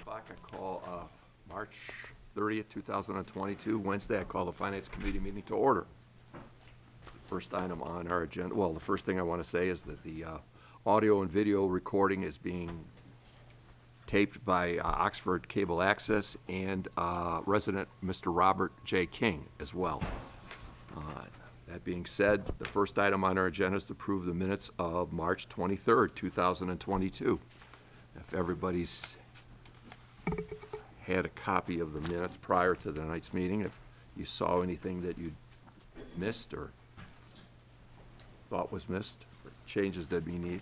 o'clock, I call March 30th, 2022, Wednesday, I call the Finance Committee meeting to order. First item on our agenda, well, the first thing I want to say is that the audio and video recording is being taped by Oxford Cable Access and resident Mr. Robert J. King as well. That being said, the first item on our agenda is to approve the minutes of March 23rd, 2022. If everybody's had a copy of the minutes prior to tonight's meeting, if you saw anything that you missed or thought was missed, or changes that need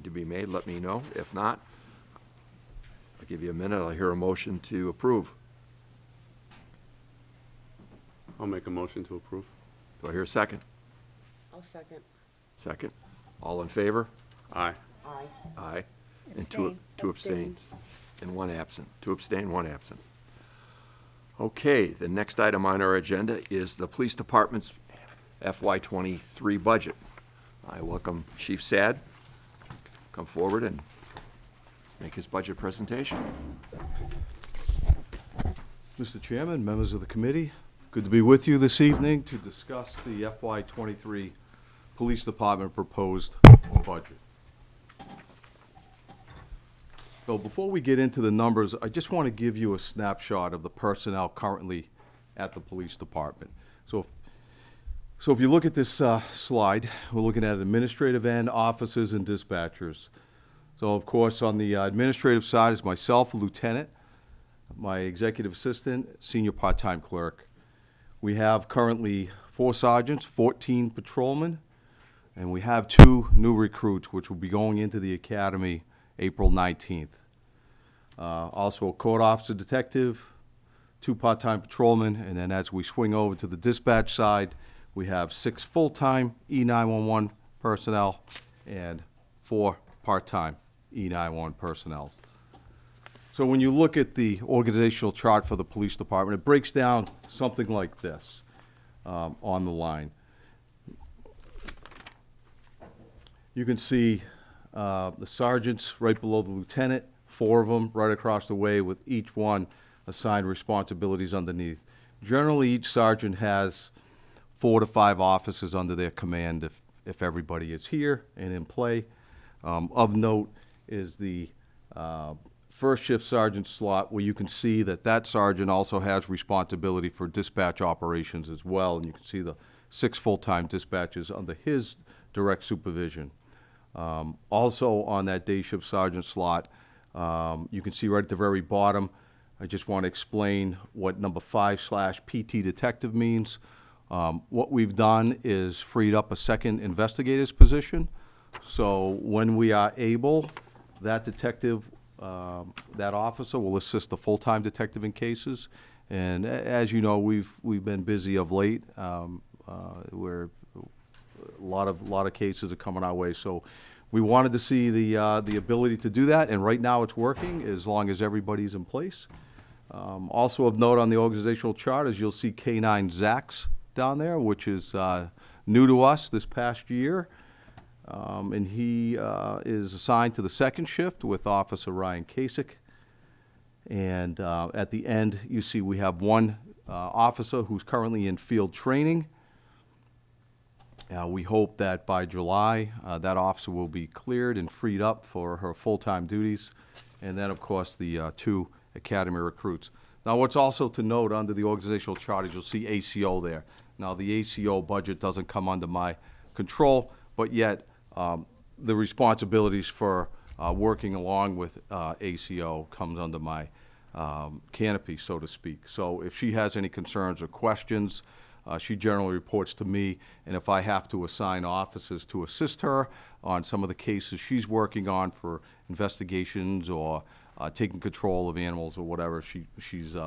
to be made, let me know. If not, I'll give you a minute. I'll hear a motion to approve. I'll make a motion to approve. Do I hear a second? I'll second. Second. All in favor? Aye. Aye. Aye. And two abstain. And one absent. Two abstain, one absent. Okay, the next item on our agenda is the Police Department's FY23 budget. I welcome Chief Sad to come forward and make his budget presentation. Mr. Chairman, members of the committee, good to be with you this evening to discuss the FY23 Police Department proposed budget. So before we get into the numbers, I just want to give you a snapshot of the personnel currently at the police department. So if you look at this slide, we're looking at administrative end, officers, and dispatchers. So of course, on the administrative side is myself, a lieutenant, my executive assistant, senior part-time clerk. We have currently 4 sergeants, 14 patrolmen, and we have 2 new recruits, which will be going into the academy April 19th. Also a court officer detective, 2 part-time patrolmen, and then as we swing over to the dispatch side, we have 6 full-time E911 personnel and 4 part-time E911 personnel. So when you look at the organizational chart for the police department, it breaks down something like this on the line. You can see the sergeants right below the lieutenant, 4 of them right across the way with each one assigned responsibilities underneath. Generally, each sergeant has 4 to 5 officers under their command if everybody is here and in play. Of note is the first shift sergeant slot, where you can see that sergeant also has responsibility for dispatch operations as well, and you can see the 6 full-time dispatchers under his direct supervision. Also on that day shift sergeant slot, you can see right at the very bottom, I just want to explain what number 5/PT detective means. What we've done is freed up a second investigator's position. So when we are able, that detective, that officer will assist the full-time detective in cases. And as you know, we've been busy of late. Where a lot of cases are coming our way. So we wanted to see the ability to do that, and right now it's working as long as everybody's in place. Also of note on the organizational chart is you'll see K9 Zax down there, which is new to us this past year. And he is assigned to the second shift with Officer Ryan Kasich. And at the end, you see we have 1 officer who's currently in field training. We hope that by July, that officer will be cleared and freed up for her full-time duties. And then, of course, the 2 academy recruits. Now, what's also to note under the organizational chart is you'll see ACO there. Now, the ACO budget doesn't come under my control, but yet the responsibilities for working along with ACO comes under my canopy, so to speak. So if she has any concerns or questions, she generally reports to me, and if I have to assign officers to assist her on some of the cases she's working on for investigations or taking control of animals or whatever, she's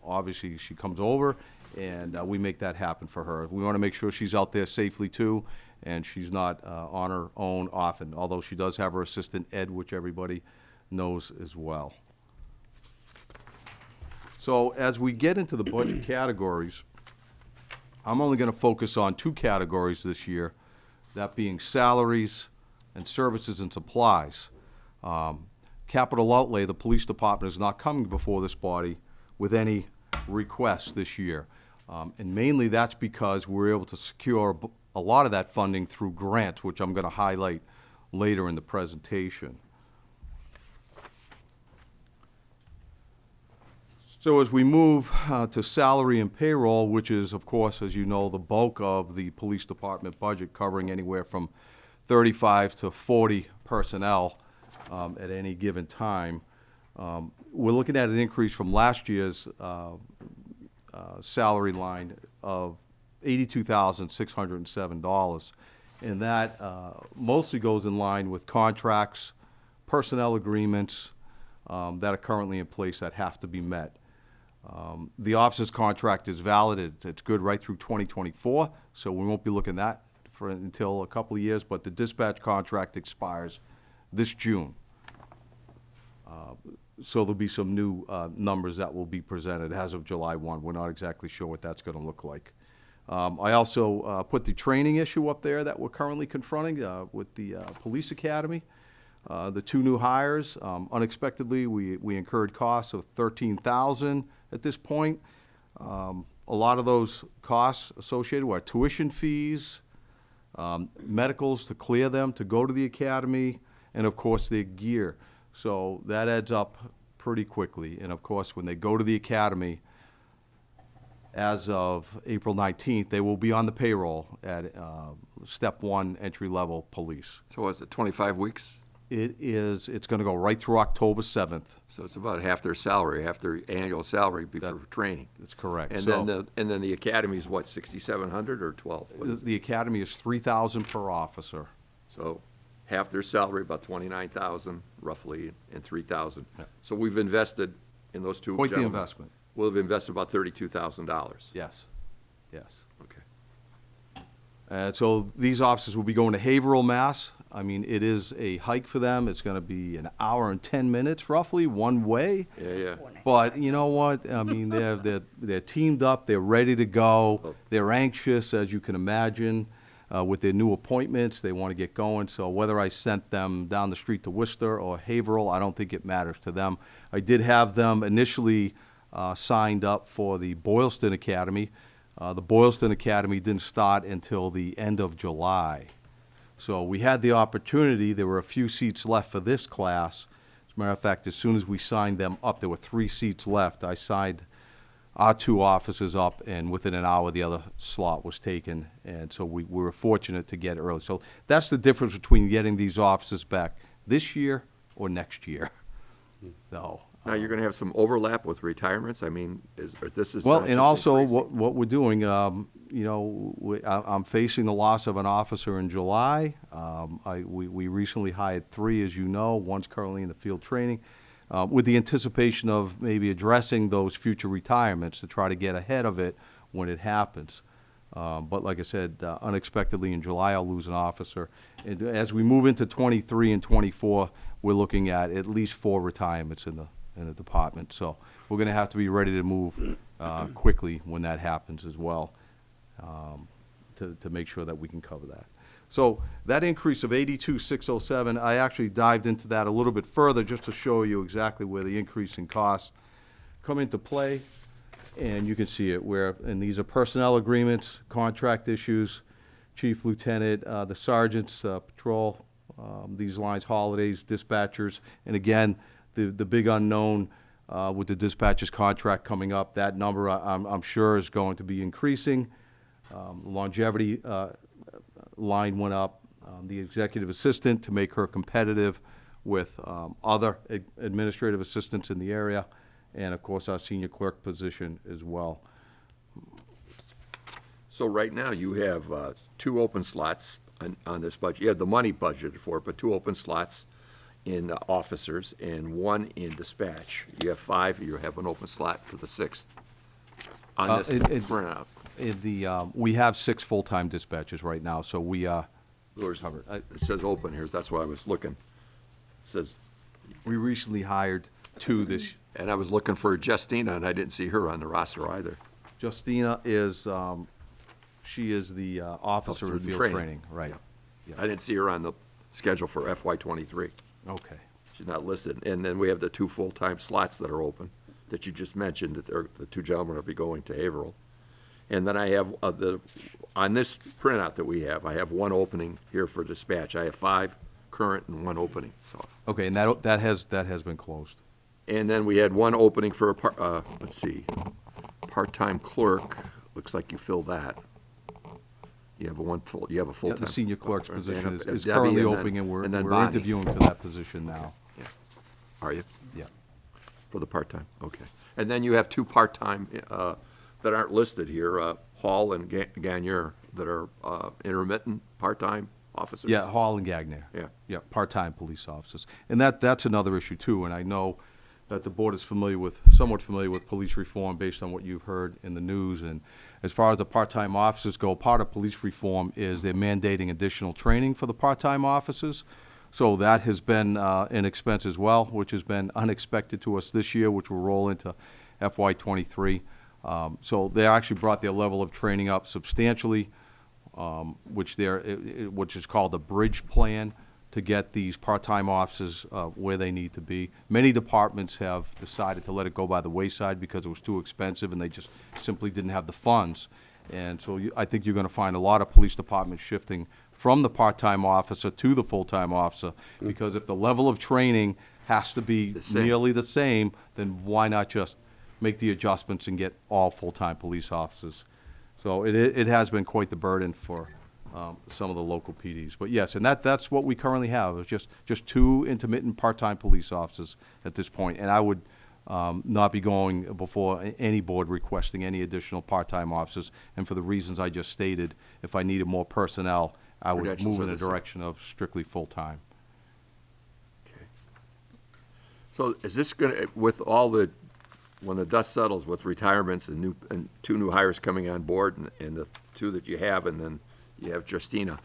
obviously she comes over, and we make that happen for her. We want to make sure she's out there safely too, and she's not on her own often, although she does have her assistant Ed, which everybody knows as well. So as we get into the budget categories, I'm only going to focus on 2 categories this year, that being salaries and services and supplies. capital outlay, the police department is not coming before this body with any requests this year. And mainly that's because we're able to secure a lot of that funding through grants, which I'm gonna highlight later in the presentation. So as we move to salary and payroll, which is, of course, as you know, the bulk of the police department budget, covering anywhere from 35 to 40 personnel at any given time, we're looking at an increase from last year's salary line of $82,607. And that mostly goes in line with contracts, personnel agreements that are currently in place that have to be met. The officer's contract is valid, it's good right through 2024, so we won't be looking at that until a couple of years, but the dispatch contract expires this June. So there'll be some new numbers that will be presented as of July 1. We're not exactly sure what that's gonna look like. I also put the training issue up there that we're currently confronting with the police academy. The two new hires, unexpectedly, we incurred costs of $13,000 at this point. A lot of those costs associated with our tuition fees, medicals to clear them, to go to the academy, and of course their gear. So that adds up pretty quickly. And of course, when they go to the academy, as of April 19th, they will be on the payroll at step one, entry-level police. So was it 25 weeks? It's gonna go right through October 7th. So it's about half their salary, half their annual salary before training. That's correct. And So- then the academy's what, 6,700 or 12? What is it? The academy is $3,000 per officer. So half their salary, about 29,000 roughly, and 3,000. So we've invested in those two Quite the gentlemen. investment. We'll have invested about $32,000. Yes, yes. Okay. And so these officers will be going to Haverhill, Mass. I mean, it is a hike for them. It's gonna be an hour and 10 minutes roughly, one way. Yeah. But you know what? I mean, they're teamed up, they're ready to go. They're anxious, as you can imagine, with their new appointments. They want to get going. So whether I sent them down the street to Worcester or Haverhill, I don't think it matters to them. I did have them initially signed up for the Boylston Academy. The Boylston Academy didn't start until the end of July. So we had the opportunity, there were a few seats left for this class. As a matter of fact, as soon as we signed them up, there were 3 seats left. I signed our 2 officers up, and within an hour, the other slot was taken. And so we were fortunate to get early. So that's the difference between getting these officers back this year or next year. So, Now, you're going to have some overlap with retirements? I mean, this is well, not and just also increasing. what we're doing, you know, I'm facing the loss of an officer in July. We recently hired 3, as you know. One's currently in the field training, with the anticipation of maybe addressing those future retirements to try to get ahead of it when it happens. But like I said, unexpectedly in July, I'll lose an officer. And as we move into 23 and 24, we're looking at least 4 retirements in the department. So we're gonna have to be ready to move quickly when that happens as well, to make sure that we can cover that. So that increase of 82,607, I actually dived into that a little bit further just to show you exactly where the increase in costs come into play. And you can see it and these are personnel agreements, contract issues, chief, lieutenant, the sergeants, patrol, these lines, holidays, dispatchers, and again, the big unknown with the dispatcher's contract coming up, that number I'm sure is going to be increasing. Longevity line went up. The executive assistant to make her competitive with other administrative assistants in the area, and of course our senior clerk position as well. So right now, you have 2 open slots on this budget. You have the money budgeted for it, but 2 open slots in officers and 1 in dispatch. You have 5, you have an open slot for the 6th on this printout. We have 6 full-time dispatchers right now, so we It says open here, that's why I was looking. It says, we recently hired 2 this. and I was looking for Justina, and I didn't see her on the roster either. Justina is she is the officer in field training, right? I didn't see her on the schedule for FY '23. Okay. she's not listed. And then we have the 2 full-time slots that are open, that you just mentioned, that the 2 gentlemen will be going to Haverhill. And then I have, on this printout that we have, I have 1 opening here for dispatch. I have 5 current and 1 opening, so. Okay, and that has been closed. And then we had 1 opening for let's see, part-time clerk. Looks like you filled that. You have you have a Yeah, full-time. the senior clerk's and position is Debbie, currently and then- open, and and then we're Bonnie. interviewing for that position now. Are you? Yeah. For the part-time, okay. And then you have 2 part-time that aren't listed here, Hall and Gagnère, that are intermittent, part-time officers. Yeah, Hall and Gagner. Yeah. Yeah, part-time police officers. And that's another issue too, and I know that the board is somewhat familiar with police reform based on what you've heard in the news. And as far as the part-time officers go, part of police reform is they're mandating additional training for the part-time officers. So that has been an expense as well, which has been unexpected to us this year, which will roll into FY '23. So they actually brought their level of training up substantially, which is called the bridge plan, to get these part-time officers where they need to be. Many departments have decided to let it go by the wayside because it was too expensive and they just simply didn't have the funds. And so I think you're going to find a lot of police departments shifting from the part-time officer to the full-time officer, because if the level of training has to be The same. nearly the same, then why not just make the adjustments and get all full-time police officers? So it has been quite the burden for some of the local PDs. But yes, and that's what we currently have, is just 2 intermittent part-time police officers at this point. And I would not be going before any board requesting any additional part-time officers. And for the reasons I just stated, if I needed more personnel, I would Credentials move are in the the same. direction of strictly full-time. Okay. So is this gonna, with all the, when the dust settles with retirements and 2 new hires coming on board, and the 2 that you have, and then you have Justina,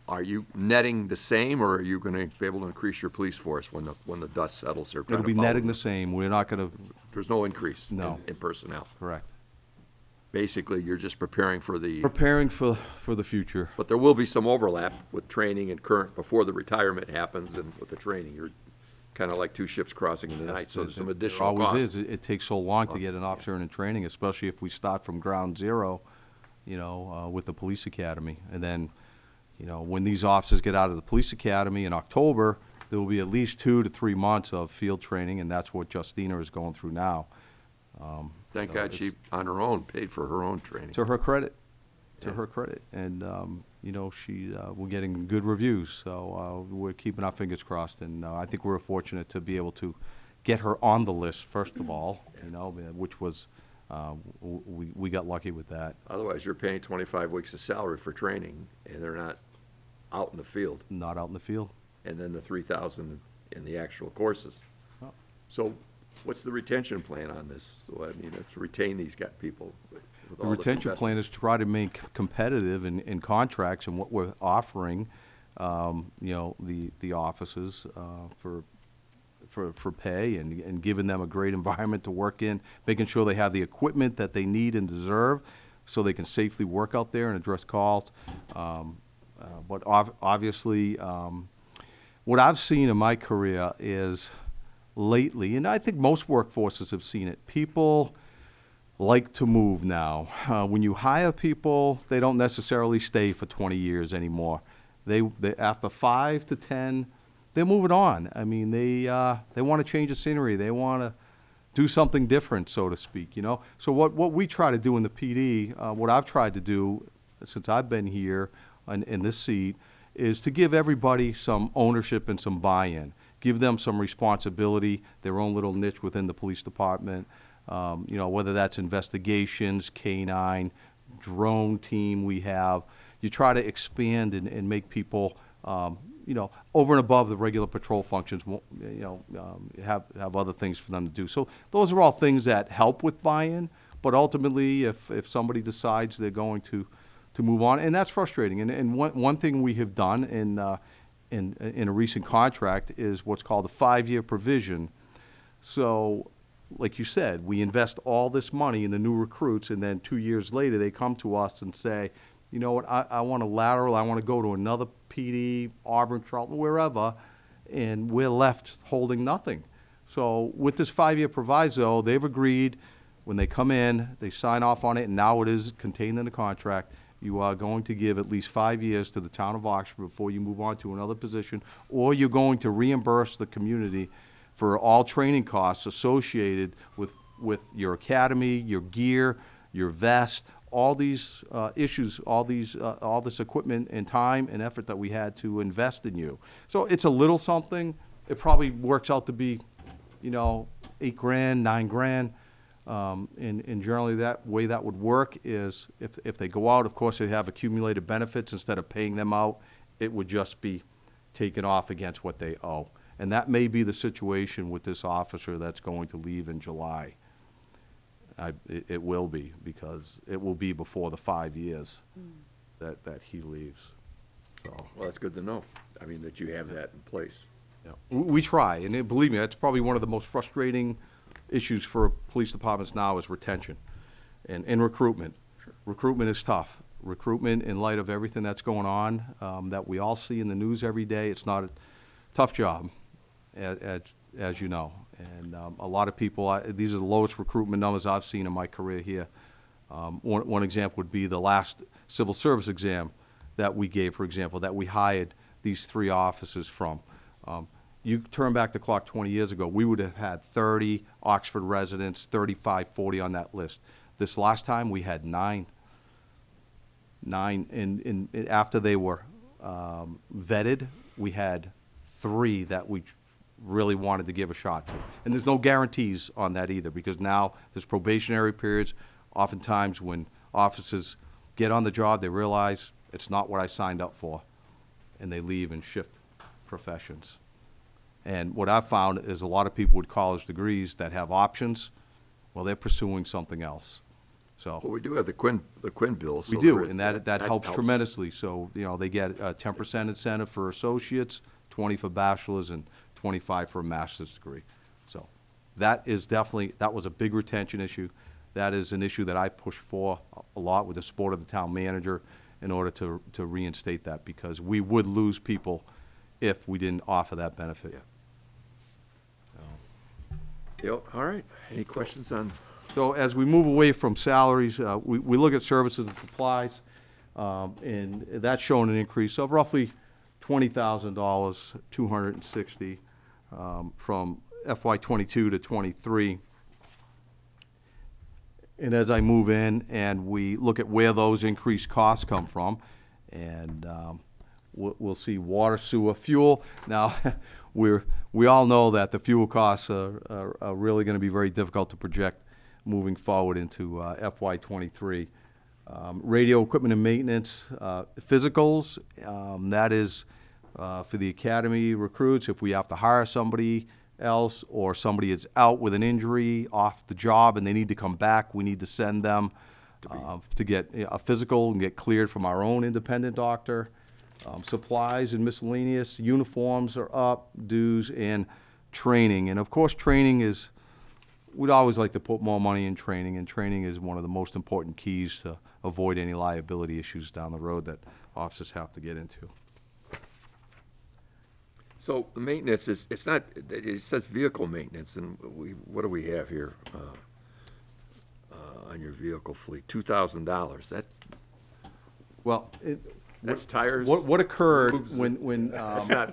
are you netting the same, or are you gonna be able to increase your police force when the dust settles? Or It'll kinda be follow netting the same. We're not going to, There's no increase No. in personnel. correct. Basically, you're just preparing for Preparing for the future. but there will be some overlap with training and current, before the retirement happens, and with the training. You're kind of like 2 ships crossing in the night, so there's some additional There cost. always is. It takes so long to get an officer in training, especially if we start from ground zero, with the police academy. And then, when these officers get out of the police academy in October, there will be at least 2 to 3 months of field training, and that's what Justina is going through now. Thank God she, on her own, paid for her own training. To her credit, Yeah. And, we're getting good reviews, so we're keeping our fingers crossed. And I think we're fortunate to be able to get her on the list, first of all, which was, we got lucky with that. Otherwise, you're paying 25 weeks of salary for training, and they're not out in the field, Not out in the field. and then the 3,000 in the actual courses. Oh. So what's the retention plan on this? So, I mean, to retain these people with The all this retention investment? plan is to try to make competitive in contracts and what we're offering, the offices for pay, and giving them a great environment to work in, making sure they have the equipment that they need and deserve so they can safely work out there and address calls. But obviously, what I've seen in my career is lately, and I think most workforces have seen it, people like to move now. When you hire people, they don't necessarily stay for 20 years anymore. They after 5 to 10, they're moving on. I mean, they want to change the scenery. They want to do something different, so to speak. So what we try to do in the PD, what I've tried to do since I've been here in this seat, is to give everybody some ownership and some buy-in. Give them some responsibility, their own little niche within the police department. Whether that's investigations, K-9, drone team we have. You try to expand and make people, over and above the regular patrol functions, have other things for them to do. So those are all things that help with buy-in, but ultimately, if somebody decides they're going to move on, and that's frustrating. And one thing we have done in a recent contract is what's called a 5-year provision. So, like you said, we invest all this money in the new recruits, and then 2 years later, they come to us and say, you know what, I want a lateral, I want to go to another PD, Auburn, Charlton, wherever, and we're left holding nothing. So with this 5-year proviso, they've agreed, when they come in, they sign off on it, and now it is contained in the contract, you are going to give at least 5 years to the town of Oxford before you move on to another position, or you're going to reimburse the community for all training costs associated with your academy, your gear, your vest, all these issues, all this equipment and time and effort that we had to invest in you. So it's a little something. It probably works out to be, $8,000, $9,000. And generally that way that would work is if they go out, of course, they have accumulated benefits. Instead of paying them out, it would just be taken off against what they owe. And that may be the situation with this officer that's going to leave in July. It will be, because it will be before the 5 years that he leaves. So, Well, that's good to know. I mean, that you have that in place. yeah. We try, and believe me, that's probably one of the most frustrating issues for police departments now is retention and recruitment. Recruitment is tough. Recruitment, in light of everything that's going on, that we all see in the news every day, it's not a tough job, as you know. And a lot of people, these are the lowest recruitment numbers I've seen in my career here. One example would be the last civil service exam that we gave, for example, that we hired these 3 officers from. You turn back the clock 20 years ago, we would have had 30 Oxford residents, 35, 40 on that list. This last time, we had 9. And after they were vetted, we had 3 that we really wanted to give a shot to. And there's no guarantees on that either, because now there's probationary periods. Oftentimes, when officers get on the job, they realize it's not what I signed up for, and they leave and shift professions. And what I've found is a lot of people with college degrees that have options, well, they're pursuing something else. Well, So we do have the Quinn bills. we so do, there- and that helps tremendously. So, they get a 10% incentive for associates, 20 for bachelors, and 25 for a master's degree. So that was a big retention issue. That is an issue that I push for a lot with the support of the town manager in order to reinstate that, because we would lose people if we didn't offer that benefit. Yeah. Yep, all right. Any questions on, So as we move away from salaries, we look at services and supplies, and that's showing an increase of roughly $20,000, 260, from FY '22 to '23. And as I move in and we look at where those increased costs come from, and we'll see water, sewer, fuel. Now, we all know that the fuel costs are really going to be very difficult to project moving forward into FY '23. Radio equipment and maintenance, physicals, that is for the academy recruits. If we have to hire somebody else, or somebody is out with an injury off the job and they need to come back, we need to send them to get a physical and get cleared from our own independent doctor. Supplies and miscellaneous, uniforms are up, dues, and training. And of course, training is, we'd always like to put more money in training, and training is one of the most important keys to avoid any liability issues down the road that officers have to get into. so the maintenance is, it's not, it says vehicle maintenance, and what do we have here? On your vehicle fleet, $2,000, Well, that's tires? what occurred Lubes. when That's not,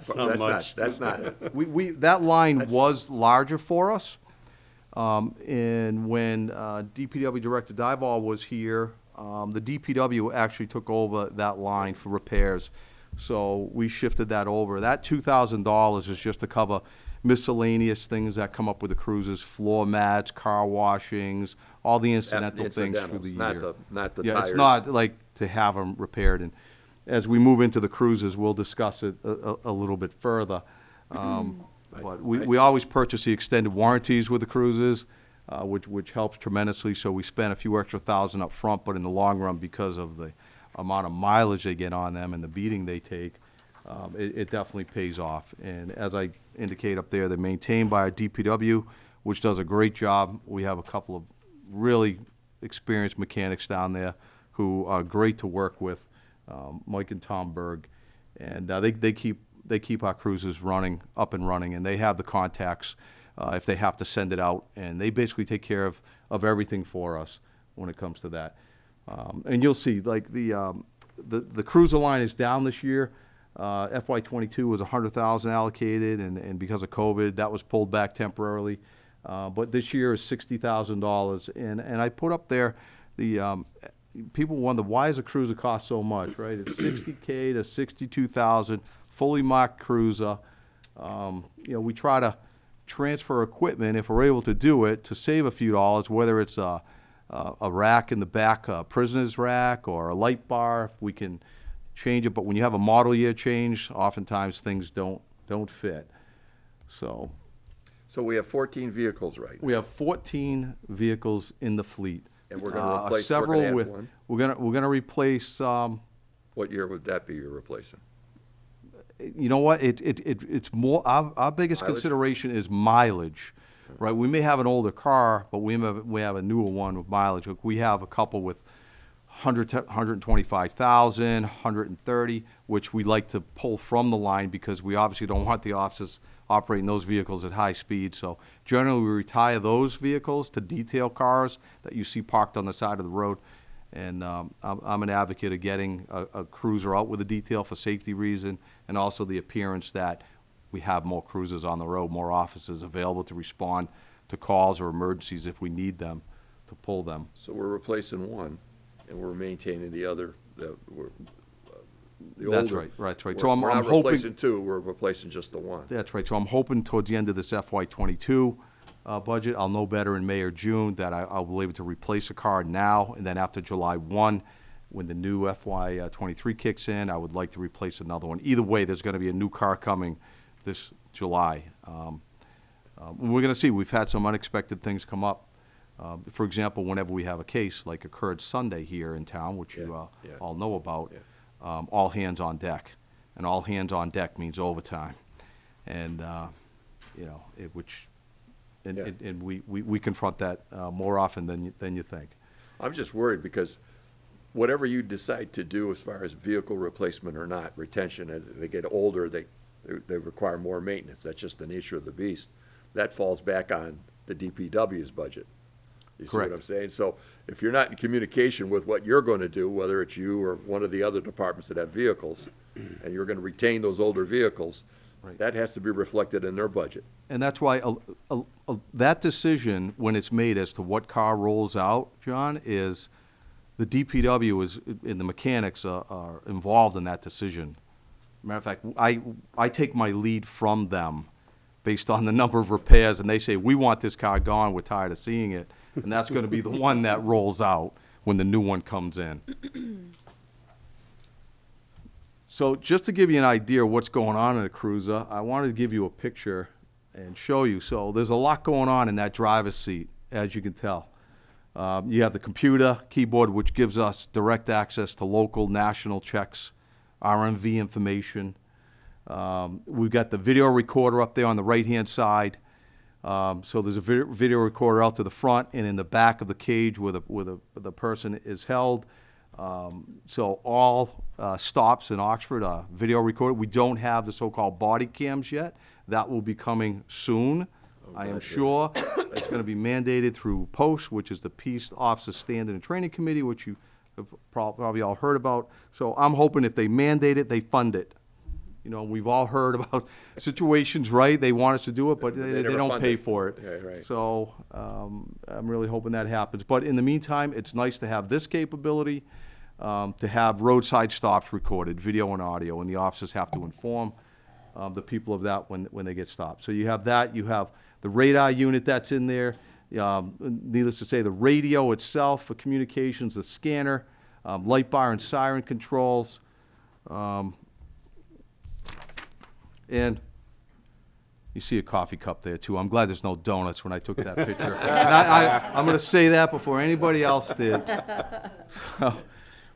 that's not, that line That's- was larger for us. And when DPW Director Dival was here, the DPW actually took over that line for repairs. So we shifted that over. That $2,000 is just to cover miscellaneous things that come up with the cruisers, floor mats, car washings, all the incidental things through incidentals, the not year. not the Yeah, tires. it's not like to have them repaired. And as we move into the cruisers, we'll discuss it a little bit further. But we always purchase the extended warranties with the cruisers, which helps tremendously. So we spend a few extra thousand up front, but in the long run, because of the amount of mileage they get on them and the beating they take, it definitely pays off. And as I indicate up there, they're maintained by our DPW, which does a great job. We have a couple of really experienced mechanics down there who are great to work with, Mike and Tom Berg. And they keep they keep our cruisers running, up and running, and they have the contacts if they have to send it out, and they basically take care of everything for us when it comes to that. And you'll see, like, the cruiser line is down this year. FY '22 was $100,000 allocated, and because of COVID, that was pulled back temporarily. But this year is $60,000, and I put up there the people wonder, why does a cruiser cost so much, right? It's $60K to $62,000, fully marked cruiser. We try to transfer equipment, if we're able to do it, to save a few dollars, whether it's a rack in the back, a prisoner's rack, or a light bar, if we can change it. But when you have a model year change, oftentimes things don't fit. So So we have 14 vehicles right now. we have 14 vehicles in the fleet. And we're gonna replace, we're Several gonna add with, one. we're gonna replace, What year would that be you're replacing? you know what, it's more, our biggest Mileage? consideration is mileage, right? We may have an older car, but we have a newer one with mileage. We have a couple with 125,000, 130, which we like to pull from the line because we obviously don't want the officers operating those vehicles at high speed. So generally, we retire those vehicles to detail cars that you see parked on the side of the road. And I'm an advocate of getting a cruiser out with a detail for safety reason, and also the appearance that we have more cruisers on the road, more officers available to respond to calls or emergencies if we need them to pull them. So we're replacing one, and we're maintaining the other, the That's older. right. So We're I'm not hoping. replacing two, we're replacing just the one. That's right. So I'm hoping towards the end of this FY '22 budget, I'll know better in May or June that I'll be able to replace a car now, and then after July 1, when the new FY '23 kicks in, I would like to replace another one. Either way, there's going to be a new car coming this July. We're going to see. We've had some unexpected things come up. For example, whenever we have a case like occurred Sunday here in town, which you Yeah. all know about, Yeah. all hands on deck. And all hands on deck means overtime. And, Yeah. and we confront that more often than you think. I'm just worried because whatever you decide to do as far as vehicle replacement or not, retention, as they get older, they require more maintenance. That's just the nature of the beast. That falls back on the DPW's budget. You see what Correct. I'm saying? So if you're not in communication with what you're going to do, whether it's you or one of the other departments that have vehicles, and you're going to retain those older vehicles, Right. that has to be reflected in their budget. And that's why that decision, when it's made as to what car rolls out, John, is the DPW and the mechanics are involved in that decision. Matter of fact, I take my lead from them based on the number of repairs, and they say, we want this car gone, we're tired of seeing it. And that's going to be the one that rolls out when the new one comes in. So just to give you an idea of what's going on in a cruiser, I wanted to give you a picture and show you. So there's a lot going on in that driver's seat, as you can tell. You have the computer, keyboard, which gives us direct access to local, national checks, RMV information. We've got the video recorder up there on the right-hand side. So there's a video recorder out to the front and in the back of the cage where the person is held. So all stops in Oxford are video recorded. We don't have the so-called body cams yet. That will be coming soon. I am sure it's going to be mandated through POST, which is the Peace Officer Standard and Training Committee, which you have probably all heard about. So I'm hoping if they mandate it, they fund it. You know, we've all heard about situations, right? They want us to do it, but they never don't fund pay it. for it. Yeah, right. So I'm really hoping that happens. But in the meantime, it's nice to have this capability, to have roadside stops recorded, video and audio, and the officers have to inform the people of that when they get stopped. So you have that. You have the radar unit that's in there. Needless to say, the radio itself for communications, the scanner, light bar and siren controls. And you see a coffee cup there, too. I'm glad there's no donuts when I took that picture. And I'm going to say that before anybody else did. So,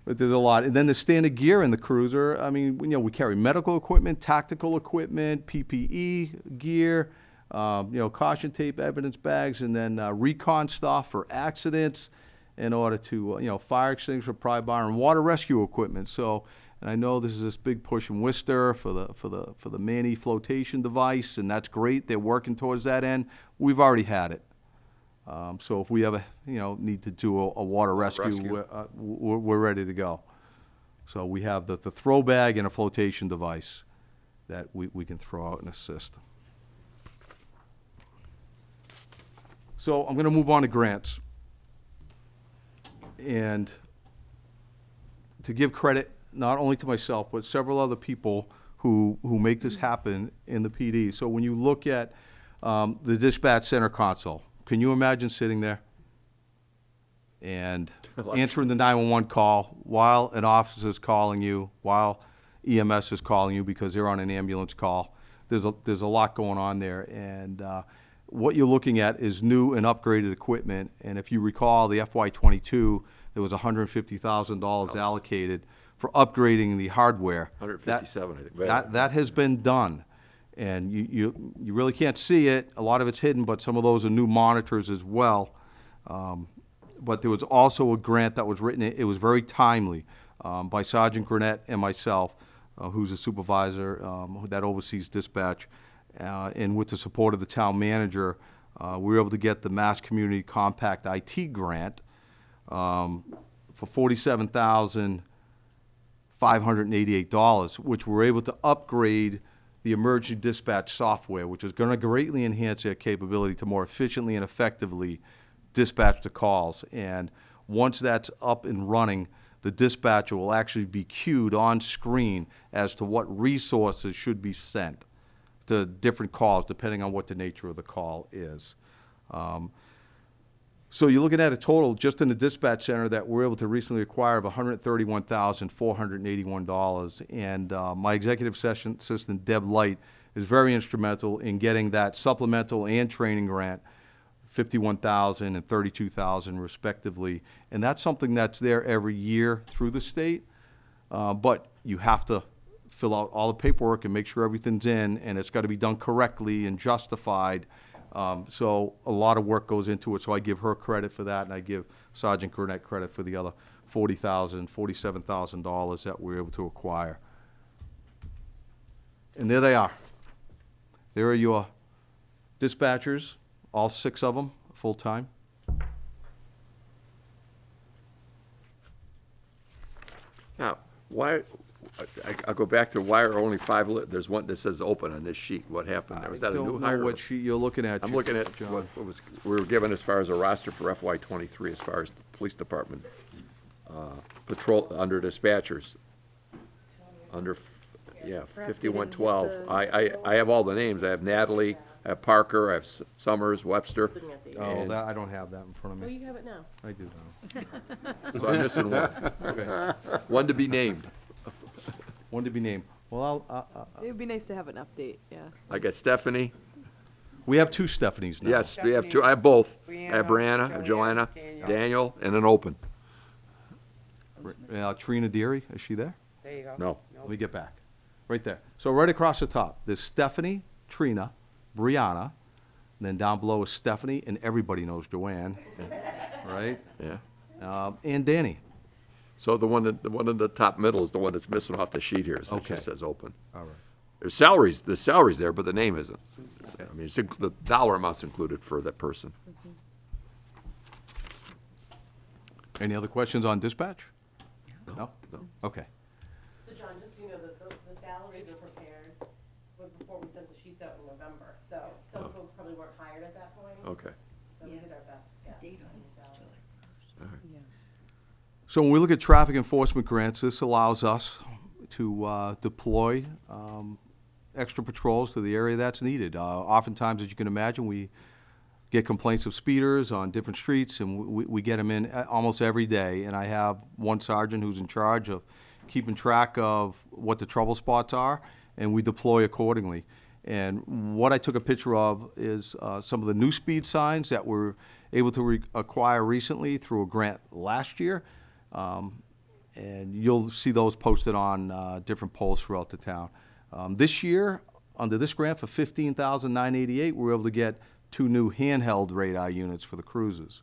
but there's a lot. And then the standard gear in the cruiser, I mean, we carry medical equipment, tactical equipment, PPE gear, caution tape, evidence bags, and then recon stuff for accidents in order to, fire extinguisher, pry bar, and water rescue equipment. So And I know this is this big push in Worcester for the Manny flotation device, and that's great. They're working towards that end. We've already had it. So if we ever, need to do a water rescue, rescue. we're ready to go. So we have the throw bag and a flotation device that we can throw out and assist. So I'm going to move on to grants. And to give credit not only to myself, but several other people who make this happen in the PD. So when you look at the dispatch center console, can you imagine sitting there and answering the 911 call while an officer is calling you, while EMS is calling you because they're on an ambulance call? There's a lot going on there, and what you're looking at is new and upgraded equipment. And if you recall, the FY22, there was $150,000 allocated for upgrading the hardware. 157, I think. That has been done. And you really can't see it. A lot of it's hidden, but some of those are new monitors as well. But there was also a grant that was written, it was very timely, by Sergeant Gurnett and myself, who's a supervisor that oversees dispatch. And with the support of the town manager, we were able to get the Mass Community Compact IT grant for $47,588, which we're able to upgrade the emergency dispatch software, which is going to greatly enhance their capability to more efficiently and effectively dispatch the calls. And once that's up and running, the dispatcher will actually be cued on screen as to what resources should be sent to different calls, depending on what the nature of the call is. So you're looking at a total, just in the dispatch center, that we're able to recently acquire of $131,481. And my executive session assistant, Deb Light, is very instrumental in getting that supplemental and training grant, $51,000 and $32,000 respectively. And that's something that's there every year through the state. But you have to fill out all the paperwork and make sure everything's in, and it's got to be done correctly and justified. So a lot of work goes into it, so I give her credit for that, and I give Sergeant Gurnett credit for the other $40,000, $47,000 that we were able to acquire. And there they are. There are your dispatchers, all 6 of them, full-time. Now, why, I'll go back to why are only 5, there's one that says open on this sheet. What happened there? Was that a new I don't hire? know what sheet you're looking at. I'm looking at John. what was, we were given as far as a roster for FY '23, as far as the police department, patrol, under dispatchers. Under, yeah, Perhaps they didn't 5112. hit the- I have all the names. I have Natalie, I have Parker, I have Summers, Webster. Looking at the- Oh, that, I don't have that in front of Oh, me. you have it now. I do now. So I'm missing one. Okay. One to be named. One to be named. Well, It would be nice to have an update, yeah. I got Stephanie. we have 2 Stephanies now. Yes, we have 2. I have both. I have Brianna, Brianna, I have Joanna, Daniel. Daniel, and an open. Trina Deary, is she there? There you go. No. Let me get back. Right there. So right across the top, there's Stephanie, Trina, Brianna, and then down below is Stephanie, and everybody knows Joanne, right? Yeah. And Danny. So the one in the top middle is the one that's missing off the sheet here, so it Okay. just says open. All right. The salary's there, but the name isn't. I mean, the dollar amount's included for that person. Any other questions on dispatch? No? No. Okay. So John, just so you know, the salaries are prepared before we sent the sheets out in November. So some folks probably weren't hired at that point. Okay. So we did our best, yeah. on the salary. So when we look at traffic enforcement grants, this allows us to deploy extra patrols to the area that's needed. Oftentimes, as you can imagine, we get complaints of speeders on different streets, and we get them in almost every day. And I have one sergeant who's in charge of keeping track of what the trouble spots are, and we deploy accordingly. And what I took a picture of is some of the new speed signs that we're able to acquire recently through a grant last year. And you'll see those posted on different poles throughout the town. This year, under this grant for $15,988, we were able to get 2 new handheld radar units for the cruisers.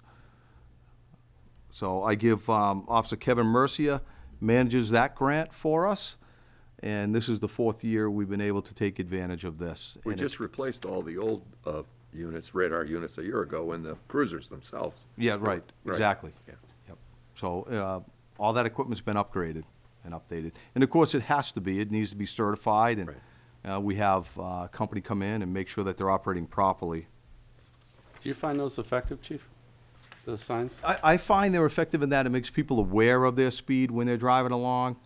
So I give Officer Kevin Mercia manages that grant for us, and this is the 4th year we've been able to take advantage of this. We And just replaced all the old units, radar units, a year ago, and the cruisers themselves. Yeah, right, exactly. Yeah. Yep. So, all that equipment's been upgraded and updated. And of course, it has to be, it needs to be certified, and we have a company come in and make sure that they're operating properly. Do you find those effective, chief? The signs? I find they're effective in that it makes people aware of their speed when they're driving along.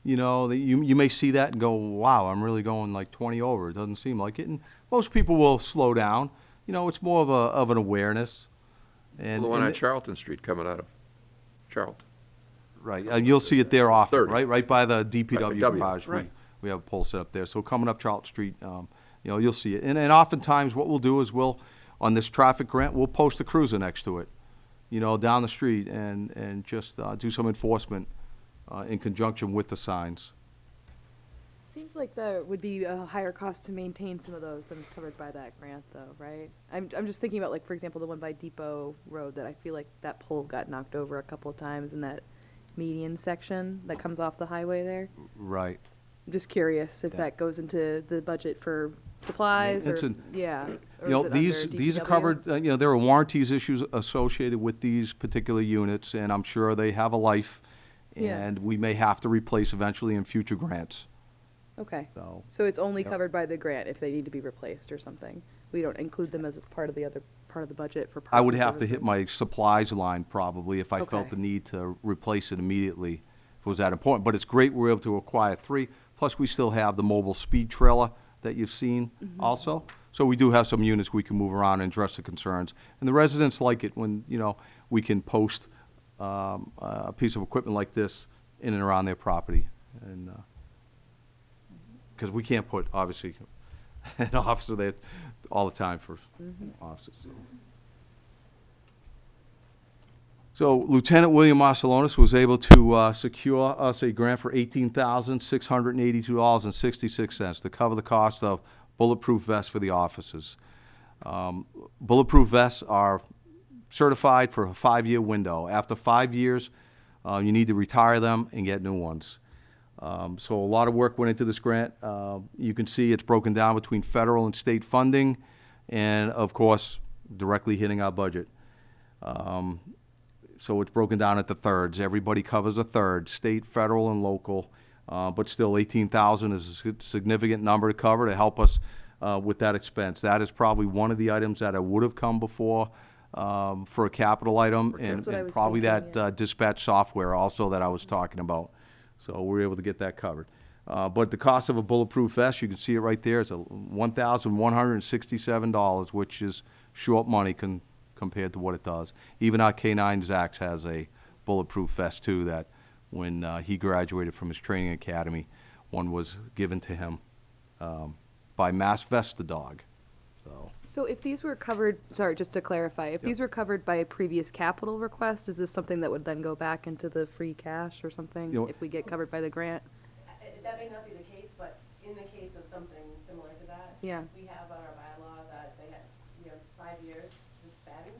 You know, you may see that and go, wow, I'm really going like 20 over. It doesn't seem like it. And most people will slow down. You know, it's more of an awareness. And The one and on it- Charlton Street coming out of Charlton. Right, you'll see it there often, 30. right by the DPW DPW, garage. right. We have a pole set up there. So coming up Charlton Street, you'll see it. And oftentimes what we'll do is on this traffic grant, we'll post a cruiser next to it, down the street and just do some enforcement in conjunction with the signs. Seems like there would be a higher cost to maintain some of those than is covered by that grant, though, right? I'm just thinking about, like, for example, the one by Depot Road, that I feel like that pole got knocked over a couple of times in that median section that comes off the highway there. Right. I'm just curious if Yeah. that goes into the budget for supplies or, It's yeah. Or You is know, it these under are DPW? covered, there are warranties issues associated with these particular units, and I'm sure they have a life, Yeah. and we may have to replace eventually in future grants. Okay. So, So it's only Yep. covered by the grant if they need to be replaced or something? We don't include them as a part of the other, part of the budget for parts I would and have to hit services? my supplies line probably if I felt Okay. the need to replace it immediately, if it was that important. But it's great we're able to acquire 3, plus we still have the mobile speed trailer that you've seen also. So we do have some units we can move around and address the concerns. And the residents like it when, we can post a piece of equipment like this in and around their property. And, because we can't put, obviously, an officer there all the time for officers. So Lieutenant William Marcelonis was able to secure us a grant for $18,682.66 to cover the cost of bulletproof vests for the officers. Bulletproof vests are certified for a 5-year window. After 5 years, you need to retire them and get new ones. So a lot of work went into this grant. You can see it's broken down between federal and state funding, and of course, directly hitting our budget. So it's broken down at the thirds. Everybody covers a third, state, federal, and local. But still, 18,000 is a significant number to cover to help us with that expense. That is probably one of the items that I would have come before for a capital item, and That's what I and was probably thinking, that yeah. dispatch software also that I was talking about. So we were able to get that covered. But the cost of a bulletproof vest, you can see it right there, it's $1,167, which is short money compared to what it does. Even our K-9 Zax has a bulletproof vest too, that when he graduated from his training academy, one was given to him by Mass Vestadog. So if these were covered, sorry, just to clarify, if these were covered by a previous capital request, is this something that would then go back into the free cash or something You know- if we get covered by the grant? That may not be the case, but in the case of something similar to that. Yeah. We have on our bylaw that they have, 5 years to spend.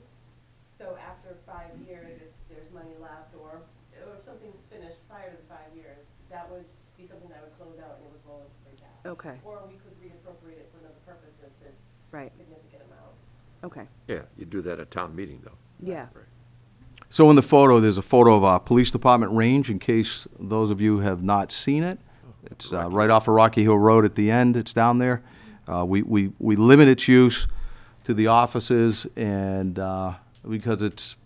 So after 5 years, if there's money left or if something's finished prior to the 5 years, that would be something that would close out and it would roll into free cash. Okay. Or we could reappropriate it for another purpose if it's Right. a significant amount. Okay, Yeah, you do that at town meeting, though. yeah. Right. So in the photo, there's a photo of our police department range, in case those of you have not seen it. It's right off of Rocky Hill Road at the end, it's down there. We limit its use to the offices, and because it's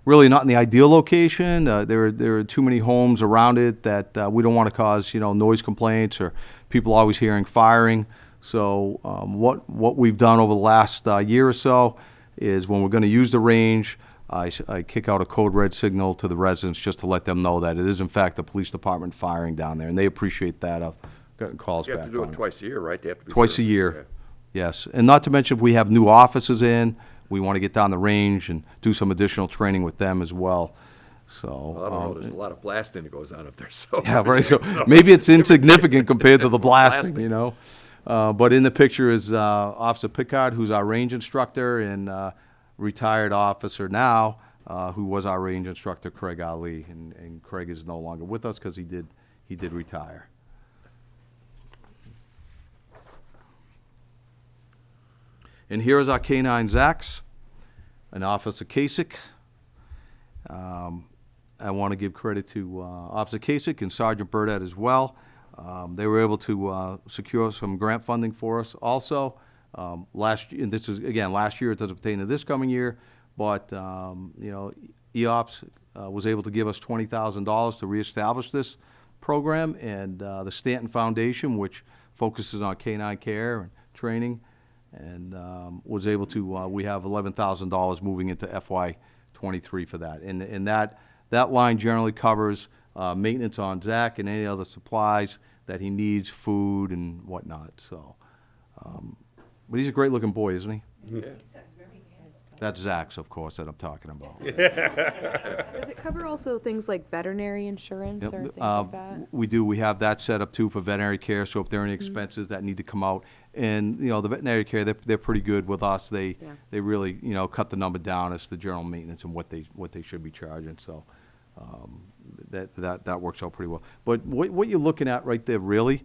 really not in the ideal location, there are too many homes around it that we don't want to cause, noise complaints or people always hearing firing. So what we've done over the last year or so is when we're going to use the range, I kick out a code red signal to the residents just to let them know that it is in fact the police department firing down there, and they appreciate that. I've gotten calls You back have to do on it twice a year, right? They have to be Twice a certified. year, yes. And not to mention, if we have new officers in, we want to get down the range and do some additional training with them as well. So. Well, I don't know, there's a lot of blasting that goes on up there, so. Yeah, right, so maybe it's insignificant compared to the blasting, Blasting. But in the picture is Officer Pickard, who's our range instructor and retired officer now, who was our range instructor, Craig Ali, and Craig is no longer with us because he did retire. And here is our K-9 Zax, an Officer Kasich. I want to give credit to Officer Kasich and Sergeant Burdette as well. They were able to secure some grant funding for us also. Last year, and this is, again, last year, it doesn't pertain to this coming year, but, you know, EOPS was able to give us $20,000 to reestablish this program, and the Stanton Foundation, which focuses on K-9 care and training, and was able to, we have $11,000 moving into FY '23 for that. And that line generally covers maintenance on Zach and any other supplies that he needs, food and whatnot, so. But he's a great-looking boy, isn't he? Yeah. That's Zach's, of course, that I'm talking about. Does it cover also things like veterinary insurance Yep, or things like that? We do, we have that set up too for veterinary care, so if there are any expenses that need to come out, and, you know, the veterinary care, they're pretty good with us, they really, you know, cut the number down as to general maintenance and what they should be charging, so, that works out pretty well. But what you're looking at right there really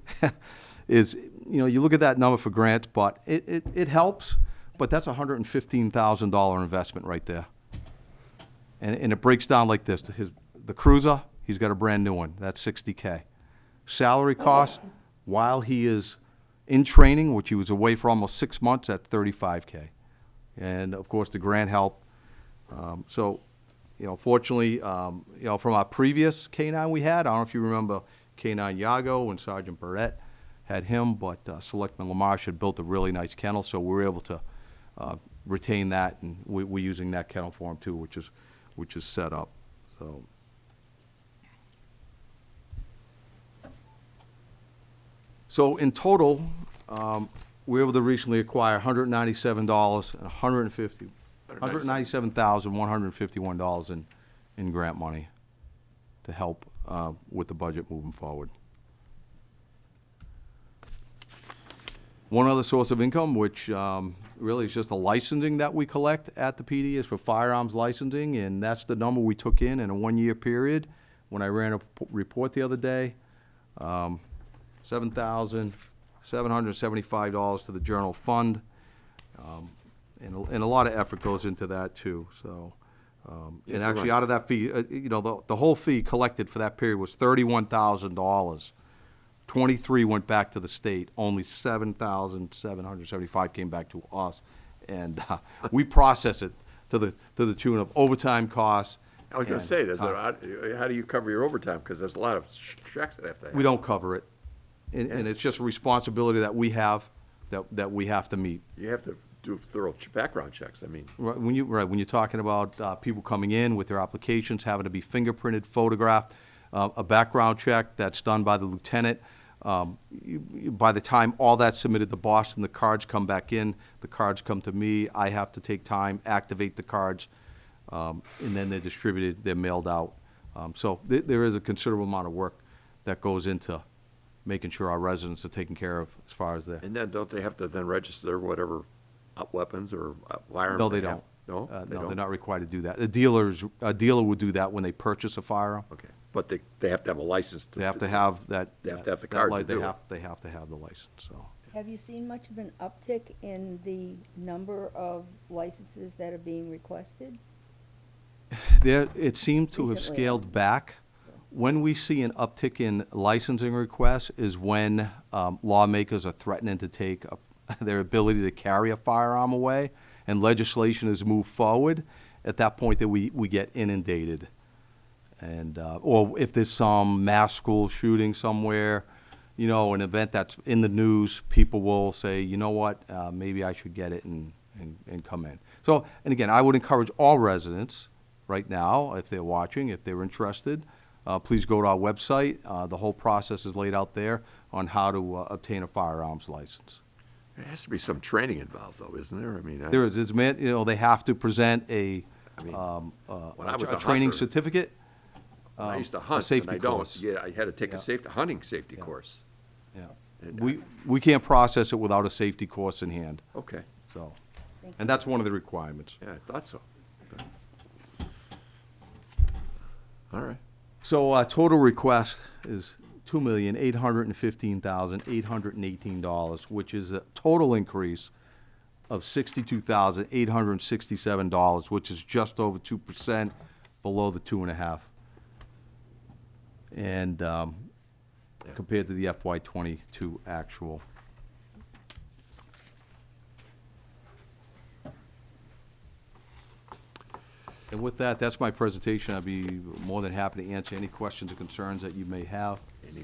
is, you know, you look at that number for grants, but it helps, but that's a $115,000 investment right there. And it breaks down like this. The Cruiser, he's got a brand-new one. That's $60K. Salary cost, while he is in training, which he was away for almost 6 months, at $35K. And, of course, the grant help. So, you know, fortunately, you know, from our previous K-9 we had, I don't know if you remember K-9 Yago when Sergeant Barrett had him, but Selectman LaMarche had built a really nice kennel, so we were able to retain that, and we're using that kennel for him too, which is set up. So in total, we were able to recently acquire $197 and $197,151 in grant money to help with the budget moving forward. One other source of income, which really is just the licensing that we collect at the PD, is for firearms licensing, and that's the number we took in a one-year period. When I ran a report the other day, $7,775 to the Journal Fund, and a lot of effort goes into that too. So, and actually, out of that fee, you know, the whole fee collected for that period was $31,000. 23 went back to the state. Only 7,775 came back to us, and we process it to the tune of overtime costs. I was going to say, how do you cover your overtime? Because there's a lot of checks that have to happen. We don't cover it, and it's just a responsibility that we have that we have to meet. You have to do thorough background checks, I mean. Right, when you're talking about people coming in with their applications having to be fingerprinted, photographed, a background check that's done by the lieutenant. By the time all that's submitted to Boston, the cards come back in, the cards come to me, I have to take time, activate the cards, and then they're distributed, they're mailed out. So there is a considerable amount of work that goes into making sure our residents are taken care of as far as their. And then don't they have to then register whatever weapons or firearms? No, they have? don't. No? They No, don't? they're not required to do that. A dealer would do that when they purchase a firearm. Okay, but they have to have a license to. They have to have that. They have to have the that card to li- do it. They have to have the license, so. Have you seen much of an uptick in the number of licenses that are being requested? It seemed to have Recently. scaled back. When we see an uptick in licensing requests is when lawmakers are threatening to take their ability to carry a firearm away, and legislation has moved forward. At that point, that we get inundated. And, or if there's some mass school shooting somewhere, you know, an event that's in the news, people will say, you know what, maybe I should get it and come in. So, and again, I would encourage all residents right now, if they're watching, if they're interested, please go to our website. The whole process is laid out there on how to obtain a firearms license. There has to be some training involved, though, isn't there? I mean, There is, it's meant, you know, they have to present when I was a training hunter, certificate. I used to a hunt, safety and I don't. course. Yeah, I had to take Yeah. a hunting safety course. Yeah. And, We can't process it without a safety course in hand, Okay, so. Thank And that's one of the requirements. yeah, I thought so. All right. So, total request is $2,815,818, which is a total increase of $62,867, which is just over 2% below the 2.5. And, compared to the FY '22 actual. And with that, that's my presentation. I'd be more than happy to answer any questions or concerns that you may have. Any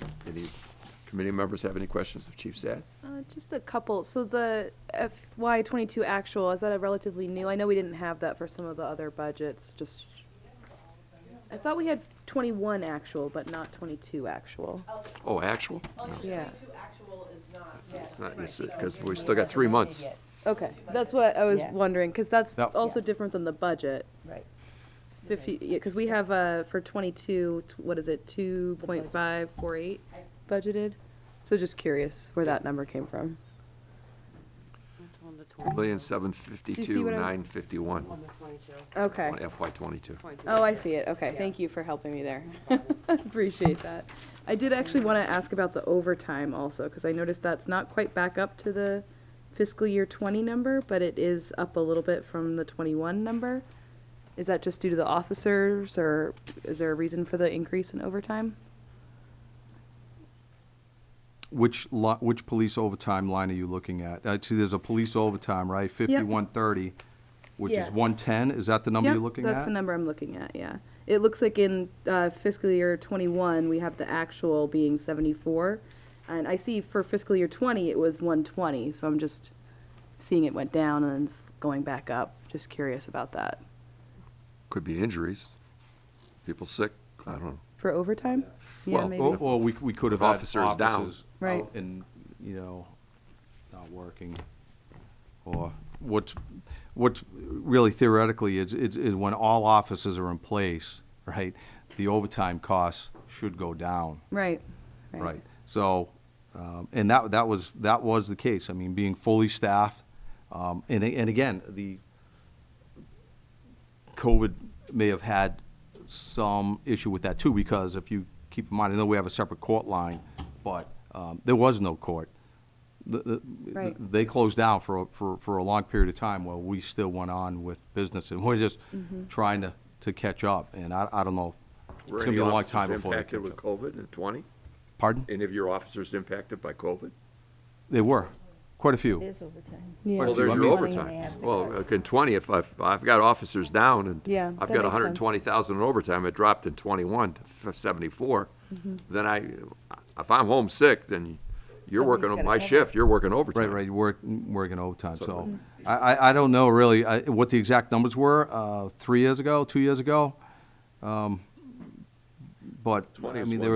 committee members have any questions of Chief Sad? Just a couple. So the FY '22 actual, is that a relatively new? I know we didn't have that for some of the other budgets, just, I thought we had 21 actual, but not 22 actual. Oh, actual? Yeah. 22 actual is not yet. It's not, because we still got 3 months. Okay, that's what I was Yeah. wondering, because that's Yep. also different than the budget. Right. 50, yeah, because we have, for 22, what is it, 2.548 budgeted? So just curious where that number came from. $1,752,951 Okay. on FY '22. Oh, I see it. Okay, thank you for helping me there. Appreciate that. I did actually want to ask about the overtime also, because I noticed that's not quite back up to the fiscal year 20 number, but it is up a little bit from the 21 number. Is that just due to the officers, or is there a reason for the increase in overtime? Which police overtime line are you looking at? See, there's a police overtime, right? 5130, which is Yes. 110. Is that the number Yep, you're looking at? that's the number I'm looking at, yeah. It looks like in fiscal year 21, we have the actual being 74. And I see for fiscal year 20, it was 120, so I'm just seeing it went down and it's going back up. Just curious about that. Could be injuries, people sick, I don't know. For overtime? Yeah, Well, maybe. Or we could have had Officers down. officers Right. out and, not working. Or what's really theoretically is when all officers are in place, right, the overtime costs should go down. Right. Right. So, and that was the case. I mean, being fully staffed, and again, the COVID may have had some issue with that too, because if you keep in mind, I know we have a separate court line, but there was no court. Right. They closed down for a long period of time while we still went on with business, and we're just trying to catch up. And I don't know. It's Were gonna any be a long officers time before they impacted catch with up. COVID in '20? Pardon? Any of your officers impacted by COVID? They were, quite a few. There's overtime. Yeah. Well, Well, there's I your mean- overtime. Well, in '20, if I've got officers down and Yeah, I've that got makes 120,000 in overtime, it dropped in '21 to 74, Mm-hmm. then if I'm homesick, then you're working Somebody's on my gotta shift, you're working overtime. Right, working overtime, so, I don't know really, what the exact numbers were, 3 years ago, 2 years ago. But, 20 I is mean, one. there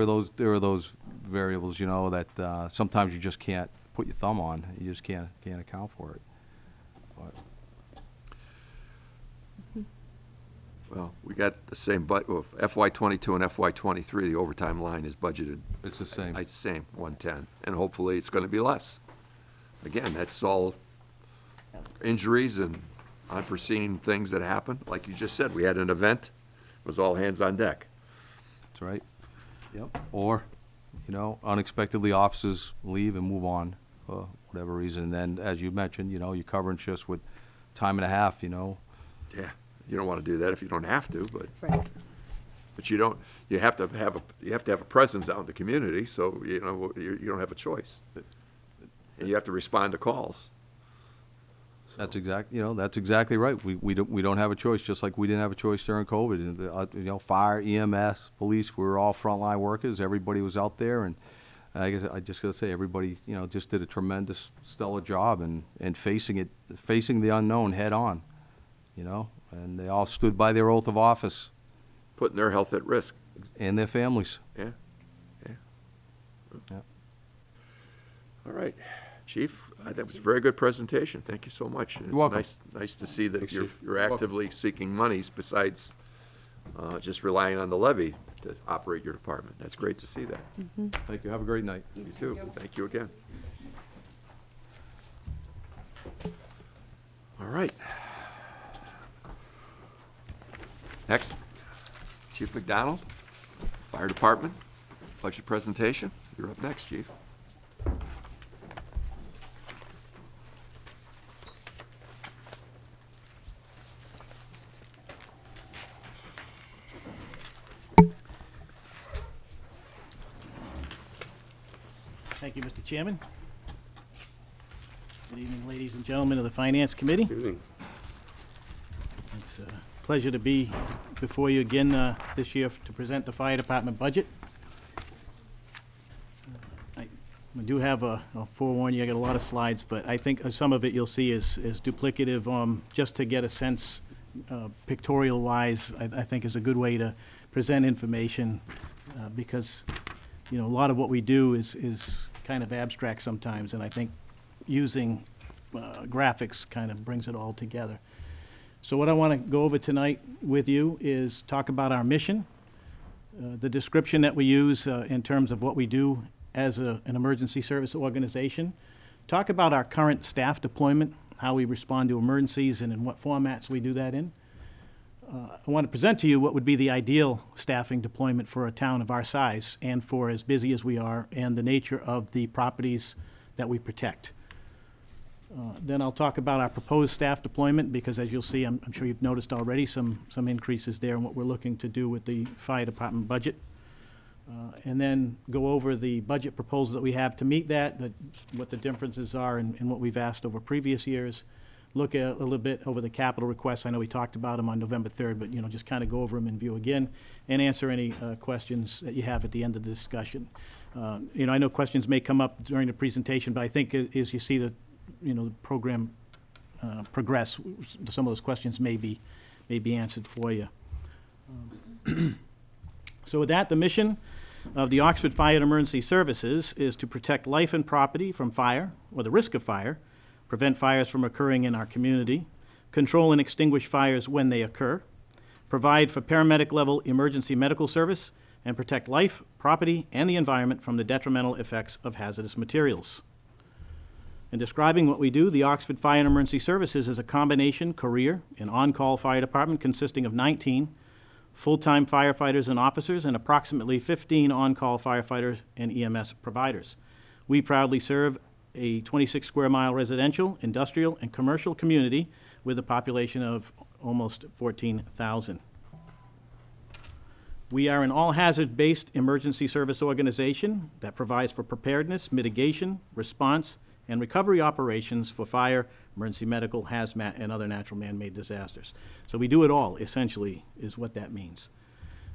are those variables, that, sometimes you just can't put your thumb on, you just can't account for it. But Well, we got the same, FY '22 and FY '23, the overtime line is budgeted. It's the same. It's the same, 110, and hopefully it's gonna be less. Again, that's all injuries and unforeseen things that happen. Like you just said, we had an event, it was all hands on deck. That's right. Yep. Or, unexpectedly officers leave and move on for whatever reason. And then, as you mentioned, you're covering shifts with time and a half, Yeah, you don't wanna do that if you don't have to, Right. but you have to have a presence out in the community, so, you don't have a choice. And you have to respond to calls. That's exactly right. We don't have a choice, just like we didn't have a choice during COVID. And fire, EMS, police, we were all frontline workers. Everybody was out there, and I guess I just gotta say, everybody, just did a tremendous, stellar job and facing the unknown head on, and they all stood by their oath of office Putting their health at risk, and their families. yeah. Yeah. All right, Chief, that was a very good presentation, thank you so much. You're welcome. It's nice to see that Thanks, you're Chief. you're You're welcome. actively seeking monies besides just relying on the levy to operate your department. That's great to see that. Thank you. Have a great night. You too, thank you again. All right. Next, Chief McDonald? Fire Department, budget presentation. You're up next, Chief. Thank you, Mr. Chairman. Good evening, ladies and gentlemen of the Finance Committee. Evening. It's a pleasure to be before you again this year to present the Fire Department budget. I do have I'll forewarn you, I got a lot of slides, but I think some of it you'll see is duplicative, just to get a sense, pictorial-wise, I think is a good way to present information, because, you know, a lot of what we do is kind of abstract sometimes, and I think using graphics kind of brings it all together. So what I want to go over tonight with you is talk about our mission, the description that we use in terms of what we do as an emergency service organization, talk about our current staff deployment, how we respond to emergencies and in what formats we do that in. I want to present to you what would be the ideal staffing deployment for a town of our size and for as busy as we are and the nature of the properties that we protect. Then I'll talk about our proposed staff deployment because, as you'll see, I'm sure you've noticed already some increases there in what we're looking to do with the fire department budget. And then go over the budget proposal that we have to meet that, what the differences are and what we've asked over previous years. Look at a little bit over the capital requests. I know we talked about them on November 3rd, but, you know, just kind of go over them in view again and answer any questions that you have at the end of the discussion. You know, I know questions may come up during the presentation, but I think as you see the program progress, some of those questions may be answered for you. So with that, the mission of the Oxford Fire and Emergency Services is to protect life and property from fire or the risk of fire, prevent fires from occurring in our community, control and extinguish fires when they occur, provide for paramedic-level emergency medical service, and protect life, property, and the environment from the detrimental effects of hazardous materials. In describing what we do, the Oxford Fire and Emergency Services is a combination career and on-call fire department consisting of 19 full-time firefighters and officers and approximately 15 on-call firefighters and EMS providers. We proudly serve a 26-square-mile residential, industrial, and commercial community with a population of almost 14,000. We are an all-hazard-based emergency service organization that provides for preparedness, mitigation, response, and recovery operations for fire, emergency medical, hazmat, and other natural man-made disasters. So we do it all, essentially, is what that means.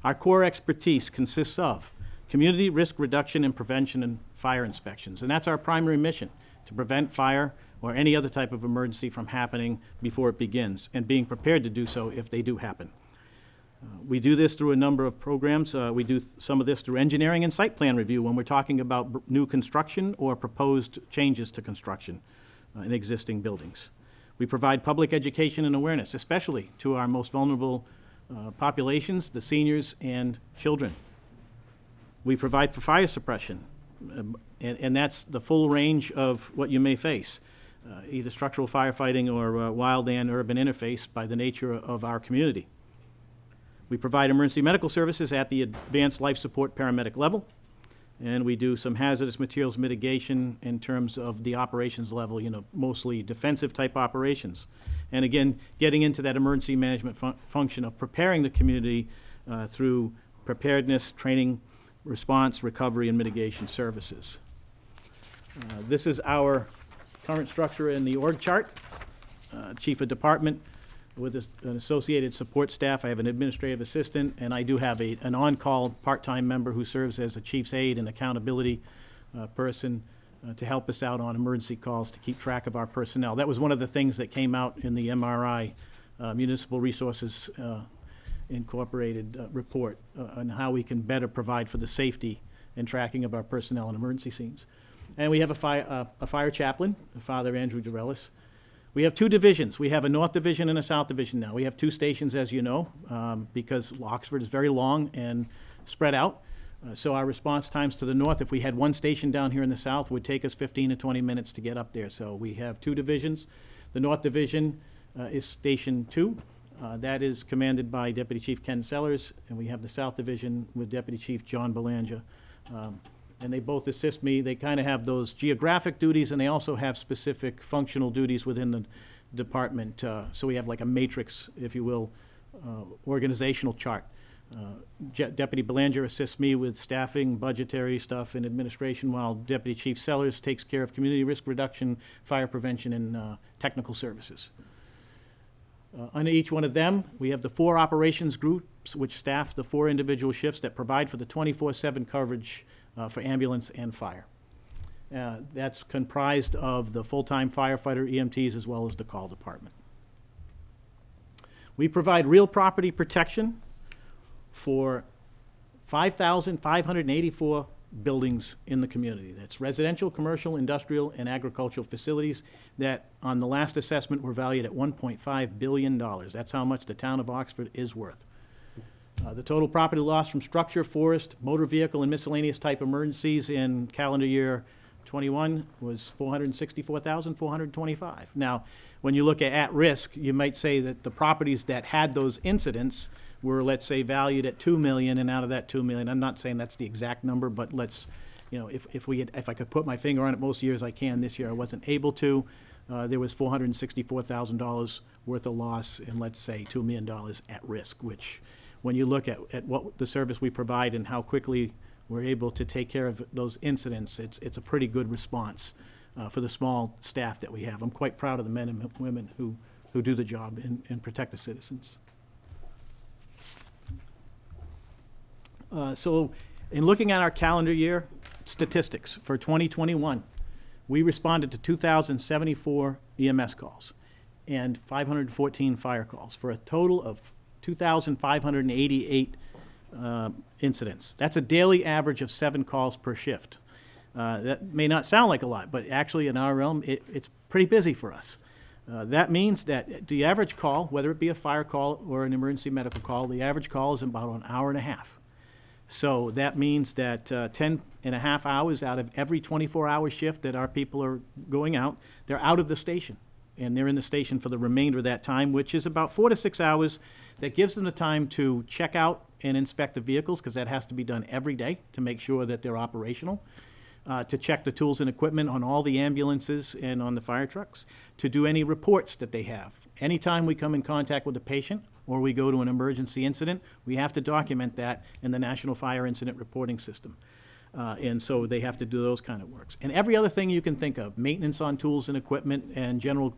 Our core expertise consists of community risk reduction and prevention and fire inspections, and that's our primary mission, to prevent fire or any other type of emergency from happening before it begins, and being prepared to do so if they do happen. We do this through a number of programs. We do some of this through engineering and site plan review when we're talking about new construction or proposed changes to construction in existing buildings. We provide public education and awareness, especially to our most vulnerable populations, the seniors and children. We provide for fire suppression, and that's the full range of what you may face, either structural firefighting or wild and urban interface by the nature of our community. We provide emergency medical services at the advanced life support paramedic level, and we do some hazardous materials mitigation in terms of the operations level, mostly defensive type operations. And again, getting into that emergency management function of preparing the community through preparedness, training, response, recovery, and mitigation services. This is our current structure in the org chart. Chief of department with an associated support staff. I have an administrative assistant, and I do have an on-call part-time member who serves as a chief's aide and accountability person to help us out on emergency calls to keep track of our personnel. That was one of the things that came out in the MRI, Municipal Resources Incorporated report on how we can better provide for the safety and tracking of our personnel in emergency scenes. And we have a fire chaplain, Father Andrew Dorellis. We have two divisions. We have a North Division and a South Division now. We have two stations, as you know, because Oxford is very long and spread out. So our response times to the north, if we had one station down here in the south, would take us 15 to 20 minutes to get up there. So we have two divisions. The North Division is Station 2. That is commanded by Deputy Chief Ken Sellers, and we have the South Division with Deputy Chief John Belanger. And they both assist me. They kind of have those geographic duties, and they also have specific functional duties within the department. So we have like a matrix, if you will, organizational chart. Deputy Belanger assists me with staffing, budgetary stuff, and administration, while Deputy Chief Sellers takes care of community risk reduction, fire prevention, and technical services. Under each one of them, we have the 4 operations groups which staff the 4 individual shifts that provide for the 24/7 coverage for ambulance and fire. That's comprised of the full-time firefighter, EMTs, as well as the call department. We provide real property protection for 5,584 buildings in the community. That's residential, commercial, industrial, and agricultural facilities that, on the last assessment, were valued at $1.5 billion. That's how much the town of Oxford is worth. The total property loss from structure, forest, motor vehicle, and miscellaneous type emergencies in calendar year '21 was $464,425. Now, when you look at risk, you might say that the properties that had those incidents were, let's say, valued at $2 million, and out of that $2 million, I'm not saying that's the exact number, but let's, you know, if I could put my finger on it, most years I can. This year I wasn't able to. There was $464,000 worth of loss, and let's say $2 million at risk, which, when you look at what the service we provide and how quickly we're able to take care of those incidents, it's a pretty good response for the small staff that we have. I'm quite proud of the men and women who do the job and protect the citizens. So in looking at our calendar year statistics for 2021, we responded to 2,074 EMS calls and 514 fire calls for a total of 2,588 incidents. That's a daily average of 7 calls per shift. That may not sound like a lot, but actually in our realm, it's pretty busy for us. That means that the average call, whether it be a fire call or an emergency medical call, the average call is about an hour and a half. So that means that 10 and a half hours out of every 24-hour shift that our people are going out, they're out of the station. And they're in the station for the remainder of that time, which is about 4 to 6 hours. That gives them the time to check out and inspect the vehicles, because that has to be done every day to make sure that they're operational. To check the tools and equipment on all the ambulances and on the fire trucks, to do any reports that they have. Anytime we come in contact with a patient or we go to an emergency incident, we have to document that in the National Fire Incident Reporting System. And so they have to do those kind of works. And every other thing you can think of, maintenance on tools and equipment and general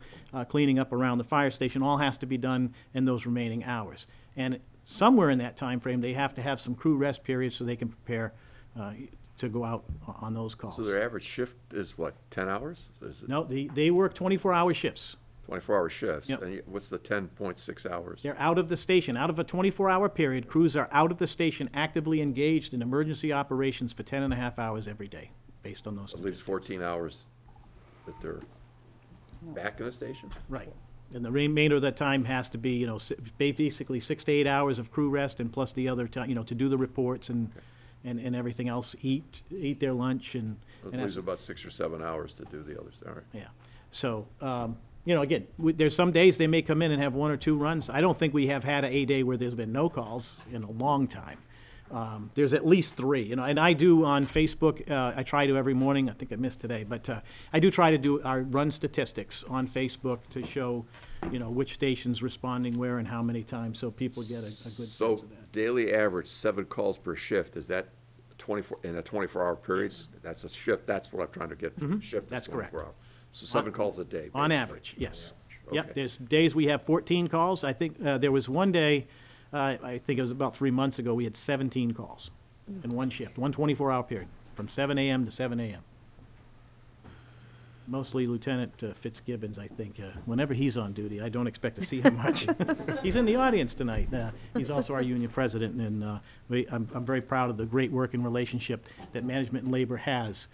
cleaning up around the fire station, all has to be done in those remaining hours. And somewhere in that time frame, they have to have some crew rest periods so they can prepare to go out on those calls. So their average shift is what, 10 hours? Is it No, they work 24-hour shifts. 24-hour shifts? Yep. And what's the 10.6 hours? They're out of the station. Out of a 24-hour period, crews are out of the station, actively engaged in emergency operations for 10 and a half hours every day, based on those At least statistics. 14 hours that they're back in the station? Right. And the remainder of that time has to be, basically 6 to 8 hours of crew rest, and plus the other time, to do the reports and everything else, eat their lunch and It leaves about 6 or 7 hours to do the others, all right. yeah. So, again, there's some days they may come in and have 1 or 2 runs. I don't think we have had a day where there's been no calls in a long time. There's at least 3, and I do on Facebook, I try to every morning, I think I missed today, but I do try to do our run statistics on Facebook to show, which station's responding where and how many times, so people get a good So sense of that. daily average, 7 calls per shift, is that 24, in a 24-hour period? That's a shift, that's what I'm trying to get, shift is That's correct. 24 hours. So 7 calls a day, On basically. average, yes. Okay. Yep, there's days we have 14 calls. I think there was one day, I think it was about 3 months ago, we had 17 calls in one shift, one 24-hour period, from 7 a.m. to 7 a.m. Mostly Lieutenant Fitzgibbons, I think. Whenever he's on duty, I don't expect to see him much. He's in the audience tonight. He's also our union president, and I'm very proud of the great working relationship that management and labor has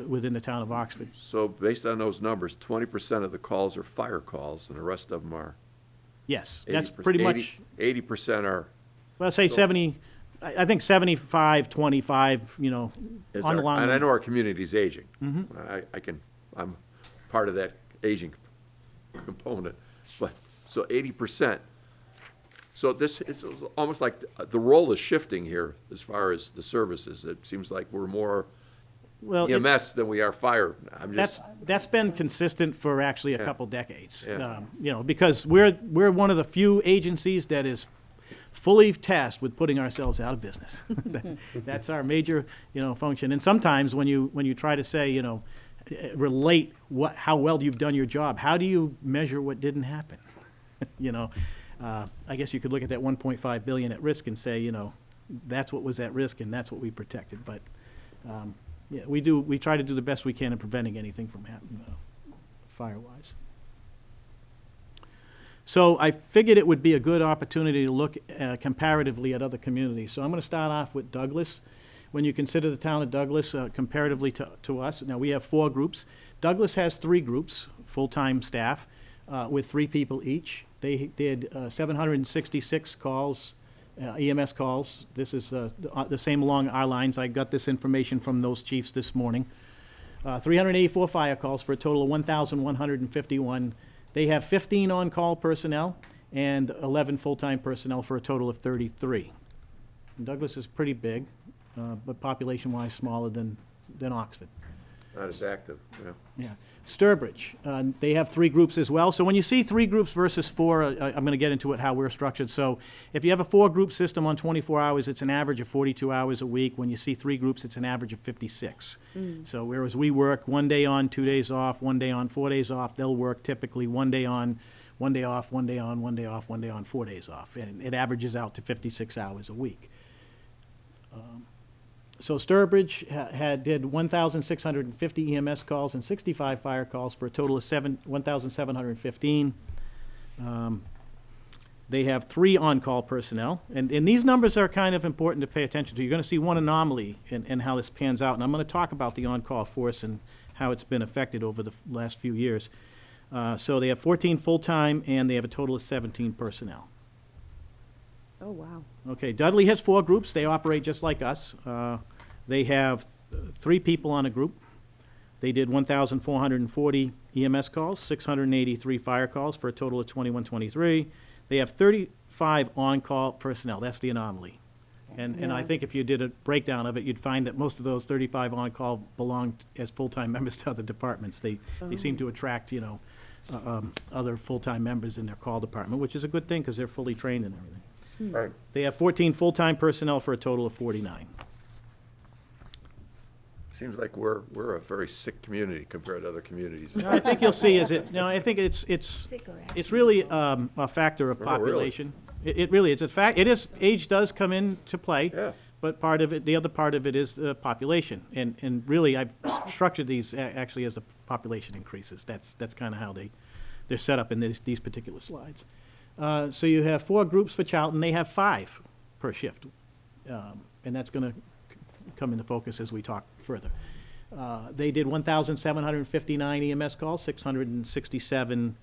within the town of Oxford. So based on those numbers, 20% of the calls are fire calls, and the rest of them are Yes, that's 80%, pretty much, 80% are, well, say so- 70, I think 75, 25, is on the our, line. and I know our community's aging. Mm-hmm. I'm part of that aging component, but, so 80% So this is almost like the role is shifting here as far as the services. It seems like we're more Well, EMS than we are fire. I'm just, that's been consistent for actually a Yeah. couple decades. Yeah. You know, because we're one of the few agencies that is fully tasked with putting ourselves out of business. That's our major, function. And sometimes when you try to say, relate how well you've done your job, how do you measure what didn't happen? I guess you could look at that 1.5 billion at risk and say, that's what was at risk and that's what we protected. But yeah, we try to do the best we can in preventing anything from happening fire-wise. So I figured it would be a good opportunity to look comparatively at other communities. So I'm going to start off with Douglas. When you consider the town of Douglas comparatively to us, now we have 4 groups. Douglas has 3 groups, full-time staff, with 3 people each. They did 766 calls, EMS calls. This is the same along our lines. I got this information from those chiefs this morning. 384 fire calls for a total of 1,151. They have 15 on-call personnel and 11 full-time personnel for a total of 33. And Douglas is pretty big, but population-wise smaller than Oxford. not as active, yeah. Yeah. Sturbridge, they have 3 groups as well. So when you see 3 groups versus 4, I'm going to get into it, how we're structured. So if you have a 4-group system on 24 hours, it's an average of 42 hours a week. When you see 3 groups, it's an average of 56. So whereas we work 1 day on, 2 days off, 1 day on, 4 days off, they'll work typically 1 day on, 1 day off, 1 day on, 1 day off, 1 day on, 4 days off. And it averages out to 56 hours a week. So Sturbridge did 1,650 EMS calls and 65 fire calls for a total of 1,715. They have 3 on-call personnel, and these numbers are kind of important to pay attention to. You're going to see one anomaly in how this pans out, and I'm going to talk about the on-call force and how it's been affected over the last few years. So they have 14 full-time, and they have a total of 17 personnel. Oh, wow. Okay, Dudley has 4 groups. They operate just like us. They have 3 people on a group. They did 1,440 EMS calls, 683 fire calls for a total of 2123. They have 35 on-call personnel. That's the anomaly. And I think if you did a breakdown of it, you'd find that most of those 35 on-call belonged as full-time members to other departments. They seem to attract, other full-time members in their call department, which is a good thing because they're fully trained and everything. Right. They have 14 full-time personnel for a total of 49. Seems like we're a very sick community compared to other communities. I think you'll see I think it's really a factor of Oh, really? population. It really is. Age does come into play. Yeah. But the other part of it is population. And really, I've structured these actually as the population increases. That's kind of how they're set up in these particular slides. So you have 4 groups for Charlton. They have 5 per shift. And that's going to come into focus as we talk further. They did 1,759 EMS calls, 667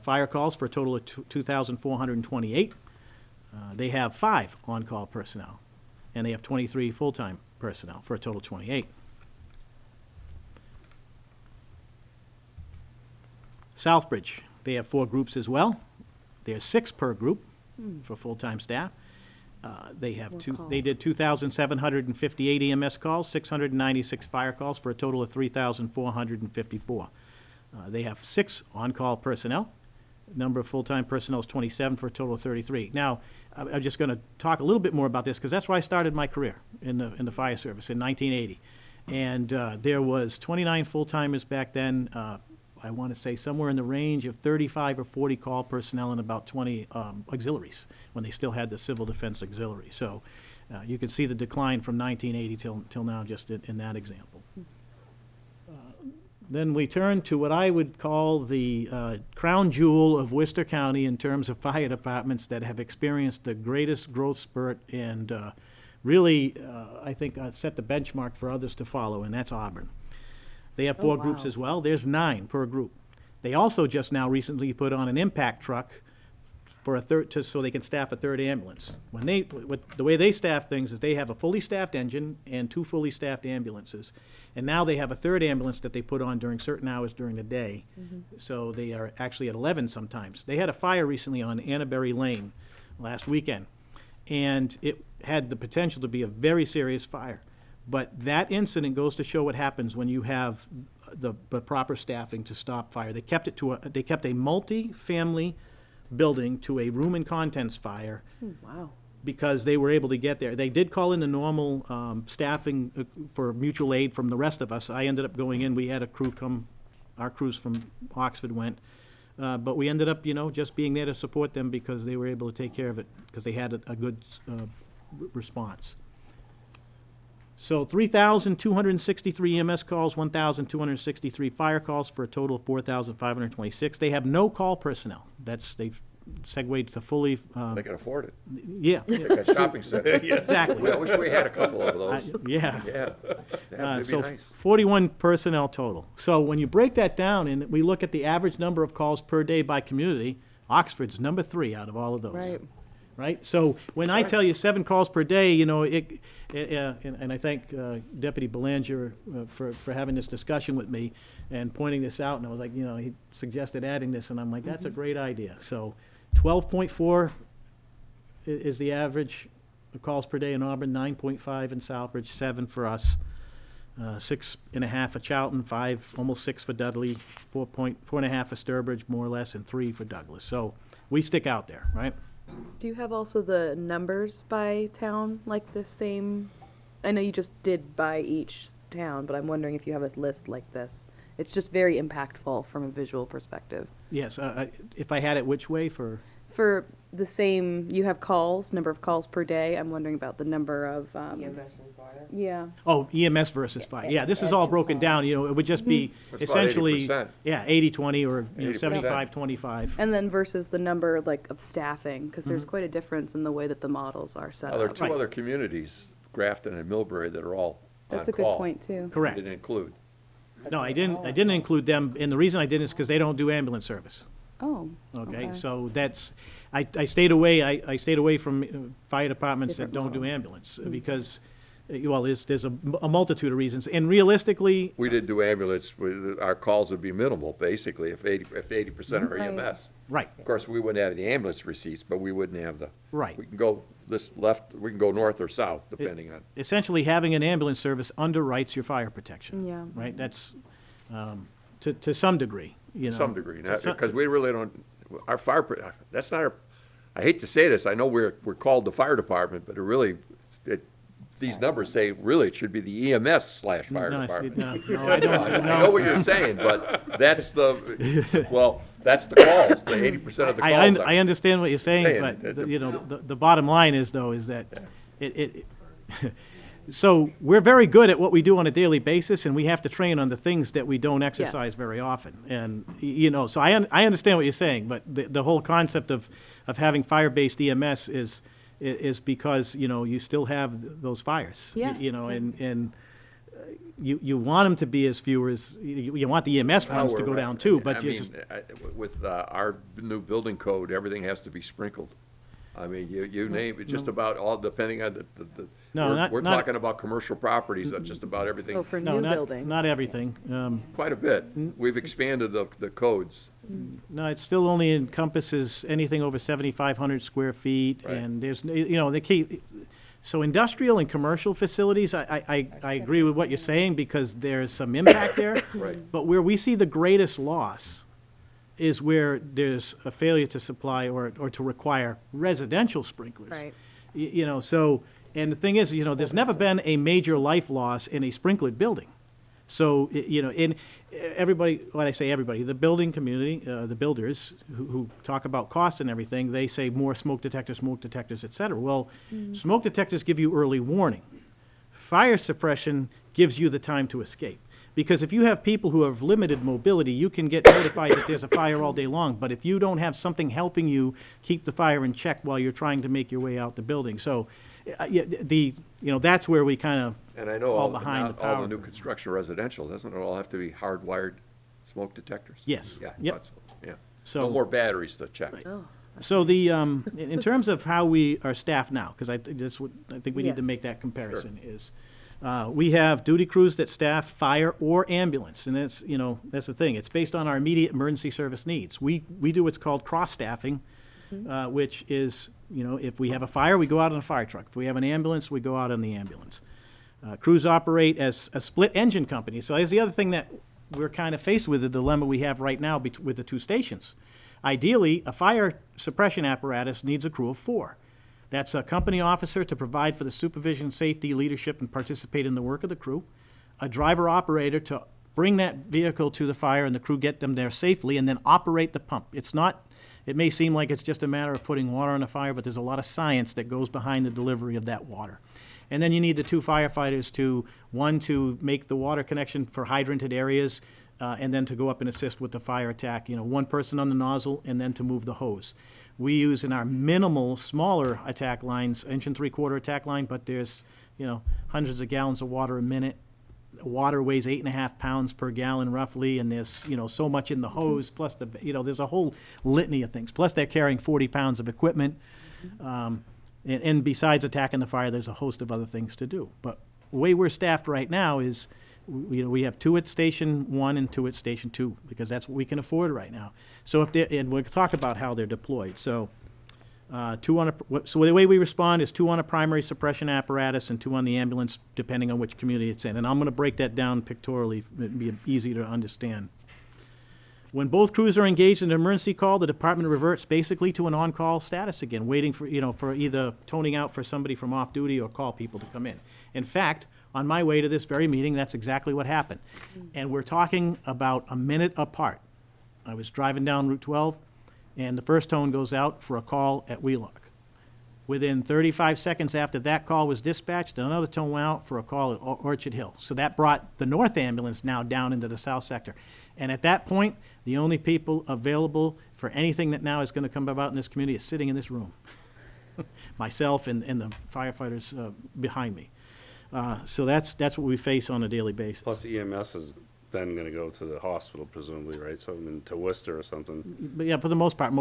fire calls for a total of 2,428. They have 5 on-call personnel, and they have 23 full-time personnel for a total of 28. Southbridge, they have 4 groups as well. There's 6 per group for full-time staff. They did 2,758 EMS calls, 696 fire calls for a total of 3,454. They have 6 on-call personnel. Number of full-time personnel is 27 for a total of 33. Now, I'm just going to talk a little bit more about this because that's where I started my career in the fire service in 1980. And there was 29 full-timers back then. I want to say somewhere in the range of 35 or 40 call personnel and about 20 auxiliaries when they still had the civil defense auxiliary. So you can see the decline from 1980 till now just in that example. Then we turn to what I would call the crown jewel of Worcester County in terms of fire departments that have experienced the greatest growth spurt and really, I think, set the benchmark for others to follow, and that's Auburn. They have 4 groups as well. There's 9 per group. They also just now recently put on an impact truck for so they can staff a 3rd ambulance. The way they staff things is they have a fully staffed engine and 2 fully staffed ambulances. And now they have a 3rd ambulance that they put on during certain hours during the day. So they are actually at 11 sometimes. They had a fire recently on Annaberry Lane last weekend. And it had the potential to be a very serious fire. But that incident goes to show what happens when you have the proper staffing to stop fire. They kept a multi-family building to a room and contents fire Wow. because they were able to get there. They did call in the normal staffing for mutual aid from the rest of us. I ended up going in, we had a crew come, our crews from Oxford went. But we ended up, just being there to support them because they were able to take care of it, because they had a good response. So 3,263 EMS calls, 1,263 fire calls, for a total of 4,526. They have no call personnel. They've segued to fully, They can afford it. yeah, They got a shopping center. exactly. I wish we had a couple of those. Yeah. Yeah, that'd be So nice. 41 personnel total. So when you break that down and we look at the average number of calls per day by community, Oxford's number 3 out of all of those. Right. Right? So when I tell you 7 calls per day, and I thank Deputy Belanger for having this discussion with me and pointing this out, and I was like, he suggested adding this, and I'm like, that's a great idea. So 12.4 is the average calls per day in Auburn, 9.5 in Southbridge, 7 for us, 6.5 for Charlton, 5, almost 6 for Dudley, 4.5 for Sturbridge, more or less, and 3 for Douglas. So we stick out there, right? Do you have also the numbers by town, like the same? I know you just did by each town, but I'm wondering if you have a list like this. It's just very impactful from a visual perspective. Yes, if I had it which way for, For the same, you have calls, number of calls per day. I'm wondering about the number of, yeah. oh, EMS versus fire. Yeah, this is all broken down, it would just be That's about essentially, 80%. yeah, 80/20 or 80%. 75/25. And then versus the number like of staffing, because there's quite a difference in the way that the models are set Now, there are up. two other communities, Grafton and Millbury, that are all on That's a good call. point too. Correct. Didn't include. No, I didn't include them, and the reason I didn't is because they don't do ambulance service. Oh. Okay, so that's, I stayed away, I stayed away from fire departments that Different don't do model. ambulance, because, well, there's a multitude of reasons, and realistically, We didn't do ambulance, our calls would be minimal, basically, if 80% are Right. EMS. right, Of course, we wouldn't have the ambulance receipts, but we wouldn't have the. Right. We can go this left, we can go north or south, depending on. essentially having an ambulance service underwrites your fire protection. Yeah. Right, that's, to some degree, To some degree, To some- because we really don't, our that's not our, I hate to say this, I know we're called the fire department, but these numbers say really it should be the EMS/fire No, department. no, I don't, I know what you're saying, but that's that's the calls, the 80% of the calls. I understand what you're saying, saying but, that the bottom line is, though, is that so we're very good at what we do on a daily basis, and we have to train on the things that we don't exercise Yes. very often. And, so I understand what you're saying, but the whole concept of having fire-based EMS is because, you still have those fires. Yeah. And you want them to be as few as, you want the EMS Now runs to we're go right. down too, I but you mean, just, with our new building code, everything has to be sprinkled. I mean, you name it, just about all, depending on the. No, we're not- talking about commercial properties, just about Oh, everything, for no, new not, buildings. not everything. quite a bit. We've expanded the codes. No, it still only encompasses anything over 7,500 square feet, Right. and there's, the key, so industrial and commercial facilities, I agree with what you're saying, because there's some impact there. Right. But where we see the greatest loss is where there's a failure to supply or to require residential sprinklers. Right. So, and the thing is, there's never been a major life loss in a sprinklered building. So, in everybody, when I say everybody, the building community, the builders who talk about costs and everything, they say more smoke detectors, et cetera. Well, smoke detectors give you early warning. Fire suppression gives you the time to escape. Because if you have people who have limited mobility, you can get notified that there's a fire all day long. But if you don't have something helping you keep the fire in check while you're trying to make your way out the building. So, that's where we kind of And I know fall all behind the all power. the new construction residential, doesn't it all have to be hardwired smoke detectors? Yes. Yeah, Yep. thought so, yeah. So- No more batteries to check. So in terms of how we are staffed now, because I think we need to Yes. make that comparison, is we have duty crews that staff fire or ambulance, and that's the thing. It's based on our immediate emergency service needs. We do what's called cross-staffing, which is You know, if we have a fire, we go out on a fire truck. If we have an ambulance, we go out on the ambulance. Crews operate as a split-engine company. So that's the other thing that we're kind of faced with, the dilemma we have right now with the two stations. Ideally, a fire suppression apparatus needs a crew of 4. That's a company officer to provide for the supervision, safety, leadership, and participate in the work of the crew. A driver-operator to bring that vehicle to the fire and the crew get them there safely, and then operate the pump. It may seem like it's just a matter of putting water on a fire, but there's a lot of science that goes behind the delivery of that water. And then you need the 2 firefighters one to make the water connection for hydranted areas, and then to go up and assist with the fire attack. You know, 1 person on the nozzle, and then to move the hose. We use in our minimal, smaller attack lines, 1 3/4 attack line, but there's, you know, hundreds of gallons of water a minute. Water weighs 8.5 pounds per gallon roughly, and there's, you know, so much in the hose, plus there's a whole litany of things. Plus they're carrying 40 pounds of equipment. And besides attacking the fire, there's a host of other things to do. But the way we're staffed right now is, we have 2 at Station 1 and 2 at Station 2, because that's what we can afford right now. So and we'll talk about how they're deployed. So, so the way we respond is 2 on a primary suppression apparatus and 2 on the ambulance, depending on which community it's in. And I'm going to break that down pictorially, it'd be easy to understand. When both crews are engaged in an emergency call, the department reverts basically to an on-call status again, waiting for, for either toning out for somebody from off-duty or call people to come in. In fact, on my way to this very meeting, that's exactly what happened. And we're talking about a minute apart. I was driving down Route 12, and the first tone goes out for a call at Wheelock. Within 35 seconds after that call was dispatched, another tone went out for a call at Orchard Hill. So that brought the North Ambulance now down into the South Sector. And at that point, the only people available for anything that now is going to come about in this community is sitting in this room. Myself and the firefighters behind me. So that's what we face on a daily basis. Plus EMS is then gonna go to the hospital presumably, right? So, I mean, to Worcester or something But yeah, for the most part,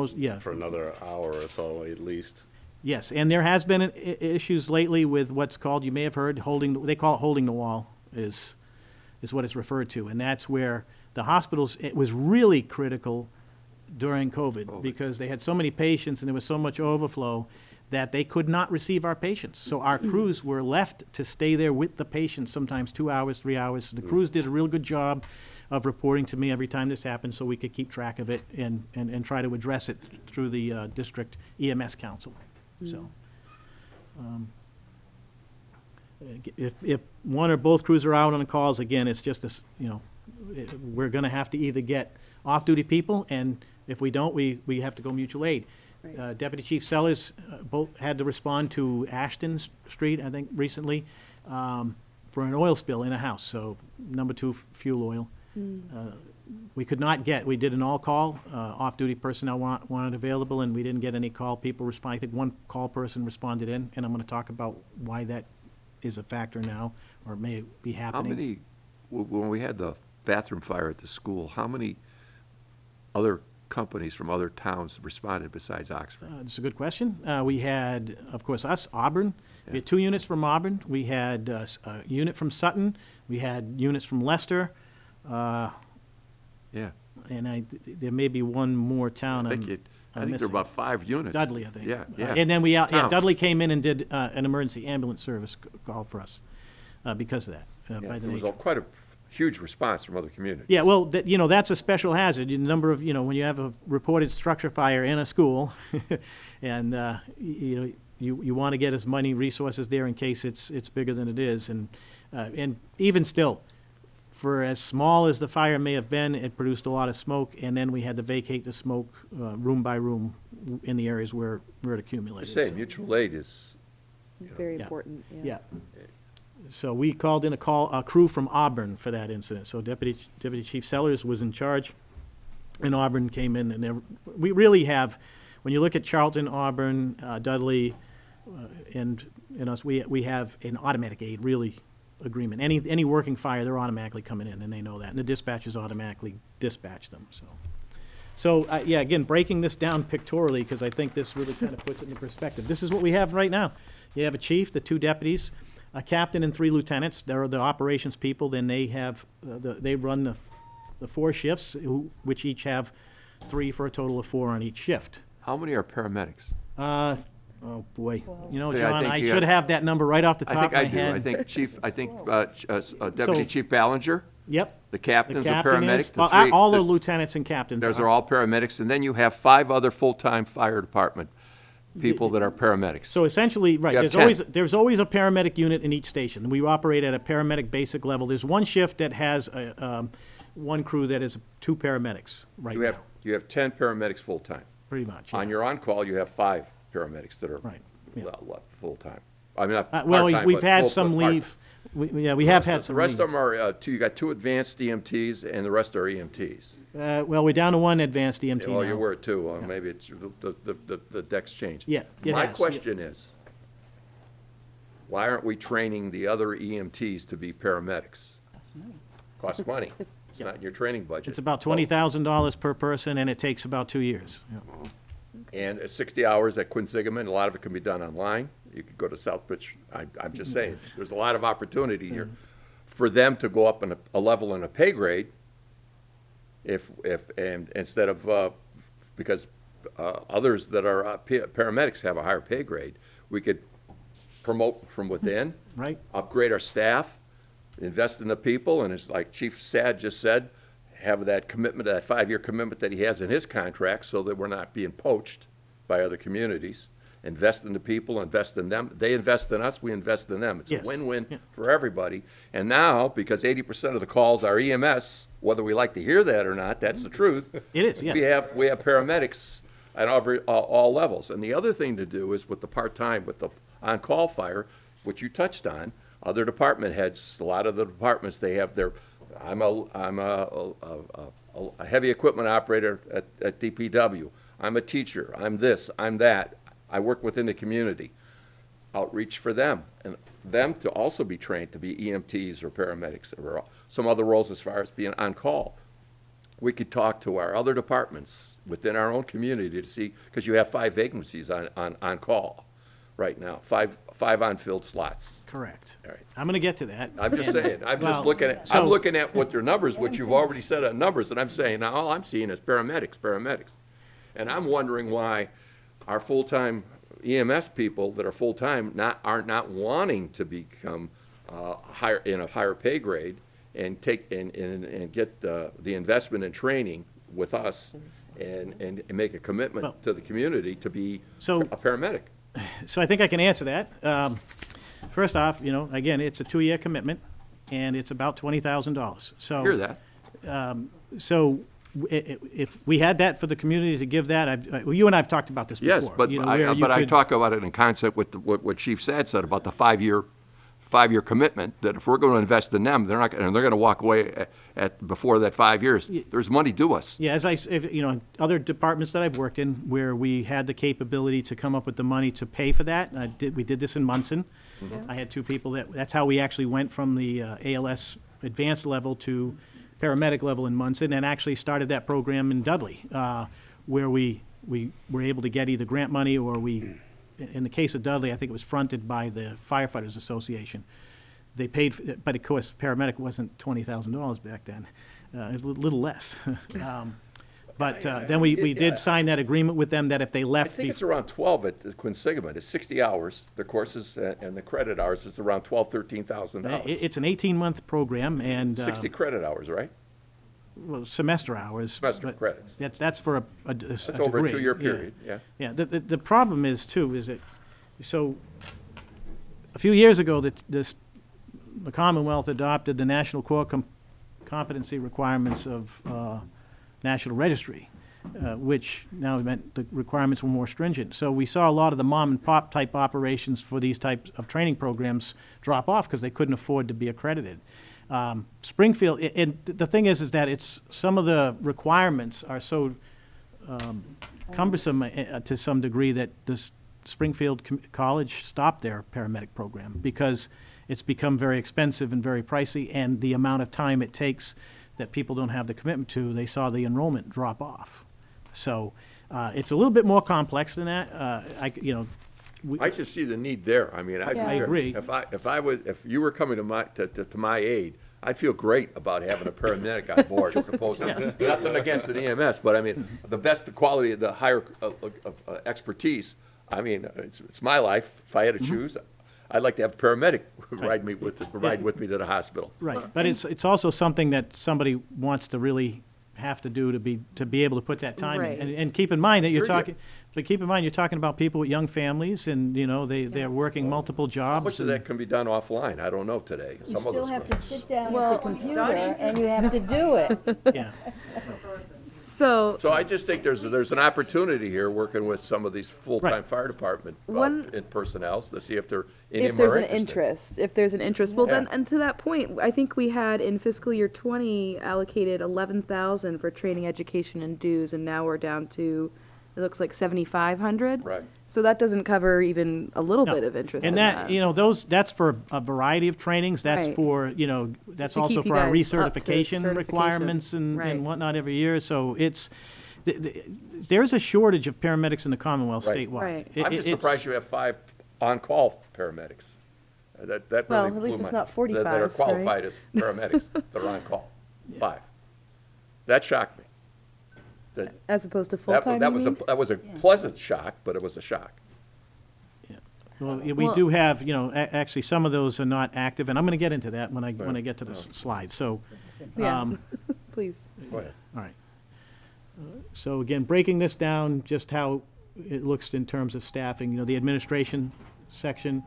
for another hour or so at least. Yes, and there has been issues lately with what's called, you may have heard, they call it holding the wall is what it's referred to. And that's where the hospitals, it was really critical during COVID because they had so many patients and there was so much overflow that they could not receive our patients. So our crews were left to stay there with the patients, sometimes 2 hours, 3 hours. The crews did a real good job of reporting to me every time this happened so we could keep track of it and try to address it through the district EMS council. So, if one or both crews are out on the calls, again, it's just we're going to have to either get off-duty people, and if we don't, we have to go mutual aid. Right. Deputy Chief Sellers both had to respond to Ashton Street, I think, recently, for an oil spill in a house, so number 2 fuel oil. We could not we did an all-call, off-duty personnel wanted available, and we didn't get any call people respond. I think 1 call person responded in, and I'm going to talk about why that is a factor now, or may be happening. How many, when we had the bathroom fire at the school, how many other companies from other towns responded besides Oxford? That's a good question. We had, of course, us, Auburn. Yeah. We had 2 units from Auburn. We had a unit from Sutton. We had units from Leicester. Yeah. And there may be one more town I I'm think there are missing. about 5 units. Dudley, I think. Yeah, yeah. And then Towns. Dudley came in and did an emergency ambulance service call for us because of that, Yeah, by the there was nature. quite a huge response from other communities. Yeah, well, that's a special hazard. The number of, when you have a reported structure fire in a school, and, you want to get as many resources there in case it's bigger than it is. And even still, for as small as the fire may have been, it produced a lot of smoke, and then we had to vacate the smoke room by room in the areas where it accumulated. Say, So- mutual aid is, Very Yeah. important, Yeah. So we called in a crew from Auburn for that incident. So Deputy Chief Sellers was in charge, and Auburn came in, and we really have, when you look at Charlton, Auburn, Dudley, and us, we have an automatic aid, really, agreement. Any working fire, they're automatically coming in, and they know that, and the dispatchers automatically dispatch them, So, again, breaking this down pictorially, because I think this really kind of puts it into perspective. This is what we have right now. You have a chief, the 2 deputies, a captain, and 3 lieutenants. They're the operations people. Then they have, they run the 4 shifts, which each have 3 for a total of 4 on each shift. how many are paramedics? Oh, boy. You know, Yeah, I John, think I you should got- have that number right off the I top think of my I do. head. I think Deputy So- Chief Ballinger, Yep. the The captains are captain is, paramedics. the three- all the the- lieutenants and captains Those are all paramedics, and then you have 5 other full-time fire department people that are paramedics. So essentially, right, You have there's always a paramedic unit in each station. We operate at a paramedic basic level. There's one shift that has one crew that is 2 paramedics right now, You have 10 paramedics full-time. pretty much. On yeah. your on-call, you have 5 paramedics that are Right, yeah. full-time. I mean, not Well, part-time, we've but had full- some but part- leave. We have had some The rest leave. of them are, you got 2 advanced EMTs, and the rest are EMTs. Well, we're down to 1 advanced EMT Well, you now. were too, maybe it's, the deck's changed. Yeah, it My has, yeah. question is, why aren't we training the other EMTs to be paramedics? Costs money. It's not in your training budget. It's about $20,000 per person, and it takes about 2 years. Yeah. And at 60 hours at Quinsigamond, a lot of it can be done online. You could go to Southbridge. I'm just saying, there's a lot of opportunity here for them to go up in a level in a pay grade and instead of, because others that are paramedics have a higher pay grade, we could promote from within. Right. Upgrade our staff, invest in the people, and it's like Chief Sad just said, have that commitment, that 5-year commitment that he has in his contract, so that we're not being poached by other communities. Invest in the people, invest in them. They invest in us, we invest in them. It's a Yes. win-win Yeah. for everybody. And now, because 80% of the calls are EMS, whether we like to hear that or not, that's the truth. It is, yes. We have paramedics at all levels. And the other thing to do is with the part-time, with the on-call fire, which you touched on, other department heads, a lot of the departments, they have their, I'm a heavy equipment operator at DPW. I'm a teacher, I'm this, I'm that. I work within the community. Outreach for them, and them to also be trained to be EMTs or paramedics or some other roles as far as being on call. We could talk to our other departments within our own community to see, because you have 5 vacancies on call right now, 5 on-field slots. Correct. All right. I'm going to get to that. I'm just saying, I'm just Well, I'm so- looking at what their numbers, what you've already said on numbers, and I'm saying, now, all I'm seeing is paramedics. And I'm wondering why our full-time EMS people that are full-time are not wanting to become higher, in a higher pay grade and take, and get the investment and training with us and make a commitment to the community to be So- a paramedic. So I think I can answer that. First off, again, it's a 2-year commitment, and it's about $20,000. So Hear that? So if we had that for the community to give that, well, you and I have talked about this before. Yes, but where you I could- talk about it in concept with what Chief Sad said about the 5-year commitment, that if we're going to invest in them, they're not, and they're going to walk away before that 5 years. There's money due us. Yeah, other departments that I've worked in where we had the capability to come up with the money to pay for that. We did this in Munson. I had 2 people that's how we actually went from the ALS advanced level to paramedic level in Munson, and actually started that program in Dudley, where we were able to get either grant money or in the case of Dudley, I think it was fronted by the Firefighters Association. They paid, but of course, paramedic wasn't $20,000 back then. It was a little less. But then we did sign that agreement with them that if they I left. think it's around 12 at Quinsigamond. It's 60 hours, the courses and the credit hours is around $13,000. It's an 18-month program, and 60 credit hours, right? well, semester hours. Semester but credits. That's for a That's over a degree, 2-year yeah. period, yeah. Yeah, the problem is too, is that, so, a few years ago, the Commonwealth adopted the National Core Competency Requirements of National Registry, which now meant the requirements were more stringent. So we saw a lot of the mom-and-pop type operations for these types of training programs drop off because they couldn't afford to be accredited. Springfield, and the thing is that it's, some of the requirements are so cumbersome to some degree that this Springfield College stopped their paramedic program because it's become very expensive and very pricey, and the amount of time it takes that people don't have the commitment to, they saw the enrollment drop off. So it's a little bit more complex than that. I just see the need there. I mean, I agree. If you were coming to my aid, I'd feel great about having a paramedic on board as opposed to, nothing against an EMS, but I mean, the best quality, the higher expertise, I mean, it's my life. If I had to choose, I'd like to have a paramedic ride with me to the hospital. Right, but it's also something that somebody wants to really have to do to be able to put that time in. Right. And keep in mind that you're Very good. talking, but keep in mind, you're talking about people with young families and, you know, they're working multiple How much jobs. of that can be done offline? I don't know today. You Some of still us have will. to sit down at Well, the computer and you have to do it. Yeah, So, So I just think there's an opportunity here, working with some of these full-time Right. fire department One- personnel to see if they're, any if of them there's are an interested. interest, if there's an interest, well then, Yeah. and to that point, I think we had in fiscal year 20 allocated 11,000 for training, education, and dues, and now we're down to, it looks like 7,500. Right. So that doesn't cover even a little No. bit of interest and in that, you know, that's for a variety of trainings, that's Right. for, you know, that's To also keep you for our guys up to recertification certification. requirements Right. and whatnot every year, so it's, there's a shortage of paramedics in the Commonwealth Right. statewide. Right. It- I'm just it's- surprised you have 5 on-call paramedics. That Well, really at least blew it's my- not 45, That are right? qualified as paramedics, that are on call. 5. That shocked me. That, As opposed to that full-time, that you was mean? that was a pleasant shock, but it was a shock. Well, we Well- do have, you know, actually, some of those are not active, and I'm gonna get into that when I get to the slide, so, Yeah, please. Go ahead. all right. So again, breaking this down, just how it looks in terms of staffing, you know, the administration section.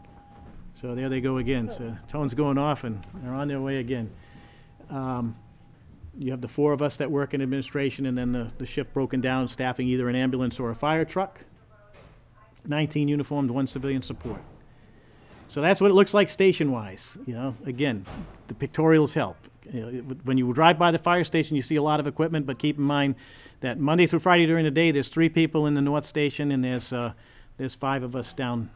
So there they go again. So tone's going off and they're on their way again. You have the 4 of us that work in administration and then the shift broken down, staffing either an ambulance or a fire truck. 19 uniformed, 1 civilian support. So that's what it looks like station-wise, you know. Again, the pictorials help. You know, when you drive by the fire station, you see a lot of equipment, but keep in mind that Monday through Friday during the day, there's 3 people in the north station, and there's 5 of us down,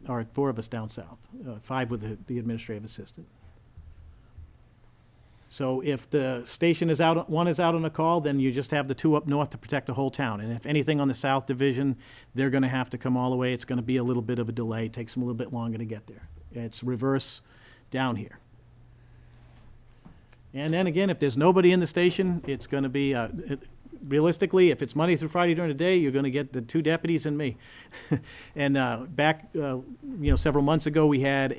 or 4 of us down south, 5 with the administrative assistant. So if the station is out, one is out on a call, then you just have the 2 up north to protect the whole town. And if anything on the south division, they're gonna have to come all the way. It's gonna be a little bit of a delay, takes them a little bit longer to get there. It's reverse down here. And then again, if there's nobody in the station, it's gonna be, realistically, if it's Monday through Friday during the day, you're gonna get the 2 deputies and me. And back, you know, several months ago, we had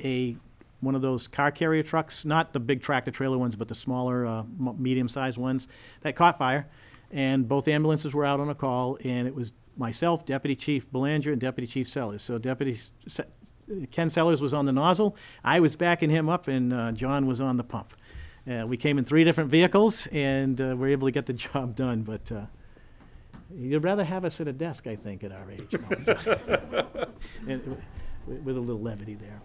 one of those car carrier trucks, not the big tractor trailer ones, but the smaller, medium-sized ones, that caught fire. And both ambulances were out on a call, and it was myself, Deputy Chief Belanger, and Deputy Chief Sellers. So Ken Sellers was on the nozzle, I was backing him up, and John was on the pump. We came in 3 different vehicles, and were able to get the job done, but you'd rather have us at a desk, I think, at our age. And with a little levity there.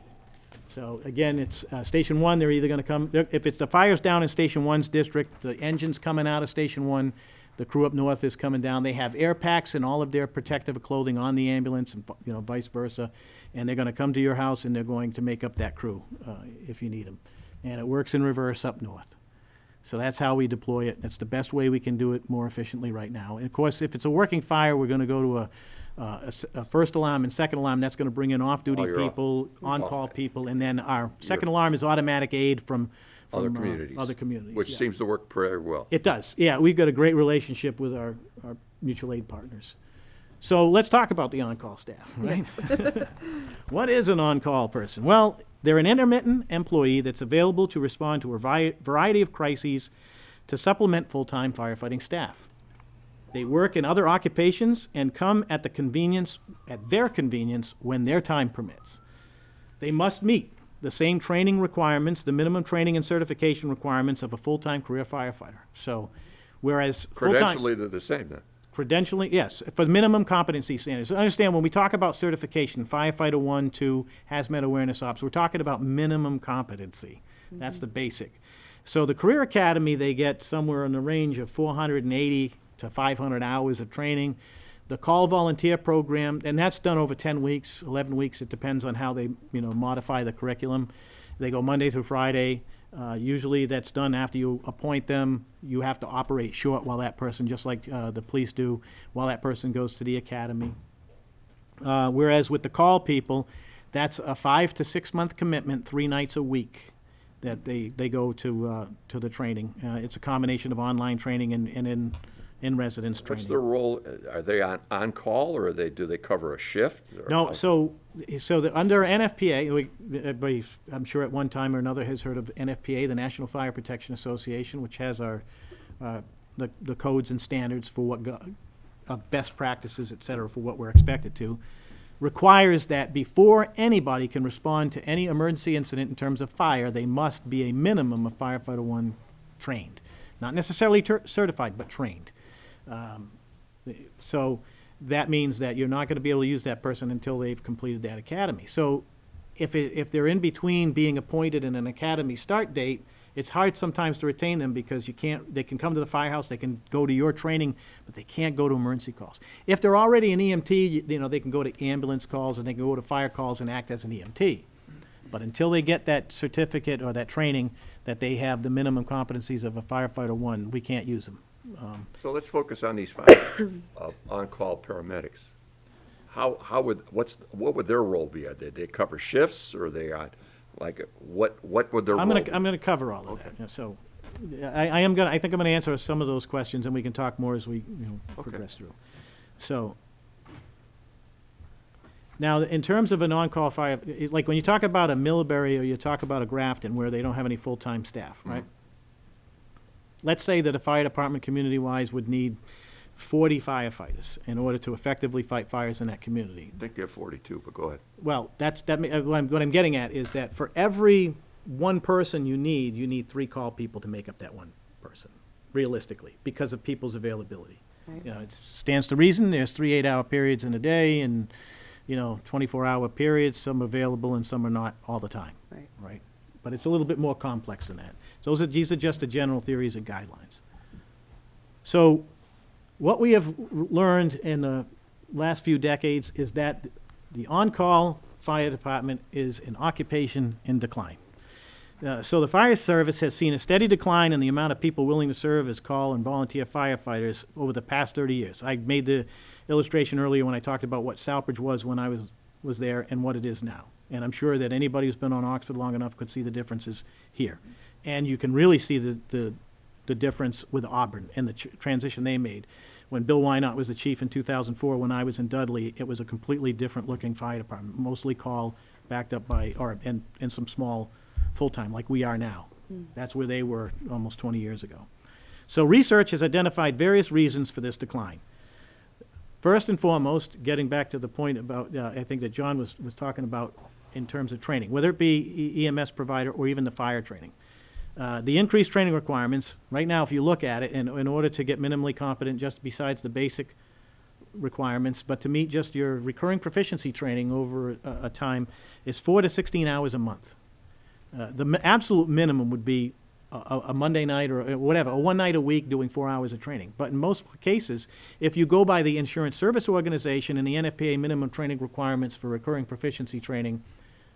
So again, it's Station 1, they're either going to come, if it's the fire's down in Station 1's district, the engine's coming out of Station 1, the crew up north is coming down. They have air packs and all of their protective clothing on the ambulance and, you know, vice versa. And they're going to come to your house and they're going to make up that crew if you need them. And it works in reverse up north. So that's how we deploy it. That's the best way we can do it more efficiently right now. And of course, if it's a working fire, we're going to go to a first alarm and second alarm. That's going to bring in off-duty Oh, you're off. people, on-call Off. people, and then our second alarm is automatic aid from Other communities. Other communities, Which yeah. seems to work pretty well. It does, yeah. We've got a great relationship with our mutual aid partners. So let's talk about the on-call staff, right? What is an on-call person? Well, they're an intermittent employee that's available to respond to a variety of crises to supplement full-time firefighting staff. They work in other occupations and come at their convenience when their time permits. They must meet the same training requirements, the minimum training and certification requirements of a full-time career firefighter. So, whereas full-time Credentially, they're the same then. credentialing, yes, for the minimum competency standards. So understand, when we talk about certification, firefighter 1, 2, hazmat awareness ops, we're talking about minimum competency. That's the basic. So the Career Academy, they get somewhere in the range of 480 to 500 hours of training. The Call Volunteer Program, and that's done over 10 weeks, 11 weeks, it depends on how they, you know, modify the curriculum. They go Monday through Friday. Usually that's done after you appoint them. You have to operate short while that person, just like the police do, while that person goes to the academy. Whereas with the call people, that's a 5 to 6 month commitment, 3 nights a week that they go to the training. It's a combination of online training and in residence What's training. their role? Are they on call, or do they cover a shift? or No, how- under NFPA, everybody, I'm sure at one time or another has heard of NFPA, the National Fire Protection Association, which has the codes and standards for best practices, et cetera, for what we're expected to, requires that before anybody can respond to any emergency incident in terms of fire, they must be a minimum of firefighter one trained. Not necessarily certified, but trained. So that means that you're not going to be able to use that person until they've completed that academy. So if they're in between being appointed and an academy start date, it's hard sometimes to retain them because they can come to the firehouse, they can go to your training, but they can't go to emergency calls. If they're already an EMT, they can go to ambulance calls and they can go to fire calls and act as an EMT. But until they get that certificate or that training that they have the minimum competencies of a firefighter one, we can't use them. So let's focus on these 5 on-call paramedics. What would their role be? Are they cover shifts, or are they on, what would their I'm role gonna, be? I'm gonna cover all of that. Yeah, so, I think I'm gonna answer some of those questions, and we can talk more as we, Okay. progress through. So, now, in terms of an on-call fire, like when you talk about a Millbury or you talk about a Grafton where they don't have any full-time staff, right? Let's say that a fire department, community-wise, would need 40 firefighters in order to effectively fight fires in that community. I think they have 42, but go ahead. Well, what I'm getting at is that for every one person you need 3 call people to make up that one person, realistically, because of people's availability. Right. It stands to reason, there's 3 8-hour periods in a day, and, 24-hour periods, some available and some are not all the time. Right. Right? But it's a little bit more complex than that. These are just the general theories and guidelines. So, what we have learned in the last few decades is that the on-call fire department is an occupation in decline. So the fire service has seen a steady decline in the amount of people willing to serve as call and volunteer firefighters over the past 30 years. I made the illustration earlier when I talked about what Southbridge was when I was there and what it is now. And I'm sure that anybody who's been on Oxford long enough could see the differences here. And you can really see the difference with Auburn and the transition they made. When Bill Wynot was the chief in 2004, when I was in Dudley, it was a completely different looking fire department, mostly call, backed up by, and some small full-time, like we are now. That's where they were almost 20 years ago. So research has identified various reasons for this decline. First and foremost, getting back to the point about, I think that John was talking about in terms of training, whether it be EMS provider or even the fire training. The increased training requirements, right now, if you look at it, in order to get minimally competent, just besides the basic requirements, but to meet just your recurring proficiency training over a time, is 4 to 16 hours a month. The absolute minimum would be a Monday night or whatever, a one night a week doing 4 hours of training. But in most cases, if you go by the Insurance Service Organization and the NFPA minimum training requirements for recurring proficiency training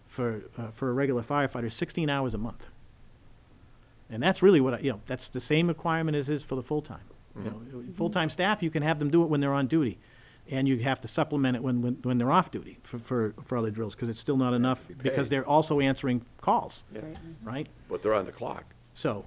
for a regular firefighter, 16 hours a month. And that's really what, that's the same requirement as is for the full-time. Full-time staff, you can have them do it when they're on duty. And you have to supplement it when they're off duty for other drills, because it's still not enough, because they're also answering calls, Yeah. right? But they're on the clock. So,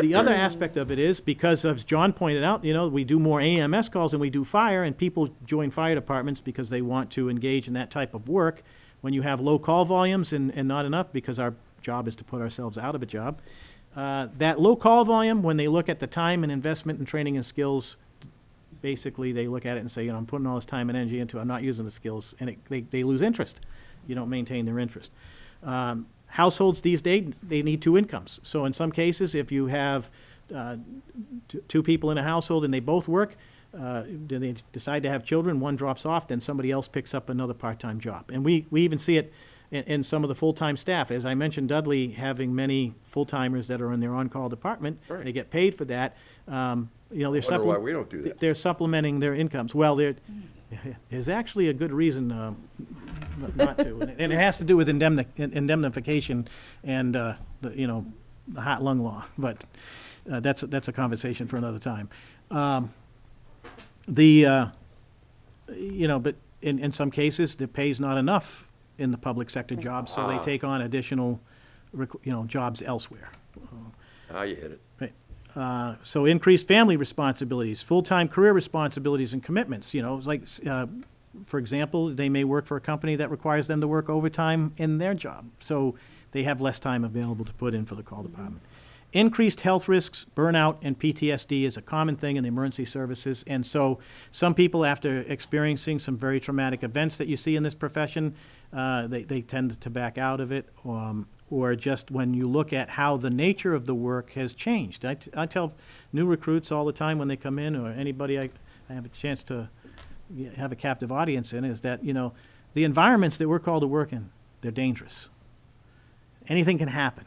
the other aspect of it is, because as John pointed out, we do more AMS calls than we do fire, and people join fire departments because they want to engage in that type of work. When you have low call volumes and not enough, because our job is to put ourselves out of a job, that low call volume, when they look at the time and investment in training and skills, basically they look at it and say, I'm putting all this time and energy into it, I'm not using the skills, and they lose interest. You don't maintain their interest. Households these days, they need 2 incomes. So in some cases, if you have 2 people in a household and they both work, then they decide to have children, one drops off, then somebody else picks up another part-time job. And we even see it in some of the full-time staff. As I mentioned, Dudley having many full-timers that are in their on-call department, Right. they get paid for that. They're Wonder why we don't do that. they're supplementing their incomes. Well, there's actually a good reason not to, and it has to do with indemnification and the heart lung law. But that's a conversation for another time. But in some cases, the pay's not enough in the public sector jobs, so they take on additional, jobs elsewhere. Ah, you hit it. Right. So increased family responsibilities, full-time career responsibilities and commitments, you know, it's like, for example, they may work for a company that requires them to work overtime in their job. So they have less time available to put in for the call department. Increased health risks, burnout, and PTSD is a common thing in the emergency services. And so some people, after experiencing some very traumatic events that you see in this profession, they tend to back out of it. Or just when you look at how the nature of the work has changed. I tell new recruits all the time when they come in, or anybody I have a chance to have a captive audience in, is that, you know, the environments that we're called to work in, they're dangerous. Anything can happen.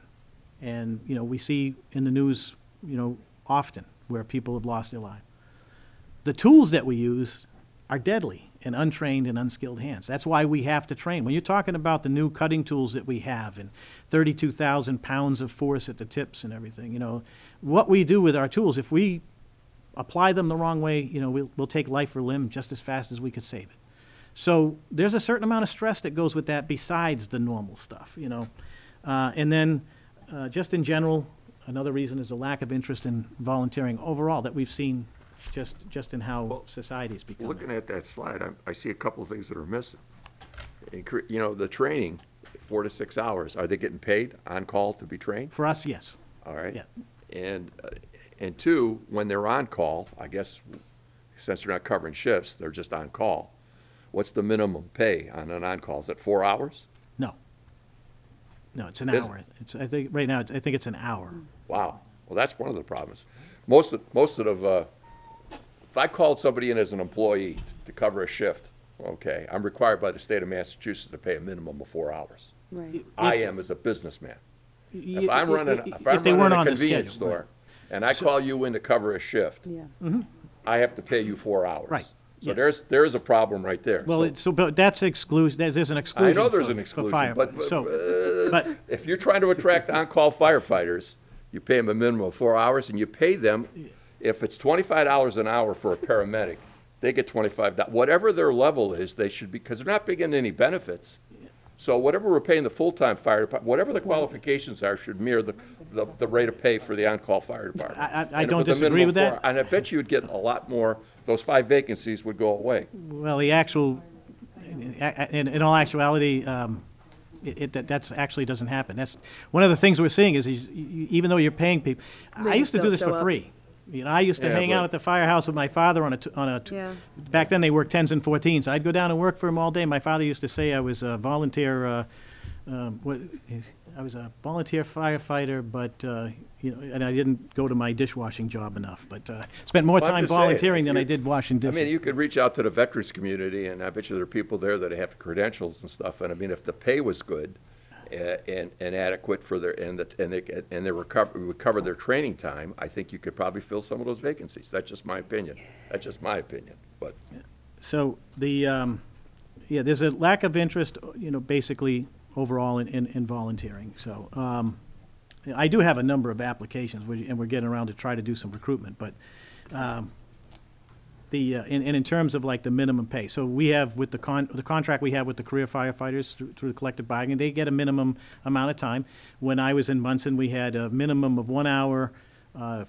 And, you know, we see in the news, you know, often where people have lost their life. The tools that we use are deadly in untrained and unskilled hands. That's why we have to train. When you're talking about the new cutting tools that we have and 32,000 pounds of force at the tips and everything, you know, what we do with our tools, if we apply them the wrong way, you know, we'll take life or limb just as fast as we could save it. So there's a certain amount of stress that goes with that besides the normal stuff, you know. And then just in general, another reason is a lack of interest in volunteering overall that we've seen just in how society's becoming. Looking at that slide, I see a couple of things that are missing. You know, the training, 4 to 6 hours, are they getting paid on call to be trained? For us, yes. All right? Yeah. And two, when they're on call, I guess, since they're not covering shifts, they're just on call. What's the minimum pay on an on-call? Is it 4 hours? No. No, it's an Is- hour. I think right now, I think it's an hour. Wow. Well, that's one of the problems. Most of if I called somebody in as an employee to cover a shift, okay, I'm required by the state of Massachusetts to pay a minimum of 4 hours. Right. I am as a businessman. If Y- I'm running if they weren't a on the convenience schedule, store, and I call you in to cover a shift, Yeah. I have to pay you 4 hours. Right. So Yes. there is a problem right there. Well, So but that's there's an exclusion. I know there's for- an for exclusion, firefighters. but, So, but, if you're trying to attract on-call firefighters, you pay them a minimum of 4 hours, and you pay them, if it's $25 an hour for a paramedic, they get $25. Whatever their level is, they should be, because they're not big into any benefits. So whatever we're paying the full-time fire department, whatever the qualifications are, should mirror the rate of pay for the on-call fire department. I And don't with a disagree minimum with of that. 4 And I bet you'd get a lot more, those 5 vacancies would go away. well, the actual, in all actuality, that's actually doesn't happen. That's, one of the things we're seeing is even though you're paying people, I They used to do still this show for up. free. You know, I used to Yeah, hang out but- at the firehouse with my father Yeah. back then they worked 10s and 14s. I'd go down and work for him all day. My father used to say I was a volunteer, I was a volunteer firefighter, but, you know, and I didn't go to my dishwashing job enough, but spent more Well, I'm time just saying, volunteering if than I you- did washing I dishes. mean, you could reach out to the veterans community, and I bet you there are people there that have credentials and stuff. And I mean, if the pay was good and adequate for their, and they would cover their training time, I think you could probably fill some of those vacancies. That's just my opinion. That's just my opinion, but. So yeah, there's a lack of interest, you know, basically overall in volunteering. So I do have a number of applications, and we're getting around to try to do some recruitment, but in terms of like the minimum pay, so we have with the contract we have with the career firefighters through the collective bargaining, they get a minimum amount of time. When I was in Munson, we had a minimum of 1 hour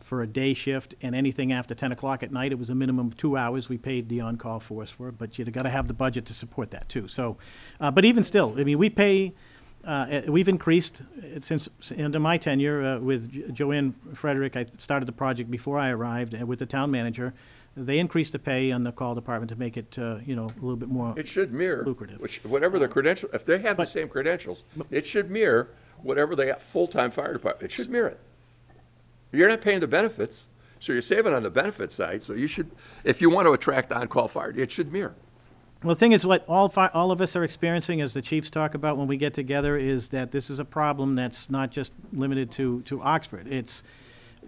for a day shift, and anything after 10 o'clock at night, it was a minimum of 2 hours we paid the on-call force for, but you've got to have the budget to support that too. So, but even still, I mean, we pay, we've increased since under my tenure with Joanne Frederick. I started the project before I arrived, and with the town manager, they increased the pay on the call department to make it, you know, a little bit more. It should mirror, Lucrative. whatever the credential, if they have the But- same credentials, it should mirror whatever they got full-time fire department. It should mirror it. You're not paying the benefits, so you're saving on the benefit side, so you should, if you want to attract on-call fire, it should mirror. Well, the thing is, what all of us are experiencing, as the chiefs talk about when we get together, is that this is a problem that's not just limited to Oxford. It's,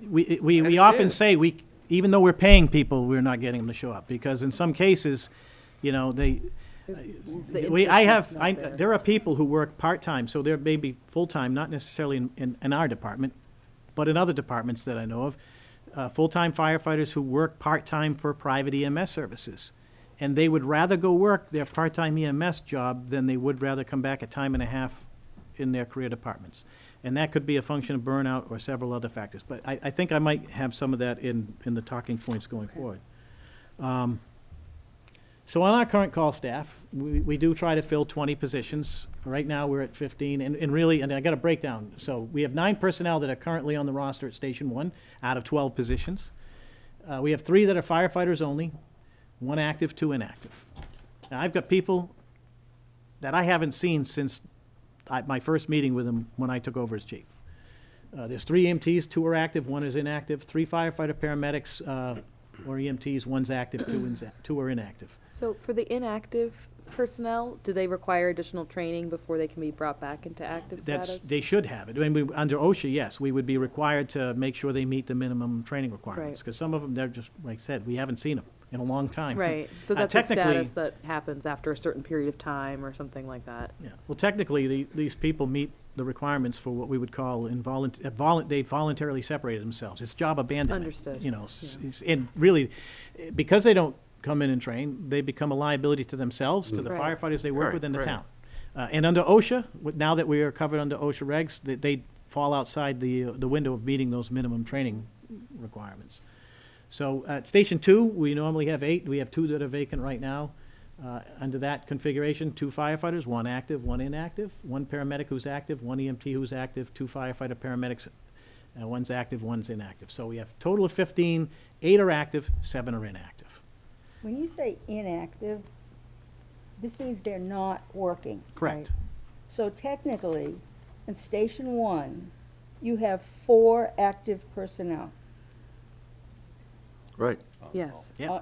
we often understand. say even though we're paying people, we're not getting them to show up, because in some cases, you know, The interest is not there. there are people who work part-time, so they're maybe full-time, not necessarily in our department, but in other departments that I know of, full-time firefighters who work part-time for private EMS services. And they would rather go work their part-time EMS job than they would rather come back a time and a half in their career departments. And that could be a function of burnout or several other factors. But I think I might have some of that in the talking points going forward. So on our current call staff, we do try to fill 20 positions. Right now, we're at 15, and really, and I got a breakdown. So we have 9 personnel that are currently on the roster at Station 1 out of 12 positions. We have 3 that are firefighters only, 1 active, 2 inactive. Now, I've got people that I haven't seen since my first meeting with them when I took over as chief. There's 3 EMTs, 2 are active, 1 is inactive, 3 firefighter paramedics, or EMTs, 1's active, 2 are inactive. So for the inactive personnel, do they require additional training before they can be brought back into active status? They should have it. I mean, under OSHA, yes, we would be required to make sure they meet the minimum training requirements. Right. Because some of them, they're just, like I said, we haven't seen them in a long time. Right, so that's a technically- status that happens after a certain period of time or something like that. Yeah, well, technically, these people meet the requirements for what we would call they voluntarily separated themselves. It's job abandonment. Understood, You know, and really, because they don't come in and train, they become a liability to themselves, to the Right. firefighters they work Right, with in the right. town. And under OSHA, now that we are covered under OSHA regs, they fall outside the window of meeting those minimum training requirements. So at Station 2, we normally have 8. We have 2 that are vacant right now. Under that configuration, 2 firefighters, 1 active, 1 inactive, 1 paramedic who's active, 1 EMT who's active, 2 firefighter paramedics, 1's active, 1's inactive. So we have a total of 15, 8 are active, 7 are inactive. When you say inactive, this means they're not working. Correct. right? So technically, in Station 1, you have 4 active personnel. Right. Yes. Yeah.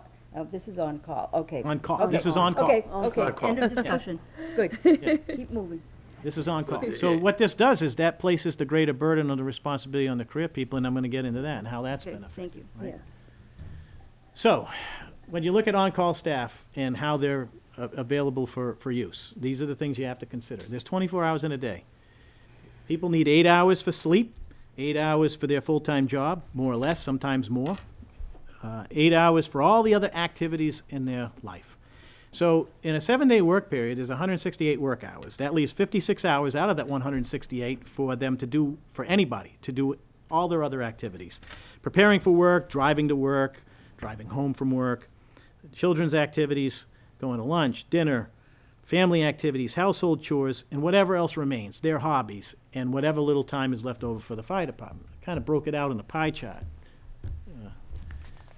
This is on call, okay. On call. Okay. This is on call. Okay, Also okay, on call. end of discussion. Good. Keep moving. This is on call. So what this does is that places the greater burden of the responsibility on the career people, and I'm going to get into that and how that's Okay, been thank affected. you, right? yes. So, when you look at on-call staff and how they're available for use, these are the things you have to consider. There's 24 hours in a day. People need 8 hours for sleep, 8 hours for their full-time job, more or less, sometimes more. 8 hours for all the other activities in their life. So in a 7-day work period, there's 168 work hours. That leaves 56 hours out of that 168 for them to do, for anybody, to do all their other activities. Preparing for work, driving to work, driving home from work, children's activities, going to lunch, dinner, family activities, household chores, and whatever else remains, their hobbies, and whatever little time is left over for the fire department. Kind of broke it out in a pie chart.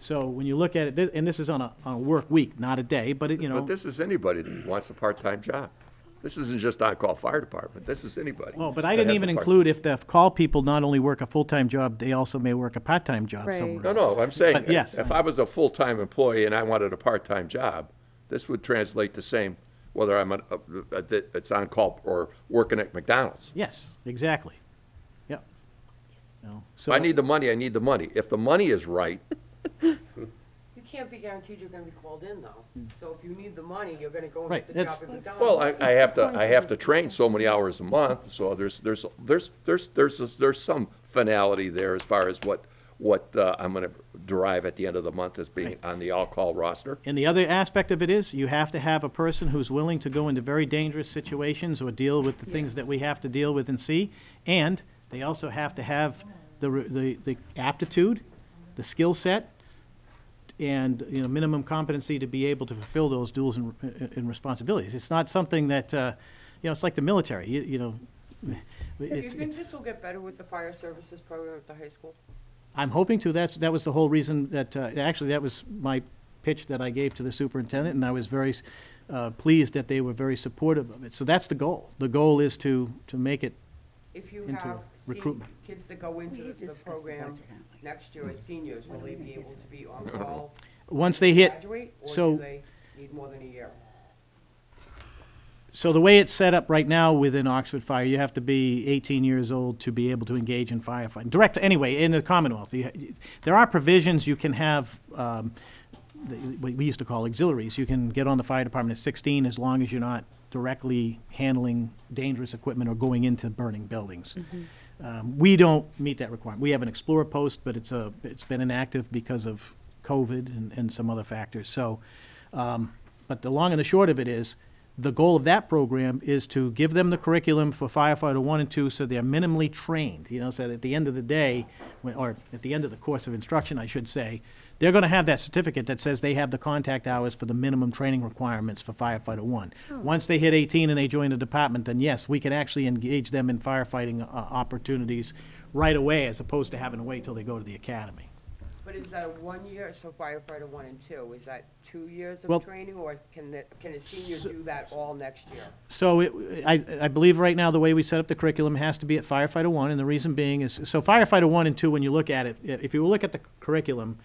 So when you look at it, and this is on a work week, not a day, but it, you know. But this is anybody that wants a part-time job. This isn't just on-call fire department. This is anybody. Well, but I that didn't has even a part- include if the call people not only work a full-time job, they also may work a part-time job Right. somewhere No, else. no, I'm saying, But yes. if I was a full-time employee and I wanted a part-time job, this would translate the same, whether I'm it's on-call or working at McDonald's. Yes, exactly. Yep. No, so If I need the money, I need the money. If the money is right, You can't be guaranteed you're gonna be called in, though. So if you need the money, you're gonna go and Right, get the job that's- at McDonald's. well, I have to train so many hours a month, so there's some finality there as far as what I'm gonna derive at the end of the month as being on the all-call roster. And the other aspect of it is, you have to have a person who's willing to go into very dangerous situations or deal with the things that we have to deal with and see. And they also have to have the aptitude, the skill set, and, you know, minimum competency to be able to fulfill those duties and responsibilities. It's not something that, you know, it's like the military, you know. Do you It's, think this will get better with the fire services program at the high school? I'm hoping to. That was the whole reason that, actually, that was my pitch that I gave to the superintendent, and I was very pleased that they were very supportive of it. So that's the goal. The goal is to make it, If you Into have recruitment. kids that go into We the discussed the program budget, haven't we? next year as seniors, will they be able to be on call? once they hit, Graduate, or so- do they need more than a year? so the way it's set up right now within Oxford Fire, you have to be 18 years old to be able to engage in firefighting. Direct, anyway, in the Commonwealth, there are provisions you can have, what we used to call auxiliaries. You can get on the fire department at 16 as long as you're not directly handling dangerous equipment or going into burning buildings. We don't meet that requirement. We have an Explorer post, but it's been inactive because of COVID and some other factors. So, but the long and the short of it is, the goal of that program is to give them the curriculum for firefighter 1 and 2 so they're minimally trained, so that at the end of the day, or at the end of the course of instruction, I should say, they're going to have that certificate that says they have the contact hours for the minimum training requirements for firefighter 1. Once they hit 18 and they join the department, then yes, we can actually engage them in firefighting opportunities right away, as opposed to having to wait till they go to the academy. But is that a 1 year, so firefighter 1 and 2, is that 2 years Well- of training, or can a senior do that all next year? So I believe right now, the way we set up the curriculum has to be at firefighter 1, and the reason being is, so firefighter 1 and 2, when you look at it, if you look at the curriculum,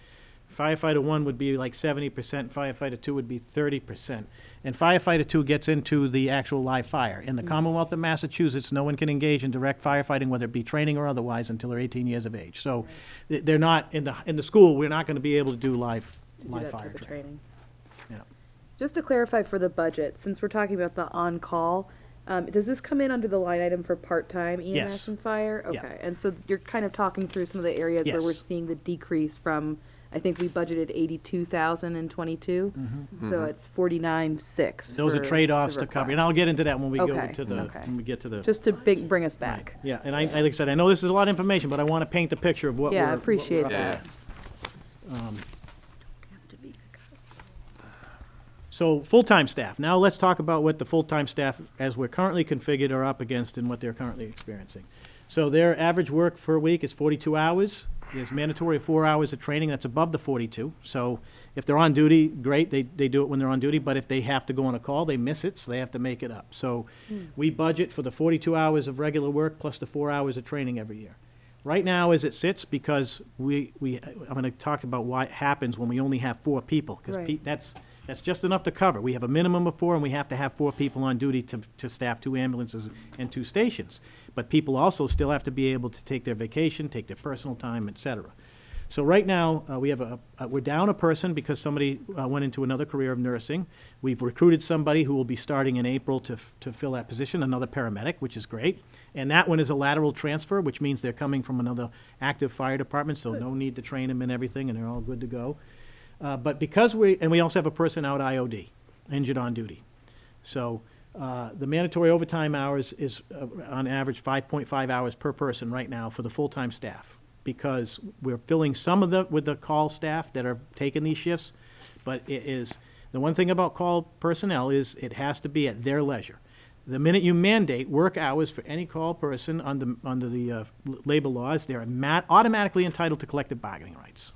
firefighter 1 would be like 70%, firefighter 2 would be 30%. And firefighter 2 gets into the actual live fire. In the Commonwealth of Massachusetts, no one can engage in direct firefighting, whether it be training or otherwise, until they're 18 years of age. So they're not, in the school, we're not going to be able to do live To do fire that type of training. training. Yeah. Just to clarify for the budget, since we're talking about the on-call, does this come in under the line item for part-time EMS Yes. and fire? Yeah. Okay, and so you're kind of talking through some of the areas where we're Yes. seeing the decrease from, I think we budgeted 82,000 in '22, so it's 49,600. Those are for trade-offs the to cover, and request. I'll get into that when we go Okay, to the, okay. when we get to the. Just to bring us back. Yeah, and like I said, I know this is a lot of information, but I want to paint the picture of what we're. Yeah, I what we're appreciate up that. against. So, full-time staff. Now let's talk about what the full-time staff, as we're currently configured, are up against and what they're currently experiencing. So their average work for a week is 42 hours. There's mandatory 4 hours of training, that's above the 42. So if they're on duty, great, they do it when they're on duty, but if they have to go on a call, they miss it, so they have to make it up. So we budget for the 42 hours of regular work plus the 4 hours of training every year. Right now, as it sits, because I'm going to talk about what happens when we only have 4 people, because Right. that's just enough to cover. We have a minimum of 4, and we have to have 4 people on duty to staff 2 ambulances and 2 stations. But people also still have to be able to take their vacation, take their personal time, et cetera. So right now, we have we're down a person because somebody went into another career of nursing. We've recruited somebody who will be starting in April to fill that position, another paramedic, which is great. And that one is a lateral transfer, which means they're coming from another active fire department, so no need to train them and everything, and they're all good to go. But because we also have a person out IOD, injured on duty. So the mandatory overtime hours is on average 5.5 hours per person right now for the full-time staff, because we're filling some of with the call staff that are taking these shifts, but the one thing about call personnel is it has to be at their leisure. The minute you mandate work hours for any call person under the labor laws, they're automatically entitled to collective bargaining rights.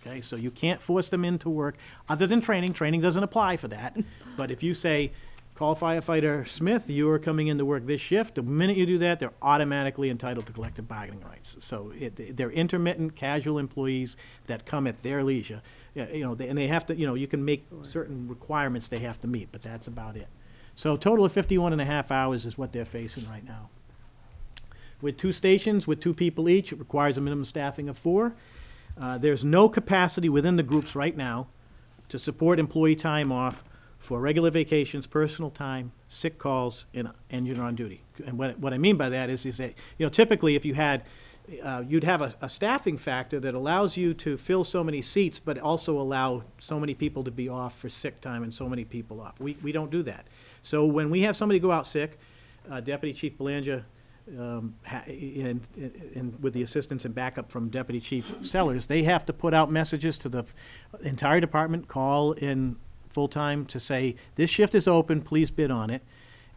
Okay, so you can't force them into work, other than training. Training doesn't apply for that. But if you say, call firefighter Smith, you are coming in to work this shift, the minute you do that, they're automatically entitled to collective bargaining rights. So they're intermittent, casual employees that come at their leisure. And they have to, you can make certain requirements they have to meet, but that's about it. So a total of 51 and a half hours is what they're facing right now. With 2 stations, with 2 people each, it requires a minimum staffing of 4. There's no capacity within the groups right now to support employee time off for regular vacations, personal time, sick calls, and engine on duty. And what I mean by that is that, typically if you had, you'd have a staffing factor that allows you to fill so many seats, but also allow so many people to be off for sick time and so many people off. We don't do that. So when we have somebody go out sick, Deputy Chief Belanger, and with the assistance and backup from Deputy Chief Sellers, they have to put out messages to the entire department, call in full-time to say, this shift is open, please bid on it.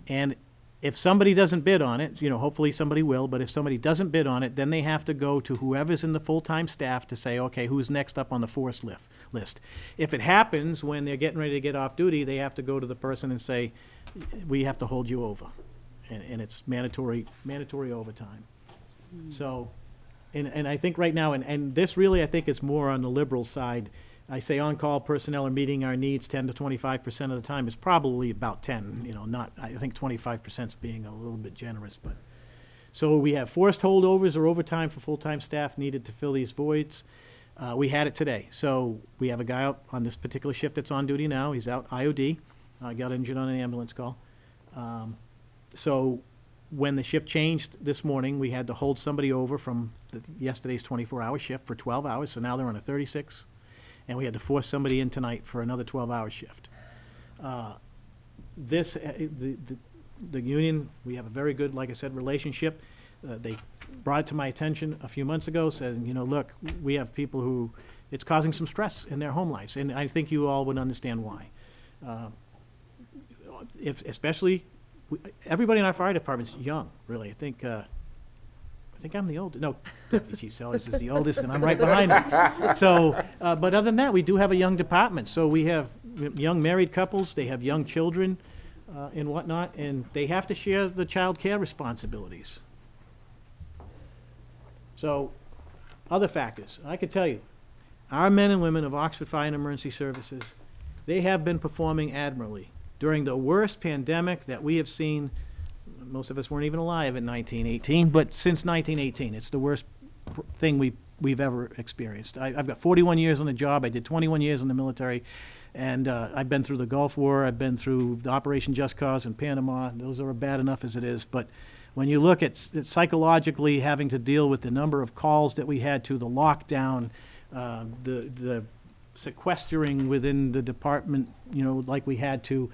And if somebody doesn't bid on it, hopefully somebody will, but if somebody doesn't bid on it, then they have to go to whoever's in the full-time staff to say, okay, who's next up on the forced list. If it happens when they're getting ready to get off duty, they have to go to the person and say, we have to hold you over. And it's mandatory overtime. So, and I think right now, and this really, I think is more on the liberal side. I say on-call personnel are meeting our needs 10 to 25% of the time. It's probably about 10, I think 25% is being a little bit generous, but. So we have forced holdovers or overtime for full-time staff needed to fill these voids. We had it today. So we have a guy out on this particular shift that's on duty now. He's out IOD, got injured on an ambulance call. So when the shift changed this morning, we had to hold somebody over from yesterday's 24-hour shift for 12 hours, so now they're on a 36. And we had to force somebody in tonight for another 12-hour shift. the union, we have a very good, like I said, relationship. They brought it to my attention a few months ago, said, you know, look, we have people who, it's causing some stress in their home lives, and I think you all would understand why. Especially, everybody in our fire department's young, really. I think I'm the oldest. No, Deputy Chief Sellers is the oldest, and I'm right behind him. So, but other than that, we do have a young department. So we have young married couples, they have young children and whatnot, and they have to share the child care responsibilities. So, other factors, I could tell you, our men and women of Oxford Fire and Emergency Services, they have been performing admirably during the worst pandemic that we have seen. Most of us weren't even alive in 1918, but since 1918, it's the worst thing we've ever experienced. I've got 41 years on the job. I did 21 years in the military, and I've been through the Gulf War. I've been through the Operation Just Cause in Panama. Those are bad enough as it is, but when you look at psychologically having to deal with the number of calls that we had to, the lockdown, the sequestering within the department, you know, like we had to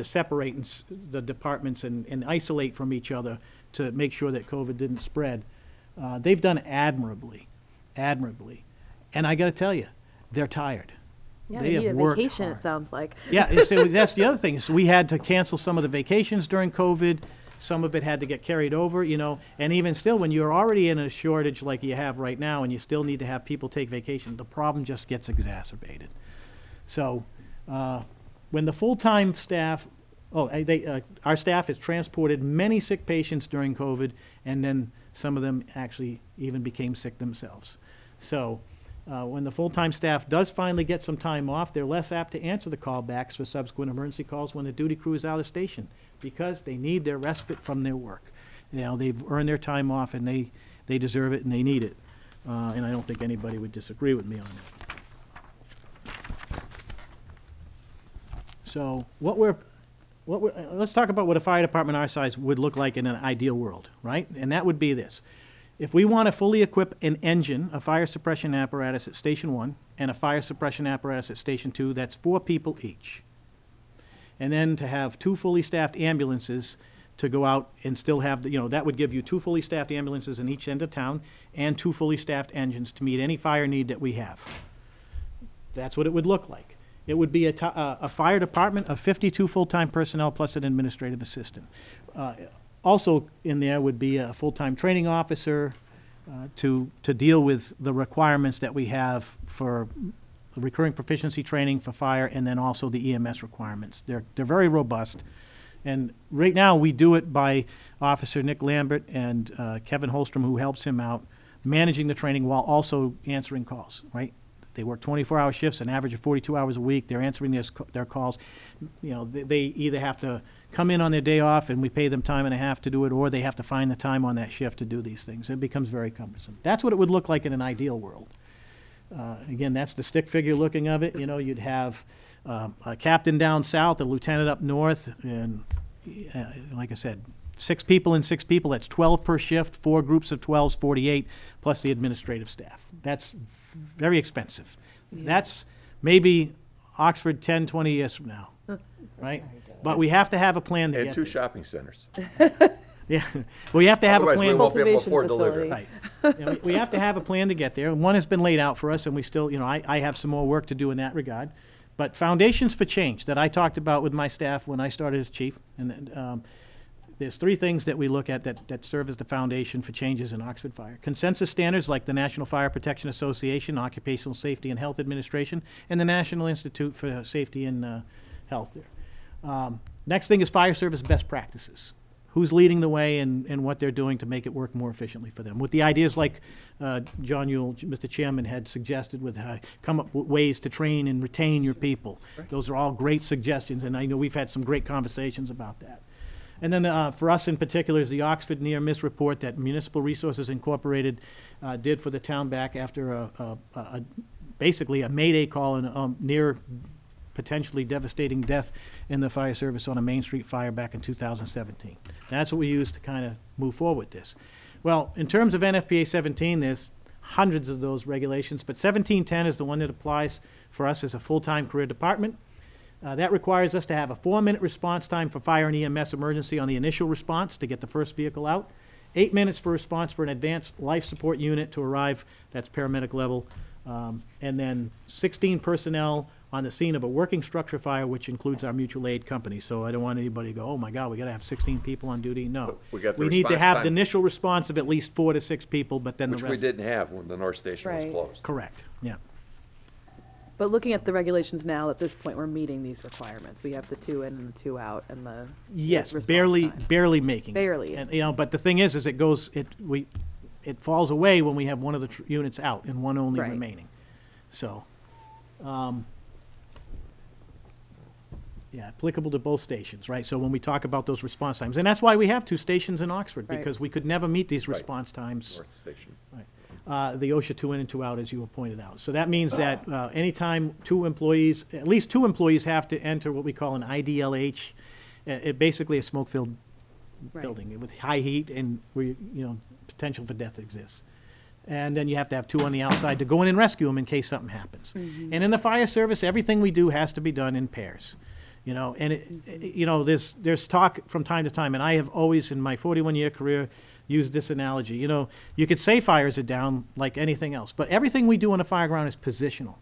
separate the departments and isolate from each other to make sure that COVID didn't spread. They've done admirably. And I got to tell you, they're tired. Yeah, They they need have a worked vacation, hard. it sounds like. Yeah, and so that's the other thing. So we had to cancel some of the vacations during COVID. Some of it had to get carried over, you know. And even still, when you're already in a shortage like you have right now and you still need to have people take vacation, the problem just gets exacerbated. So when the full-time staff, our staff has transported many sick patients during COVID, and then some of them actually even became sick themselves. So when the full-time staff does finally get some time off, they're less apt to answer the callbacks for subsequent emergency calls when the duty crew is out of station, because they need their respite from their work. You know, they've earned their time off, and they deserve it and they need it. And I don't think anybody would disagree with me on that. So let's talk about what a fire department our size would look like in an ideal world, right? And that would be this. If we want to fully equip an engine, a fire suppression apparatus at Station 1, and a fire suppression apparatus at Station 2, that's 4 people each. And then to have 2 fully staffed ambulances to go out and still have, that would give you 2 fully staffed ambulances in each end of town and 2 fully staffed engines to meet any fire need that we have. That's what it would look like. It would be a fire department of 52 full-time personnel plus an administrative assistant. Also in there would be a full-time training officer to deal with the requirements that we have for recurring proficiency training for fire, and then also the EMS requirements. They're very robust. And right now, we do it by Officer Nick Lambert and Kevin Holstrom, who helps him out, managing the training while also answering calls, right? They work 24-hour shifts, an average of 42 hours a week. They're answering their calls. They either have to come in on their day off and we pay them time and a half to do it, or they have to find the time on that shift to do these things. It becomes very cumbersome. That's what it would look like in an ideal world. Again, that's the stick figure looking of it. You'd have a captain down south, a lieutenant up north, and like I said, 6 people and 6 people. That's 12 per shift, 4 groups of 12s, 48, plus the administrative staff. That's very expensive. Yeah. That's maybe Oxford 10, 20 years from now, right? But we have to have a plan to And get 2 there. shopping centers. Yeah, we have to have a Otherwise, we plan. won't be able to Cultivation afford delivery. facility. Right. We have to have a plan to get there. And one has been laid out for us, and we still, I have some more work to do in that regard. But foundations for change that I talked about with my staff when I started as chief, and there's 3 things that we look at that serve as the foundation for changes in Oxford Fire. Consensus standards like the National Fire Protection Association, Occupational Safety and Health Administration, and the National Institute for Safety and Health there. Next thing is fire service best practices. Who's leading the way and what they're doing to make it work more efficiently for them. With the ideas like John Yule, Mr. Chairman, had suggested with come up with ways to train and retain your people. Those are all great suggestions, and I know we've had some great conversations about that. And then for us in particular is the Oxford Near Miss report that Municipal Resources Incorporated did for the town back after basically a Mayday call and a near potentially devastating death in the fire service on a Main Street fire back in 2017. That's what we use to kind of move forward with this. Well, in terms of NFPA 17, there's hundreds of those regulations, but 1710 is the one that applies for us as a full-time career department. That requires us to have a 4-minute response time for fire and EMS emergency on the initial response to get the first vehicle out, 8 minutes for response for an advanced life support unit to arrive, that's paramedic level, and then 16 personnel on the scene of a working structure fire, which includes our mutual aid company. So I don't want anybody to go, oh my God, we gotta have 16 people on duty. No. We got the We need to response have the time. initial response of at least 4 to 6 people, but then the Which we rest. didn't have when the North Station was Right. closed. Correct, yeah. But looking at the regulations now, at this point, we're meeting these requirements. We have the 2 in and the 2 out and the Yes, response barely, time. barely making it. Barely. And, but the thing is it goes, it falls away when we have one of the units out and one only Right. remaining. So, yeah, applicable to both stations, right? So when we talk about those response times, and that's why we have 2 stations in Oxford, Right. because we could never meet these Right. response times. North Station. The OSHA 2 in and 2 out, as you have pointed out. So that means that anytime 2 employees, at least 2 employees have to enter what we call an IDLH, basically a smoke-filled Right. building with high heat and where, potential for death exists. And then you have to have 2 on the outside to go in and rescue them in case something happens. And in the fire service, everything we do has to be done in pairs. There's talk from time to time, and I have always, in my 41-year career, used this analogy. You could say fires are down like anything else, but everything we do on a fire ground is positional.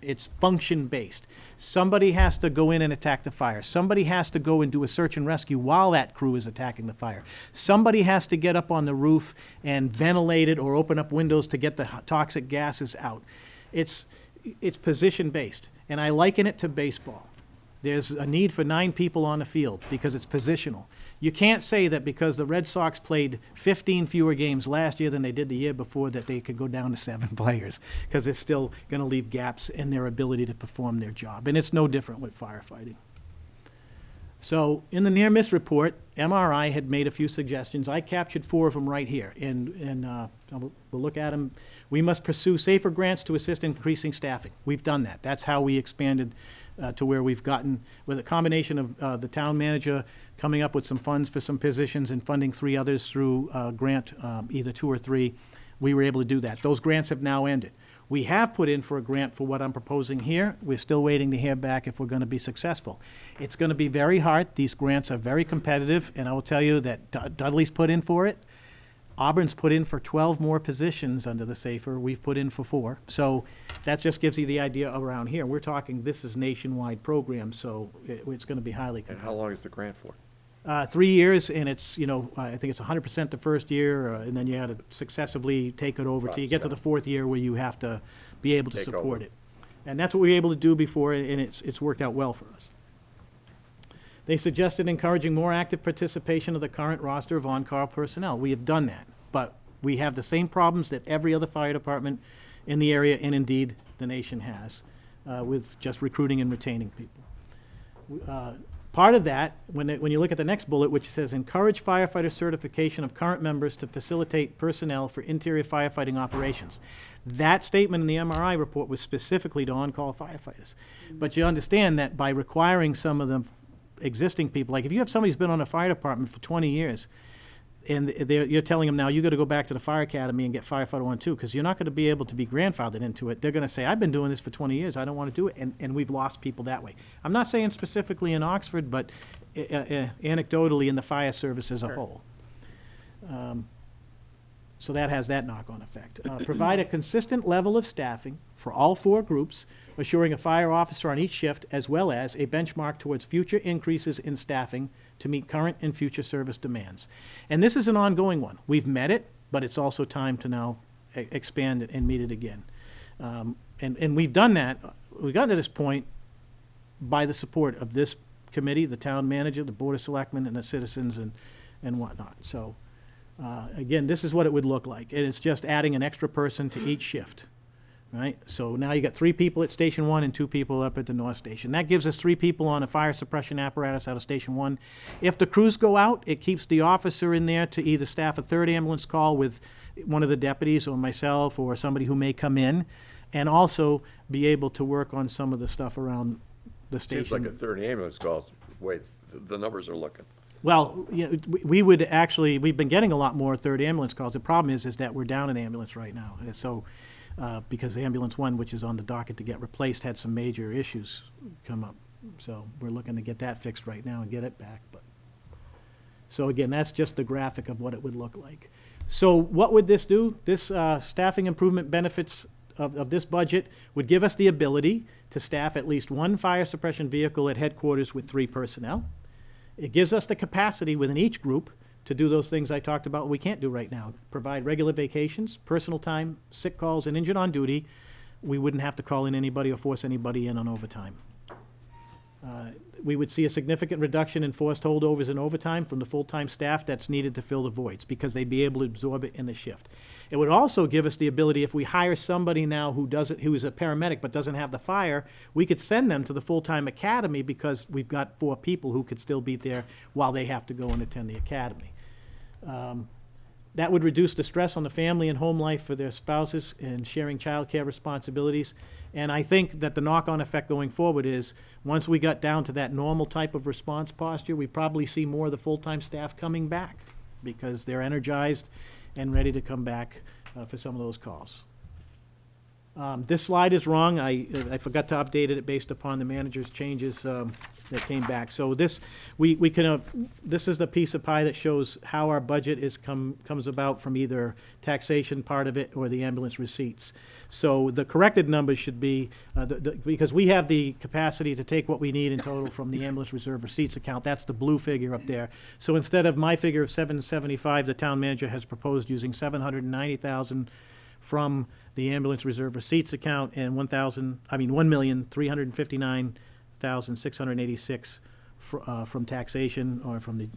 It's function-based. Somebody has to go in and attack the fire. Somebody has to go and do a search and rescue while that crew is attacking the fire. Somebody has to get up on the roof and ventilate it or open up windows to get the toxic gases out. It's position-based, and I liken it to baseball. There's a need for 9 people on the field because it's positional. You can't say that because the Red Sox played 15 fewer games last year than they did the year before that they could go down to 7 players, because it's still going to leave gaps in their ability to perform their job. And it's no different with firefighting. So in the near miss report, MRI had made a few suggestions. I captured 4 of them right here, and we'll look at them. We must pursue safer grants to assist in increasing staffing. We've done that. That's how we expanded to where we've gotten, with a combination of the town manager coming up with some funds for some positions and funding 3 others through grant, either 2 or 3. We were able to do that. Those grants have now ended. We have put in for a grant for what I'm proposing here. We're still waiting to hear back if we're going to be successful. It's going to be very hard. These grants are very competitive, and I will tell you that Dudley's put in for it. Auburn's put in for 12 more positions under the SAFER. We've put in for 4. So that just gives you the idea around here. We're talking, this is nationwide program, so it's going to be highly And competitive. how long is the grant for? 3 years, and it's, I think it's 100% the first year, and then you had to successively take it over till you get to the 4th year where you have to be able to Take support over. it. And that's what we were able to do before, and it's worked out well for us. They suggested encouraging more active participation of the current roster of on-call personnel. We have done that, but we have the same problems that every other fire department in the area, and indeed the nation has, with just recruiting and retaining people. Part of that, when you look at the next bullet, which says encourage firefighter certification of current members to facilitate personnel for interior firefighting operations. That statement in the MRI report was specifically to on-call firefighters. But you understand that by requiring some of the existing people, like if you have somebody who's been on a fire department for 20 years, and you're telling them now, you got to go back to the fire academy and get firefighter 1 too, because you're not going to be able to be grandfathered into it. They're going to say, I've been doing this for 20 years, I don't want to do it, and we've lost people that way. I'm not saying specifically in Oxford, but anecdotally in the fire service as a whole. So that has that knock-on effect. Provide a consistent level of staffing for all 4 groups, assuring a fire officer on each shift, as well as a benchmark towards future increases in staffing to meet current and future service demands. And this is an ongoing one. We've met it, but it's also time to now expand it and meet it again. And we've done that. We've gotten to this point by the support of this committee, the town manager, the board of selectmen, and the citizens and whatnot. So, again, this is what it would look like. And it's just adding an extra person to each shift. Right? So now you got 3 people at Station 1 and 2 people up at the North Station. That gives us 3 people on a fire suppression apparatus out of Station 1. If the crews go out, it keeps the officer in there to either staff a 3rd ambulance call with one of the deputies or myself or somebody who may come in, and also be able to work on some of the stuff around the station. Seems like a 3rd ambulance calls, the way the numbers are looking. Well, we would actually, we've been getting a lot more 3rd ambulance calls. The problem is that we're down an ambulance right now. And so, because ambulance 1, which is on the docket to get replaced, had some major issues come up. So we're looking to get that fixed right now and get it back, but. So again, that's just the graphic of what it would look like. So what would this do? This staffing improvement benefits of this budget would give us the ability to staff at least one fire suppression vehicle at headquarters with 3 personnel. It gives us the capacity within each group to do those things I talked about we can't do right now. Provide regular vacations, personal time, sick calls, and injured on duty. We wouldn't have to call in anybody or force anybody in on overtime. We would see a significant reduction in forced holdovers and overtime from the full-time staff that's needed to fill the voids, because they'd be able to absorb it in the shift. It would also give us the ability, if we hire somebody now who is a paramedic but doesn't have the fire, we could send them to the full-time academy, because we've got 4 people who could still be there while they have to go and attend the academy. That would reduce the stress on the family and home life for their spouses and sharing childcare responsibilities. And I think that the knock-on effect going forward is, once we got down to that normal type of response posture, we probably see more of the full-time staff coming back, because they're energized and ready to come back for some of those calls. This slide is wrong. I forgot to update it based upon the manager's changes that came back. So this, we can, this is the piece of pie that shows how our budget comes about from either taxation part of it or the ambulance receipts. So the corrected numbers should be, because we have the capacity to take what we need in total from the ambulance reserve receipts account. That's the blue figure up there. So instead of my figure of 775, the town manager has proposed using 790,000 from the ambulance reserve receipts account and 1,359,686 from taxation, or from the,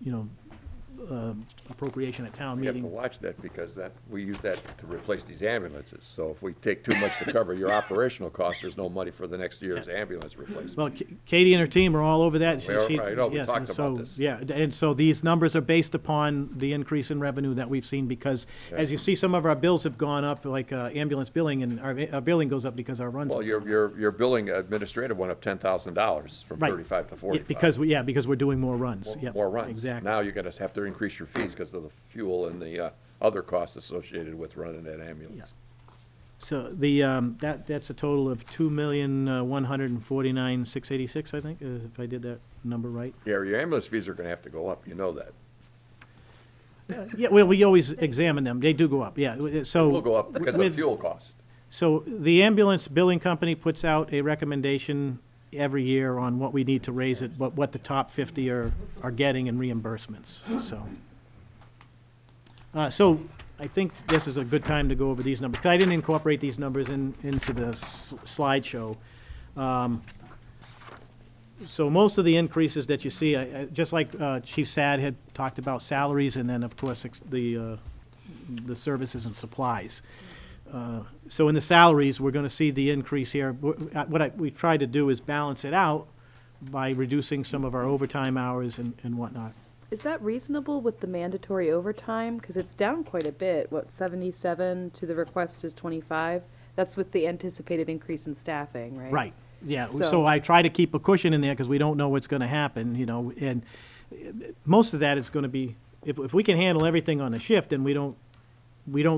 appropriation at town We have to meeting. watch that, because we use that to replace these ambulances. So if we take too much to cover your operational costs, there's no money for the next year's ambulance replacement. Well, Katie and her team are all over that. I know, we yes, talked so, about this. Yeah, and so these numbers are based upon the increase in revenue that we've seen, because as you see, some of our bills have gone up, like ambulance billing, and our billing goes up because our runs. Well, your billing administrative went up $10,000 from Right. 35 to Yeah, 45. because we're doing more runs. Yep, More runs. Exactly. Now you're gonna have to increase your fees because of the fuel and the other costs associated with running that ambulance. So the, that's a total of 2,149,686, I think, if I did that number right. Yeah, your ambulance fees are gonna have to go up, you know that. Yeah, well, we always examine them. They do go up, yeah. So. Will go up because of the with- fuel cost. So the ambulance billing company puts out a recommendation every year on what we need to raise it, what the top 50 are getting in reimbursements, so. So I think this is a good time to go over these numbers, because I didn't incorporate these numbers into the slideshow. So most of the increases that you see, just like Chief Sad had talked about salaries, and then, of course, the services and supplies. So in the salaries, we're gonna see the increase here. What we tried to do is balance it out by reducing some of our overtime hours and whatnot. Is that reasonable with the mandatory overtime? Because it's down quite a bit, 77 to the request is 25? That's with the anticipated increase in staffing, right? Right, yeah, So- so I try to keep a cushion in there, because we don't know what's gonna happen, and most of that is gonna be, if we can handle everything on a shift, and we don't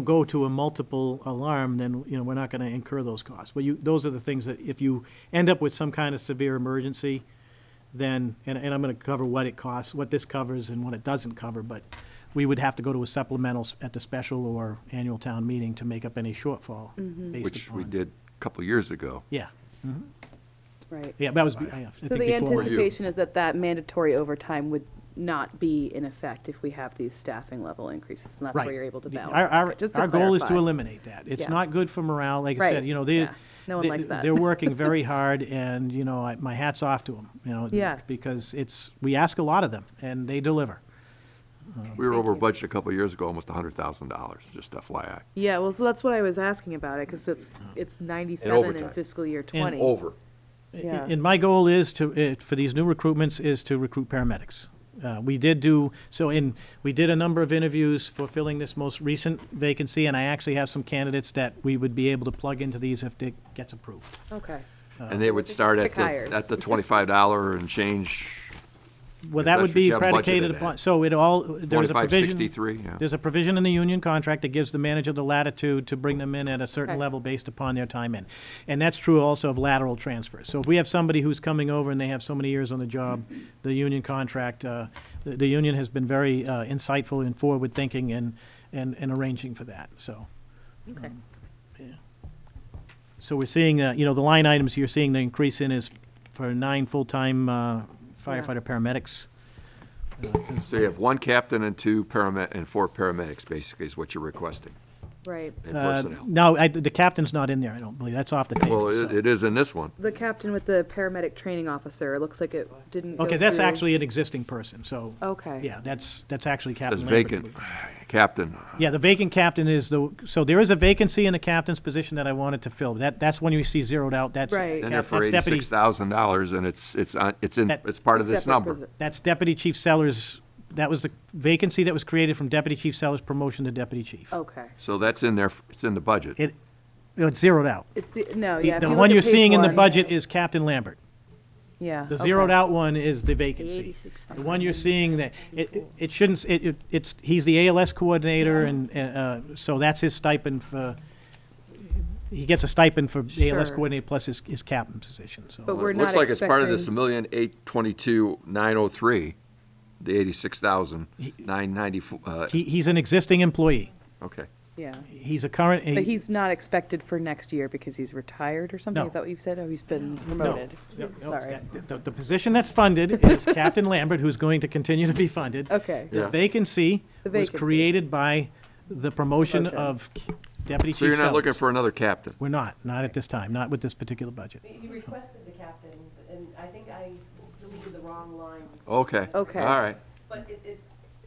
go to a multiple alarm, then, we're not gonna incur those costs. But those are the things that, if you end up with some kind of severe emergency, then, and I'm gonna cover what it costs, what this covers and what it doesn't cover, but we would have to go to a supplemental at the special or annual town meeting to make up any shortfall based Which we upon- did a couple of years ago. Yeah, Right. yeah, that was, I So think the before. anticipation is that mandatory overtime would not be in effect if we have these staffing level increases, and that's Right. where you're able to Yeah, balance. Our, it. Just to our goal is to clarify. eliminate that. It's Yeah. not good for morale, like I Right, said, yeah. No one likes that. they're working very hard, and, my hat's off to them, Yeah. because we ask a lot of them, and they deliver. We were over budget a couple of years ago, almost $100,000, just FYI. Yeah, well, so that's what I was asking about it, because it's 97 in overtime. fiscal year 20. Over. Yeah. And my goal is for these new recruitments, is to recruit paramedics. We did a number of interviews for filling this most recent vacancy, and I actually have some candidates that we would be able to plug into these if it gets approved. Okay. And they would start Quick hires. at the $25 and change Well, If that that's would what be you have budgeted predicated at. upon, so it all, there's a provision. 2563, yeah. There's a provision in the union contract that gives the manager the latitude to bring them in at a certain Okay. level based upon their time in. And that's true also of lateral transfers. So if we have somebody who's coming over and they have so many years on the job, the union contract, the union has been very insightful and forward-thinking and arranging for that, so. Okay. So we're seeing, you know, the line items you're seeing the increase in is for 9 full-time firefighter paramedics. So you have 1 captain and 2 and 4 paramedics, basically, is what you're requesting, Right. in personnel. No, the captain's not in there, I don't believe. That's off the table. Well, so. it is in this one. The captain with the paramedic training officer, it looks like it didn't go Okay, that's through. actually an existing person, so. Okay. Yeah, that's actually Captain Says Lambert. vacant, captain. Yeah, the vacant captain is so there is a vacancy in the captain's position that I wanted to fill. That's when you see zeroed out, that's. Right. In there for that's deputy, $86,000, and That- it's part of this Separate number. posi- that's Deputy Chief Sellers, that was the vacancy that was created from Deputy Chief Sellers' promotion to Deputy Chief. Okay. So that's in there, it's in the budget. It's zeroed out. It's, no, The yeah. if the you look one at you're page seeing in the 1, budget is Captain Lambert. Yeah. The okay. zeroed out one is the vacancy. The one you're seeing that, it shouldn't, it's, he's the ALS coordinator and, so that's his stipend for, he gets a stipend for ALS Sure. coordinator plus his captain position, so. But Well, we're it not looks like it's part of this expecting- 1,822,903, the 86,994, He's an existing employee. okay. Yeah. He's a current. But he's not expected for next year because he's retired or something? No. Is that what you've said? Oh, he's been promoted? No, Sorry. The position that's funded is Captain Lambert, who's going to continue to be funded. Okay. Yeah. The vacancy The was vacancy. created by the promotion Promotion. of Deputy Chief So you're not looking Sellers. for another captain? We're not at this time, not with this particular budget. He requested the captain, and I think I deleted the wrong line, Okay. Okay. All right. but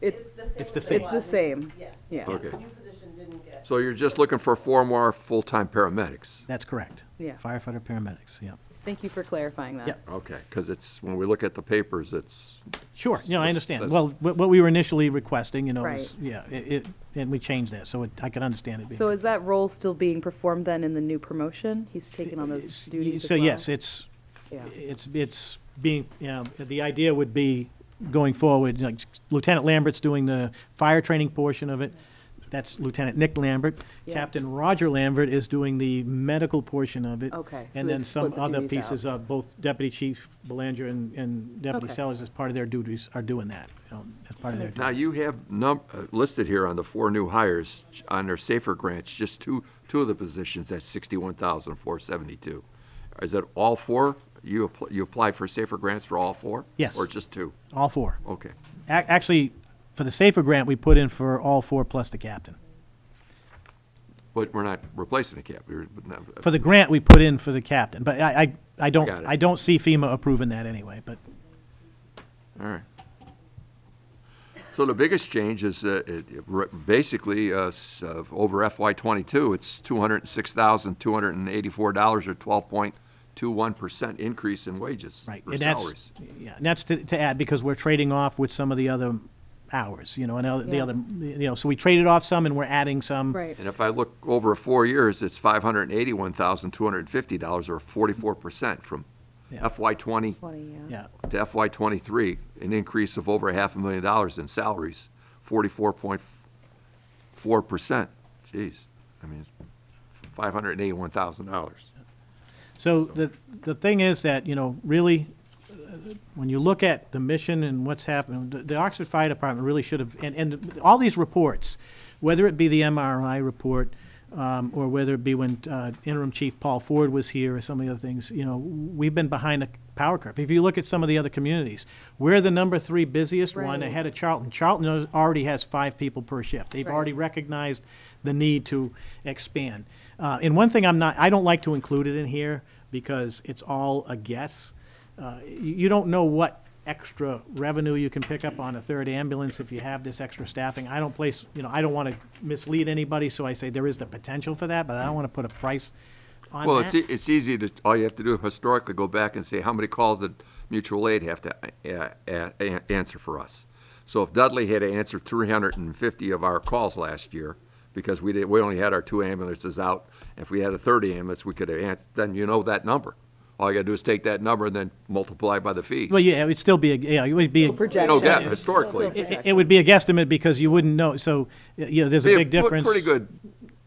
It's, it's the same. It's the as it same. it's the was. same. Yeah. Yeah. Okay. The new position didn't get. So you're just looking for 4 more full-time paramedics? That's correct. Yeah. Firefighter paramedics, yeah. Thank you for clarifying that. Yep. Okay, because it's, when we look at the papers, it's, Sure, I Which understand. says- Well, what we were initially requesting, is, Right. yeah, and we changed that, so I can understand it being. So is that role still being performed then in the new promotion? He's taking on those It's- duties as So well? yes, it's Yeah. it's being, you know, the idea would be going forward, like Lieutenant Lambert's doing the fire training portion of it. That's Lieutenant Nick Lambert. Yeah. Captain Roger Lambert is doing the medical portion of it. Okay, so And then they've some split the other duties out. pieces of both Deputy Chief Belanger and Deputy Okay. Sellers as part of their duties are doing that, you know, as part of their duties. now you have listed here on the 4 new hires, on their safer grants, just two of the positions at 61,472. Is it all 4? You applied for safer grants for all 4? Yes. Or just 2? All 4. Okay. Actually, for the SAFER grant, we put in for all 4 plus the captain. But we're not replacing the cap. For the grant, we put in for the captain, but I Got it. I don't see FEMA approving that anyway, but. All right. So the biggest change is basically over FY '22, it's $206,284 or 12.21% increase in wages Right, or and that's, salaries. yeah, and that's to add, because we're trading off with some of the other hours, you know, and the Yeah. other, you know, so we traded off some and we're adding some. Right. And if I look over 4 years, it's $581,250 or 44% from Yeah. FY '20 20, Yeah, to FY '23, an increase of over $500,000 in salaries, 44.4%. Jeez, I mean, $581,000. so the thing is that, you know, really, when you look at the mission and what's happened, the Oxford Fire Department really should have, and all these reports, whether it be the MRI report, or whether it be when interim chief Paul Ford was here or some of the other things, you know, we've been behind the power curve. If you look at some of the other communities, we're the number 3 busiest one Right. ahead of Charlton. Charlton already has 5 people per shift. They've Right. already recognized the need to expand. And one thing I don't like to include it in here because it's all a guess. You don't know what extra revenue you can pick up on a 3rd ambulance if you have this extra staffing. I don't want to mislead anybody, so I say there is the potential for that, but I don't want to put a price on Well, that. it's easy to, all you have to do historically, go back and say, how many calls did mutual aid have to answer for us? So if Dudley had to answer 350 of our calls last year, because we only had our 2 ambulances out, if we had a 3rd ambulance, we could have answered, then you know that number. All you gotta do is take that number and then multiply by the fees. Well, yeah, it would still be, it would be, You don't get historically. it would be a guesstimate because you wouldn't know, so, there's a Be big difference. Pretty good.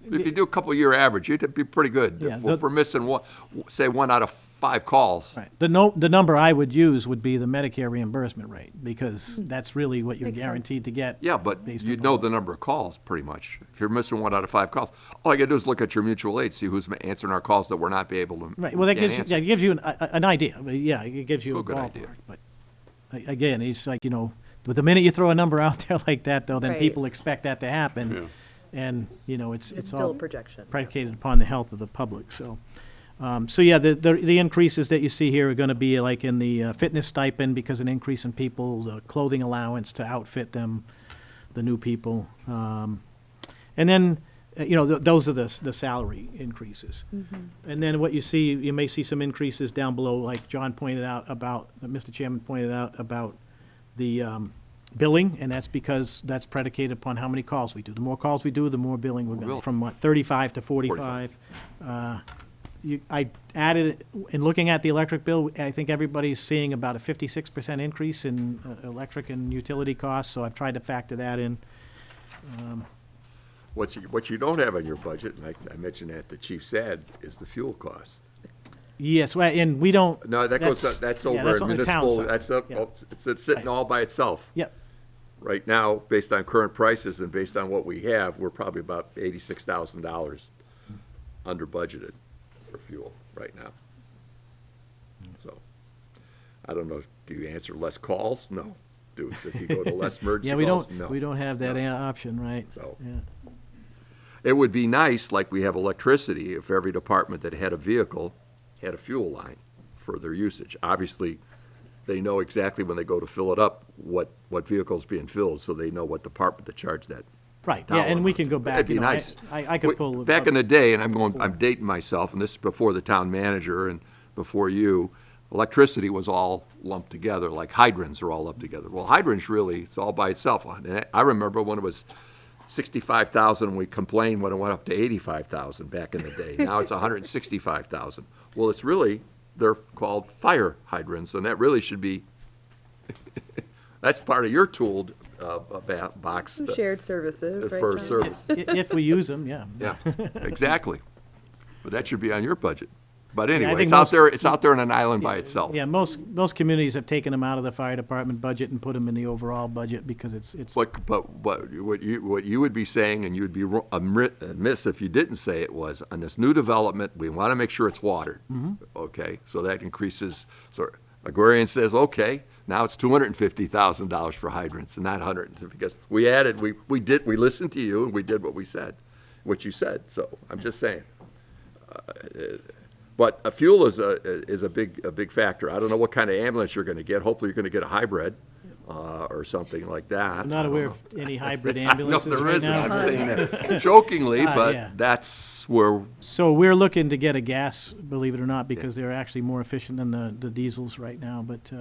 If you do a couple-year average, you'd be pretty good. Yeah, If we're missing one, say, 1 out of 5 calls. Right. The number I would use would be the Medicare reimbursement rate, because that's really what you're Makes sense. guaranteed to get. Yeah, but based you'd upon- know the number of calls, pretty much. If you're missing 1 out of 5 calls, all you gotta do is look at your mutual aid, see who's answering our calls that we're not be able to. Right, well, that can't gives, answer. it gives you an idea, but yeah, it gives you a A good ballpark. idea. But again, it's like, with the minute you throw a number out there like that, though, then Right. people expect that to happen. Yeah. And, it's It's all still a projection. predicated upon the health of the public, so. So yeah, the increases that you see here are gonna be like in the fitness stipend, because an increase in people, the clothing allowance to outfit them, the new people. And then, those are the salary increases. And then what you see, you may see some increases down below, like John pointed out about, Mr. Chairman pointed out about the billing, and that's because that's predicated upon how many calls we do. The more calls we do, the more billing we're gonna, Bill. from 35 to 45. I added, in looking at the electric bill, I think everybody's seeing about a 56% increase in electric and utility costs, so I've tried to factor that in. What you don't have on your budget, and I mentioned that to Chief Sad, is the fuel cost. Yes, well, and we don't. No, that's yeah, over that's in on the town municipal, side. that's up, Yeah. it's sitting all by itself. Yep, Right now, based on current prices and based on what we have, we're probably about $86,000 under budgeted for fuel right now. So, I don't know, do you answer less calls? No. Does he go to less emergency yeah, calls? we No. don't have that No. option, right? So- Yeah. It would be nice, like we have electricity, if every department that had a vehicle had a fuel line for their usage. Obviously, they know exactly when they go to fill it up, what vehicle's being filled, so they know what department to charge that. Right, yeah, and we can go back. That'd be you know, nice. I could pull. Back in the day, and I'm dating myself, and this is before the town manager and before you, electricity was all lumped together, like hydrants are all lumped together. Well, hydrants really, it's all by itself. And I remember when it was 65,000, we complained when it went up to 85,000 back in the day. Now it's 165,000. Well, it's really, they're called fire hydrants, and that really should be, that's part of your tool box. Shared services, right, For John? service. If we use them, yeah. Yeah, exactly. But that should be on your budget. But I anyway, think it's out there on an island by itself. Yeah, most communities have taken them out of the fire department budget and put them in the overall budget because it's. But what you would be saying, and you would be amiss if you didn't say it, was on this new development, we want to make sure it's watered. Okay, so that increases, so Agrarian says, okay, now it's $250,000 for hydrants and not 100, because we added, we listened to you and we did what you said, so I'm just saying. But a fuel is a big factor. I don't know what kind of ambulance you're gonna get. Hopefully, you're gonna get a hybrid, or something like that. I'm not I don't aware know. of any hybrid No, ambulances there right isn't. now. I'm saying that jokingly, yeah. but that's where, So we're looking to get a gas, believe it or not, because they're actually more efficient than the diesels right now, but,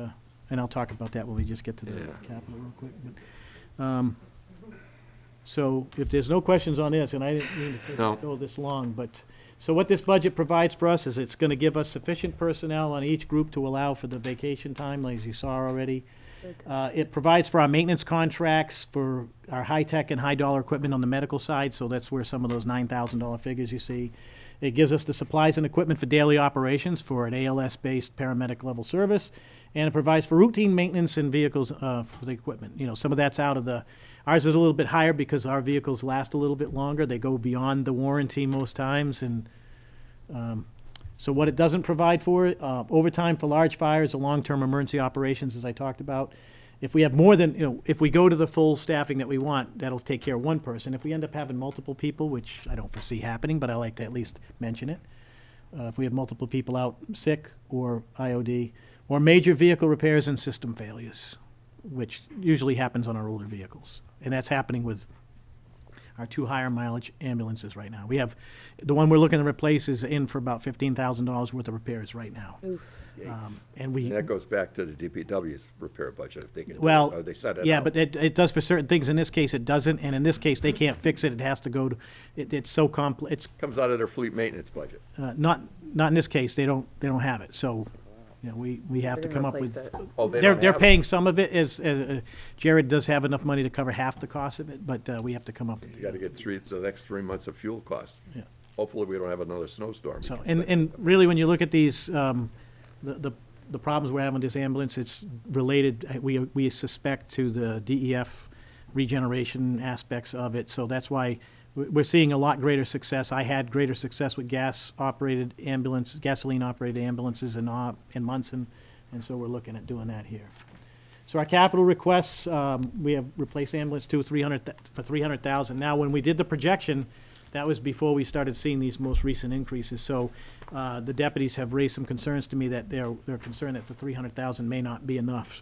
and I'll talk about that when we just get to the Yeah. capital real quick. But, so if there's no questions on this, and I didn't mean to No. go this long, but, so what this budget provides for us is it's gonna give us sufficient personnel on each group to allow for the vacation time, as you saw already. It provides for our maintenance contracts for our high-tech and high-dollar equipment on the medical side, so that's where some of those $9,000 figures you see. It gives us the supplies and equipment for daily operations for an ALS-based paramedic level service, and it provides for routine maintenance in vehicles for the equipment. You know, some of that's out of the, ours is a little bit higher because our vehicles last a little bit longer. They go beyond the warranty most times, and so what it doesn't provide for, overtime for large fires or long-term emergency operations, as I talked about. If we have more than, if we go to the full staffing that we want, that'll take care of one person. If we end up having multiple people, which I don't foresee happening, but I like to at least mention it. If we have multiple people out sick or IOD, or major vehicle repairs and system failures, which usually happens on our older vehicles. And that's happening with our 2 higher mileage ambulances right now. We have, the one we're looking to replace is in for about $15,000 worth of repairs right now. And we, that goes back to the DPW's repair budget, if they can, well, or they set it yeah, out. but it does for certain things. In this case, it doesn't, and in this case, they can't fix it. It has to go to, it's so complex, it's Comes out of their fleet maintenance budget. not not in this case, they don't have it, so, you know, we have to They're come gonna up with. replace it. Oh, they They're, don't they're have it. paying some of it, as, Jared does have enough money to cover half the cost of it, but, we have to come up with. You gotta get the next 3 months of fuel costs. Yeah. Hopefully, we don't have another snowstorm. So, because and, that- and really, when you look at these, the problems we're having with this ambulance, it's related, we suspect, to the DEF regeneration aspects of it, so that's why we're seeing a lot greater success. I had greater success with gasoline-operated ambulances in Munson, and so we're looking at doing that here. So our capital requests, we have replaced ambulance two, for $300,000. Now, when we did the projection, that was before we started seeing these most recent increases. So the deputies have raised some concerns to me that they're concerned that the $300,000 may not be enough.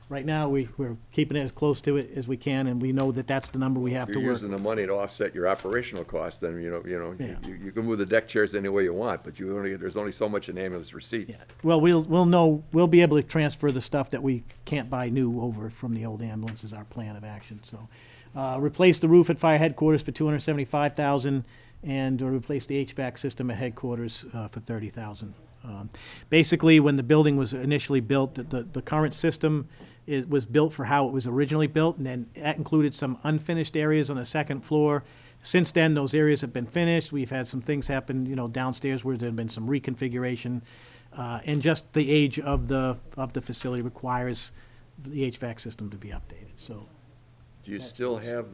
Right now, we're keeping it as close to it as we can, and we know that that's the number we have If to you're work. using the money to offset your operational costs, then, Yeah. you can move the deck chairs any way you want, but there's only so much in ambulance receipts. Yeah. Well, we'll be able to transfer the stuff that we can't buy new over from the old ambulance is our plan of action, so. Replace the roof at fire headquarters for $275,000, and replace the HVAC system at headquarters for $30,000. Basically, when the building was initially built, the current system was built for how it was originally built, and then that included some unfinished areas on the second floor. Since then, those areas have been finished. We've had some things happen, downstairs where there have been some reconfiguration, and just the age of the facility requires the HVAC system to be updated. So, Do you still have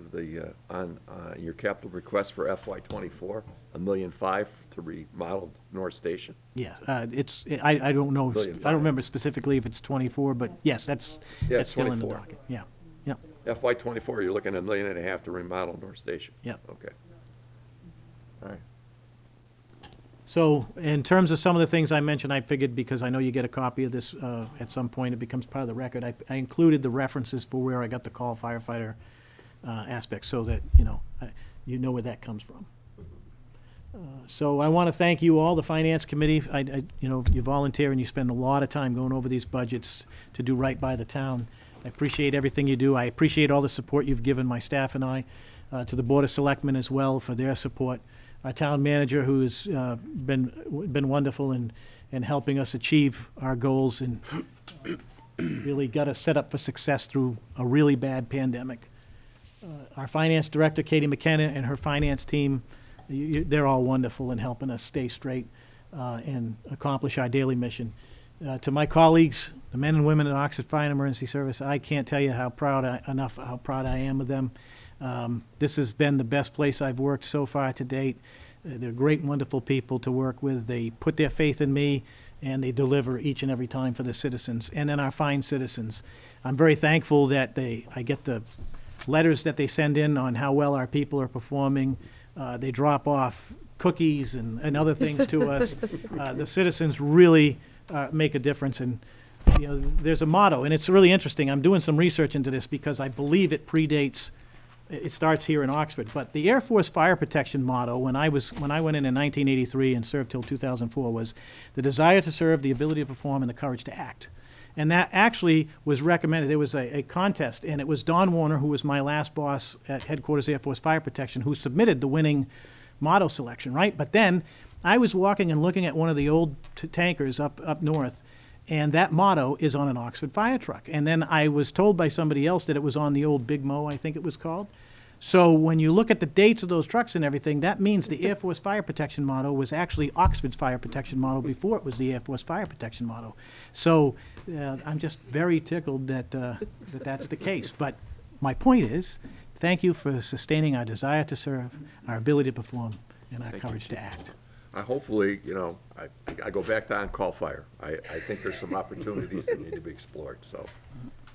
on your capital request for FY '24, $1.5 million to remodel North Station? yes, I don't know, I $1.5 don't remember specifically if it's 24, but yes, that's it's still in the 24. docket. Yeah, yeah. FY '24, you're looking at $1.5 million to remodel North Station? Yep. Okay. All right. So in terms of some of the things I mentioned, I figured, because I know you get a copy of this at some point, it becomes part of the record, I included the references for where I got the call firefighter aspect, so that, you know where that comes from. So I want to thank you all, the Finance Committee. You volunteer and you spend a lot of time going over these budgets to do right by the town. I appreciate everything you do. I appreciate all the support you've given my staff and I, to the Board of Selectmen as well for their support. Our town manager, who has been wonderful in helping us achieve our goals and really got us set up for success through a really bad pandemic. Our finance director, Katie McKenna, and her finance team, they're all wonderful in helping us stay straight and accomplish our daily mission. To my colleagues, the men and women at Oxford Fire and Emergency Service, I can't tell you how proud I am of them. This has been the best place I've worked so far to date. They're great and wonderful people to work with. They put their faith in me, and they deliver each and every time for the citizens, and then our fine citizens. I'm very thankful that I get the letters that they send in on how well our people are performing. They drop off cookies and other things to us. The citizens really make a difference, and there's a motto, and it's really interesting. I'm doing some research into this because I believe it predates. It starts here in Oxford, but the Air Force Fire Protection motto, when I went in 1983 and served till 2004, was the desire to serve, the ability to perform, and the courage to act. And that actually was recommended. There was a contest, and it was Don Warner, who was my last boss at Headquarters Air Force Fire Protection, who submitted the winning motto selection, right? But then I was walking and looking at one of the old tankers up north, and that motto is on an Oxford fire truck. And then I was told by somebody else that it was on the old Big Mo, I think it was called. So when you look at the dates of those trucks and everything, that means the Air Force Fire Protection motto was actually Oxford's Fire Protection motto before it was the Air Force Fire Protection motto. So I'm just very tickled that that's the case. But my point is, thank you for sustaining our desire to serve, our ability to perform, and our Thank you. courage to act. Hopefully, I go back to on-call fire. I think there's some opportunities that need to be explored, so.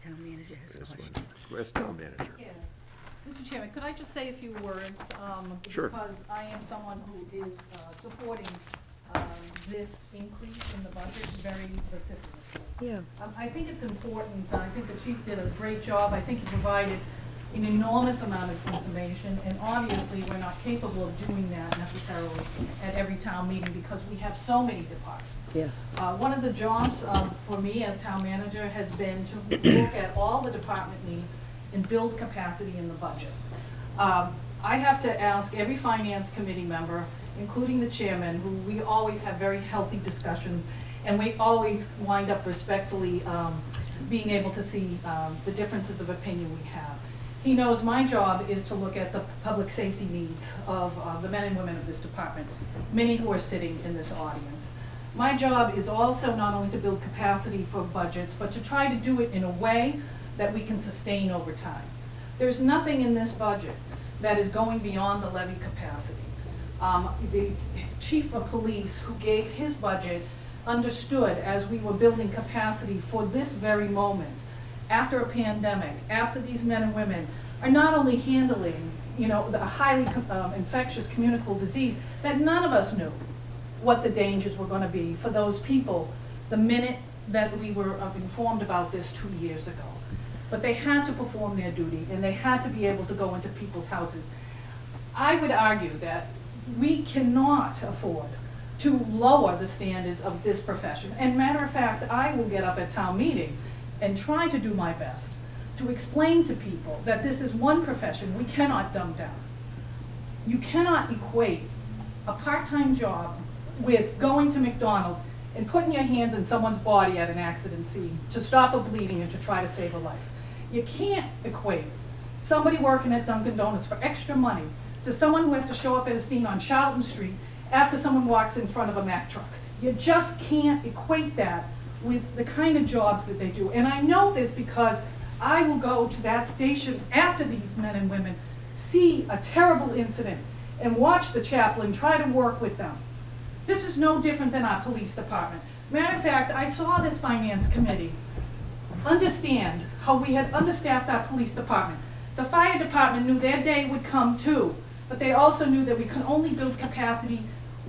Town manager has a this question. one. Where's town manager? Yes. Mr. Chairman, could I just say a few words? Sure. Because I am someone who is supporting this increase in the budget very vociferously. Yeah. I think it's important, I think the chief did a great job, I think he provided an enormous amount of information, and obviously, we're not capable of doing that necessarily at every town meeting because we have so many departments. Yes. One of the jobs for me as town manager has been to look at all the department needs and build capacity in the budget. I have to ask every finance committee member including the chairman, who we always have very healthy discussions, and we always wind up respectfully being able to see the differences of opinion we have. He knows my job is to look at the public safety needs of the men and women of this department, many who are sitting in this audience. My job is also not only to build capacity for budgets, but to try to do it in a way that we can sustain over time. There's nothing in this budget that is going beyond the levy capacity. The chief of police who gave his budget understood as we were building capacity for this very moment, after a pandemic, after these men and women are not only handling, the highly infectious communicable disease, that none of us knew what the dangers were going to be for those people the minute that we were informed about this 2 years ago. But they had to perform their duty, and they had to be able to go into people's houses. I would argue that we cannot afford to lower the standards of this profession. And matter of fact, I will get up at town meeting and try to do my best to explain to people that this is one profession we cannot dumb down. You cannot equate a part-time job with going to McDonald's and putting your hands in someone's body at an accident scene to stop a bleeding and to try to save a life. You can't equate somebody working at Dunkin' Donuts for extra money to someone who has to show up at a scene on Charlton Street after someone walks in front of a Mack truck. You just can't equate that with the kind of jobs that they do. And I know this because I will go to that station after these men and women see a terrible incident and watch the chaplain try to work with them. This is no different than our police department. Matter of fact, I saw this finance committee understand how we had understaffed our police department. The fire department knew their day would come too, but they also knew that we could only build capacity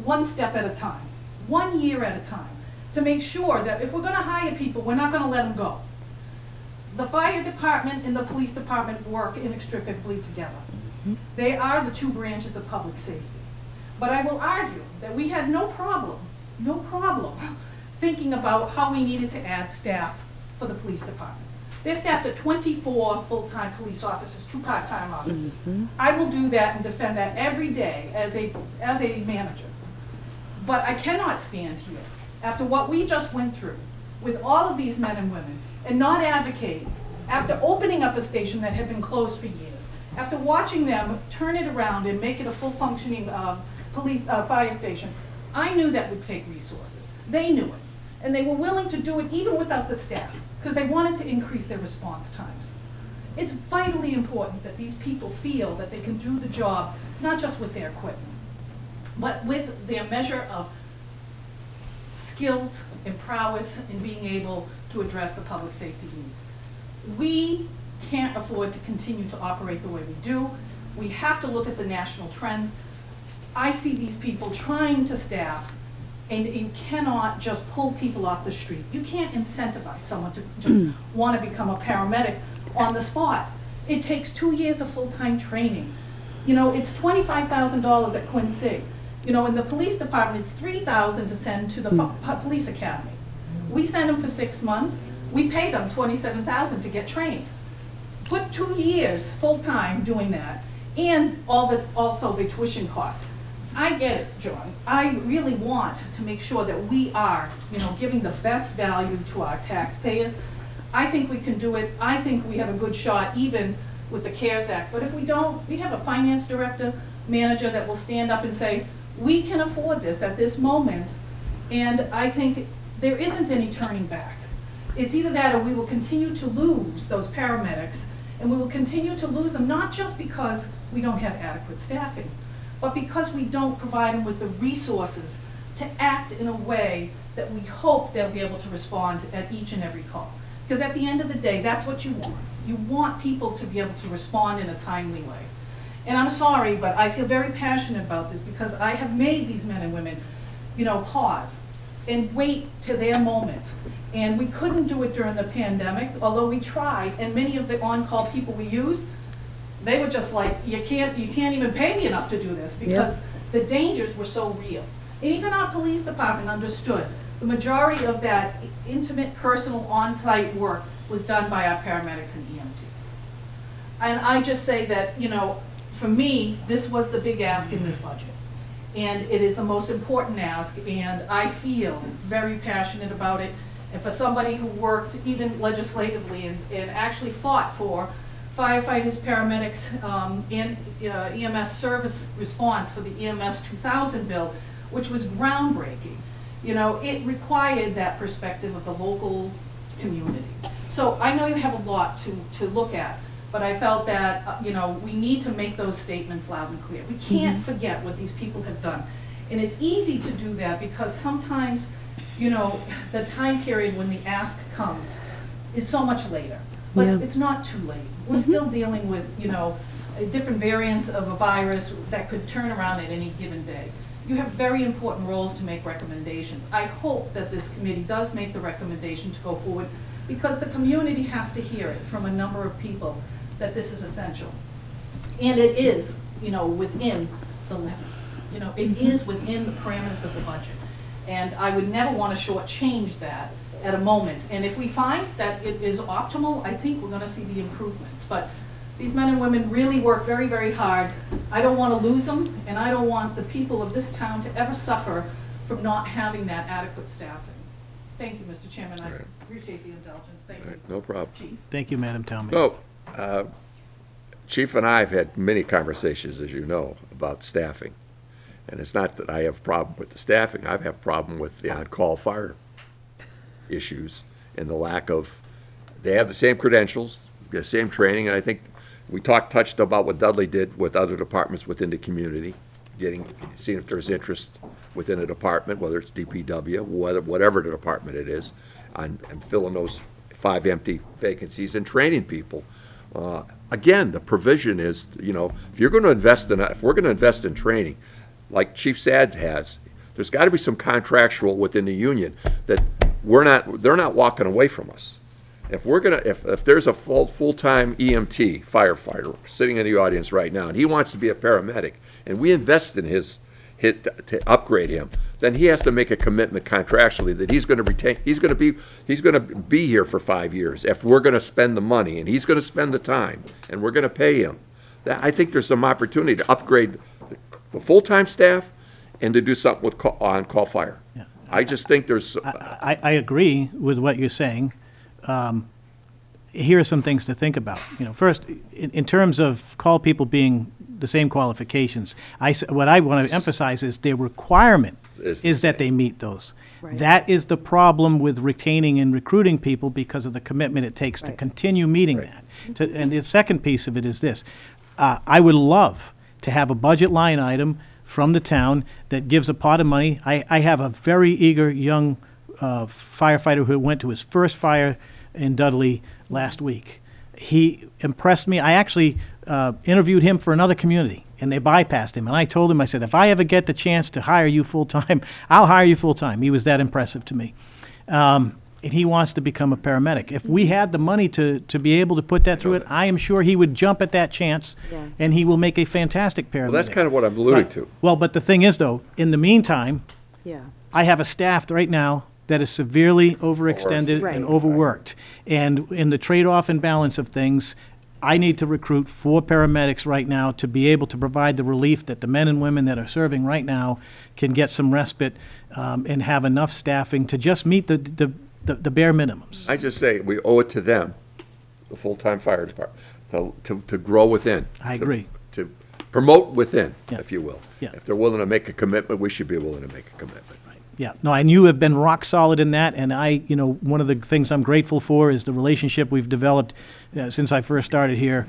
one step at a time, 1 year at a time, to make sure that if we're gonna hire people, we're not gonna let them go. The fire department and the police department work inextricably together. They are the two branches of public safety. But I will argue that we had no problem thinking about how we needed to add staff for the police department. They're staffed at 24 full-time police officers, 2 part-time officers. I will do that and defend that every day as a manager. But I cannot stand here, after what we just went through, with all of these men and women, and not advocate, after opening up a station that had been closed for years, after watching them turn it around and make it a full-functioning fire station. I knew that would take resources. They knew it. And they were willing to do it even without the staff, because they wanted to increase their response times. It's vitally important that these people feel that they can do the job, not just with their equipment, but with their measure of skills and prowess in being able to address the public safety needs. We can't afford to continue to operate the way we do. We have to look at the national trends. I see these people trying to staff, and you cannot just pull people off the street. You can't incentivize someone to just want to become a paramedic on the spot. It takes 2 years of full-time training. It's $25,000 at Quincy. In the police department, it's $3,000 to send to the police academy. We send them for 6 months. We pay them $27,000 to get trained. Put 2 years full-time doing that, and also the tuition costs. I get it, John. I really want to make sure that we are, giving the best value to our taxpayers. I think we can do it. I think we have a good shot even with the CARES Act. But if we don't, we have a finance director, manager that will stand up and say, we can afford this at this moment. And I think there isn't any turning back. It's either that or we will continue to lose those paramedics, and we will continue to lose them not just because we don't have adequate staffing, but because we don't provide them with the resources to act in a way that we hope they'll be able to respond at each and every call. Because at the end of the day, that's what you want. You want people to be able to respond in a timely way. And I'm sorry, but I feel very passionate about this because I have made these men and women, pause and wait to their moment. And we couldn't do it during the pandemic, although we tried, and many of the on-call people we used, they were just like, you can't even pay me enough to do this because the dangers were so real. And even our police department understood the majority of that intimate, personal, on-site work was done by our paramedics and EMTs. And I just say that, for me, this was the big ask in this budget. And it is the most important ask, and I feel very passionate about it. And for somebody who worked even legislatively and actually fought for firefighters, paramedics, and EMS service response for the EMS 2000 bill, which was groundbreaking. You know, it required that perspective of the local community. So I know you have a lot to look at, but I felt that, you know, we need to make those statements loud and clear. We can't forget what these people have done. And it's easy to do that because sometimes, you know, the time period when the ask comes is so much later. But Yeah. it's not too late. We're still dealing with, you know, different variants of a virus that could turn around at any given day. You have very important roles to make recommendations. I hope that this committee does make the recommendation to go forward because the community has to hear it from a number of people that this is essential. And it is, you know, within the levy. You know, it is within the parameters of the budget. And I would never want to shortchange that at a moment. And if we find that it is optimal, I think we're going to see the improvements. But these men and women really work very, very hard. I don't want to lose them, and I don't want the people of this town to ever suffer from not having that adequate staffing. Thank you, Mr. Chairman. I Right. appreciate the indulgence. Thank you. No problem. Chief. Thank you, Madam Town Manager. So, Chief and I have had many conversations, as you know, about staffing. And it's not that I have a problem with the staffing, I have a problem with the on-call fire issues and the lack of, they have the same credentials, the same training, and I think we touched about what Dudley did with other departments within the community, seeing if there's interest within a department, whether it's DPW, whatever the department it is, and filling those 5 empty vacancies and training people. Again, the provision is, you know, if we're going to invest in training, like Chief Sad has, there's got to be some contractual within the union that they're not walking away from us. If there's a full-time EMT firefighter sitting in the audience right now, and he wants to be a paramedic, and we invest in to upgrade him, then he has to make a commitment contractually that he's going to be here for 5 years if we're going to spend the money, and he's going to spend the time, and we're going to pay him. I think there's some opportunity to upgrade the full-time staff and to do something with on-call fire. Yeah. I just think there's. I agree with what you're saying. Here are some things to think about. You know, first, in terms of call people being the same qualifications, what I want to emphasize is their requirement is that they meet those. Right. That is the problem with retaining and recruiting people because of the commitment it takes to Right. continue meeting that. And the second piece of it is this. I would love to have a budget line item from the town that gives a pot of money. I have a very eager young firefighter who went to his first fire in Dudley last week. He impressed me. I actually interviewed him for another community, and they bypassed him. And I told him, I said, if I ever get the chance to hire you full-time, I'll hire you full-time. He was that impressive to me. And he wants to become a paramedic. If we had the money to be able to put that through it, I am sure he would jump at that chance, Yeah. and he will make a fantastic paramedic. Well, that's kind of what I'm alluding to. Well, but the thing is, though, in the meantime, Yeah. I have a staff right now that is severely overextended Right. and overworked. And in the trade-off and balance of things, I need to recruit 4 paramedics right now to be able to provide the relief that the men and women that are serving right now can get some respite and have enough staffing to just meet the bare minimums. I just say, we owe it to them, the full-time fire department, to grow within. I agree. To promote within, Yeah. if you will. Yeah. If they're willing to make a commitment, we should be willing to make a commitment. Yeah, no, and you have been rock solid in that, and one of the things I'm grateful for is the relationship we've developed since I first started here.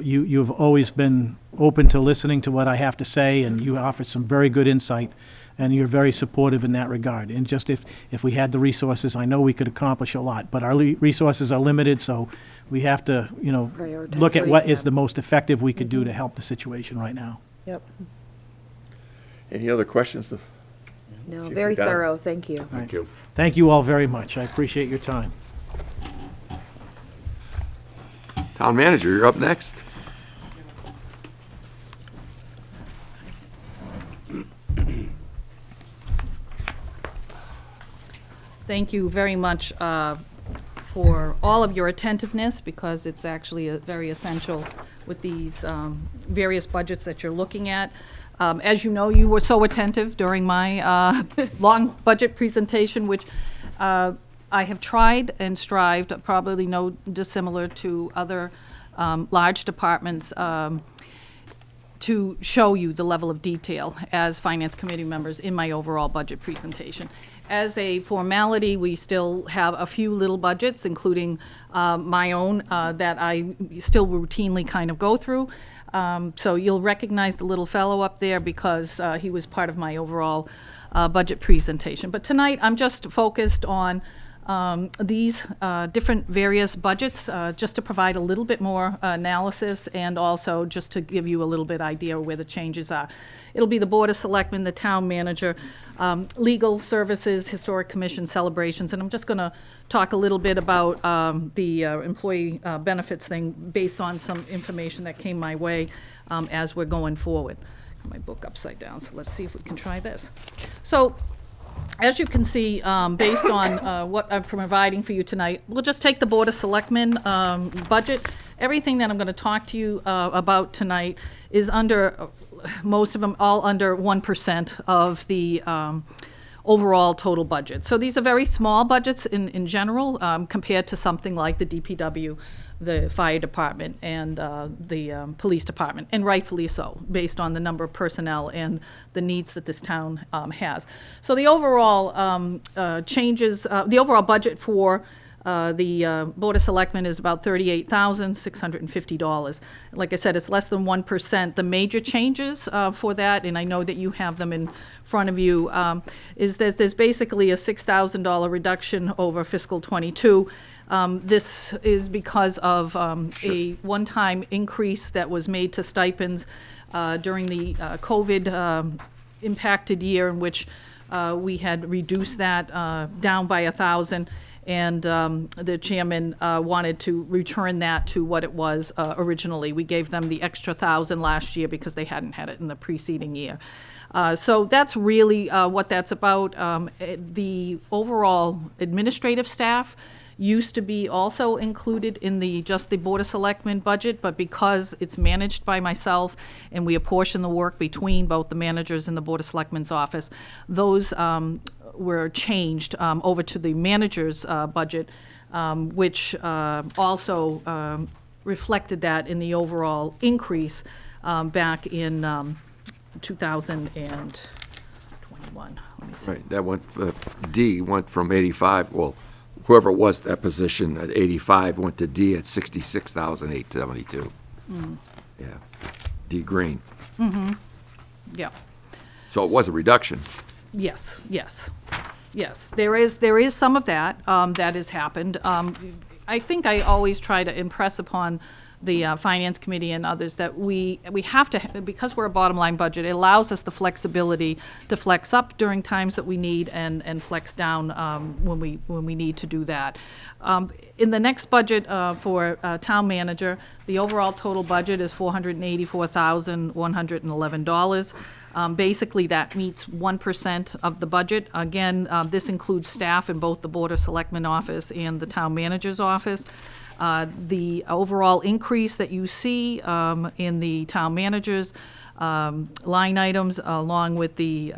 You've always been open to listening to what I have to say, and you offer some very good insight, and you're very supportive in that regard. And just if we had the resources, I know we could accomplish a lot, but our resources are limited, so we have to, Prioritize look at what what you is have. the most effective we could do to help the situation right now. Yep. Any other questions? No, Chief very McDonald. thorough. Thank you. Thank you. Thank you all very much. I appreciate your time. Town manager, you're up next. Thank you very much for all of your attentiveness, because it's actually very essential with these various budgets that you're looking at. As you know, you were so attentive during my long budget presentation, which I have tried and strived, probably no dissimilar to other large departments, to show you the level of detail as Finance Committee members in my overall budget presentation. As a formality, we still have a few little budgets, including my own, that I still routinely kind of go through. So you'll recognize the little fellow up there because he was part of my overall budget presentation. But tonight, I'm just focused on these different various budgets, just to provide a little bit more analysis and also just to give you a little bit idea of where the changes are. It'll be the Board of Selectmen, the Town Manager, Legal Services, Historic Commission, Celebrations, and I'm just going to talk a little bit about the employee benefits thing based on some information that came my way as we're going forward. Got my book upside down, so let's see if we can try this. So, as you can see, based on what I'm providing for you tonight, we'll just take the Board of Selectmen budget. Everything that I'm going to talk to you about tonight is under, most of them all under 1% of the overall total budget. So these are very small budgets in general compared to something like the DPW, the fire department, and the police department, and rightfully so, based on the number of personnel and the needs that this town has. So the overall changes, the overall budget for the Board of Selectmen is about $38,650. Like I said, it's less than 1%. The major changes for that, and I know that you have them in front of you, is there's basically a $6,000 reduction over fiscal '22. This is because of a one-time increase that was made to stipends during the COVID impacted year, in which we had reduced that down by 1,000, and the chairman wanted to return that to what it was originally. We gave them the extra 1,000 last year because they hadn't had it in the preceding year. So that's really what that's about. The overall administrative staff used to be also included in just the Board of Selectmen budget, but because it's managed by myself and we apportion the work between both the managers and the Board of Selectmen's office, those were changed over to the manager's budget, which also reflected that in the overall increase back in 2021. Let me see. Right, that went, D went from 85, well, whoever it was, that position at 85 went to D at 66,872. Yeah, D Green. Yeah. So it was a reduction. Yes, yes, yes. There is some of that that has happened. I think I always try to impress upon the Finance Committee and others that we have to, because we're a bottom line budget, it allows us the flexibility to flex up during times that we need and flex down when we need to do that. In the next budget for Town Manager, the overall total budget is $484,111. Basically, that meets 1% of the budget. Again, this includes staff in both the Board of Selectmen office and the Town Manager's office. The overall increase that you see in the Town Manager's line items, along with the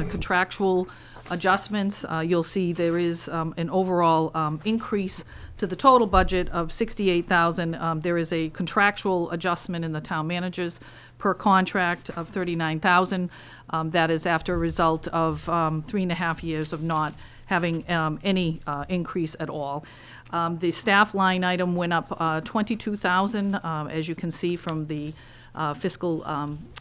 contractual adjustments, you'll see there is an overall increase to the total budget of $68,000. There is a contractual adjustment in the Town Manager's per contract of $39,000. That is after a result of 3.5 years of not having any increase at all. The staff line item went up $22,000, as you can see from the fiscal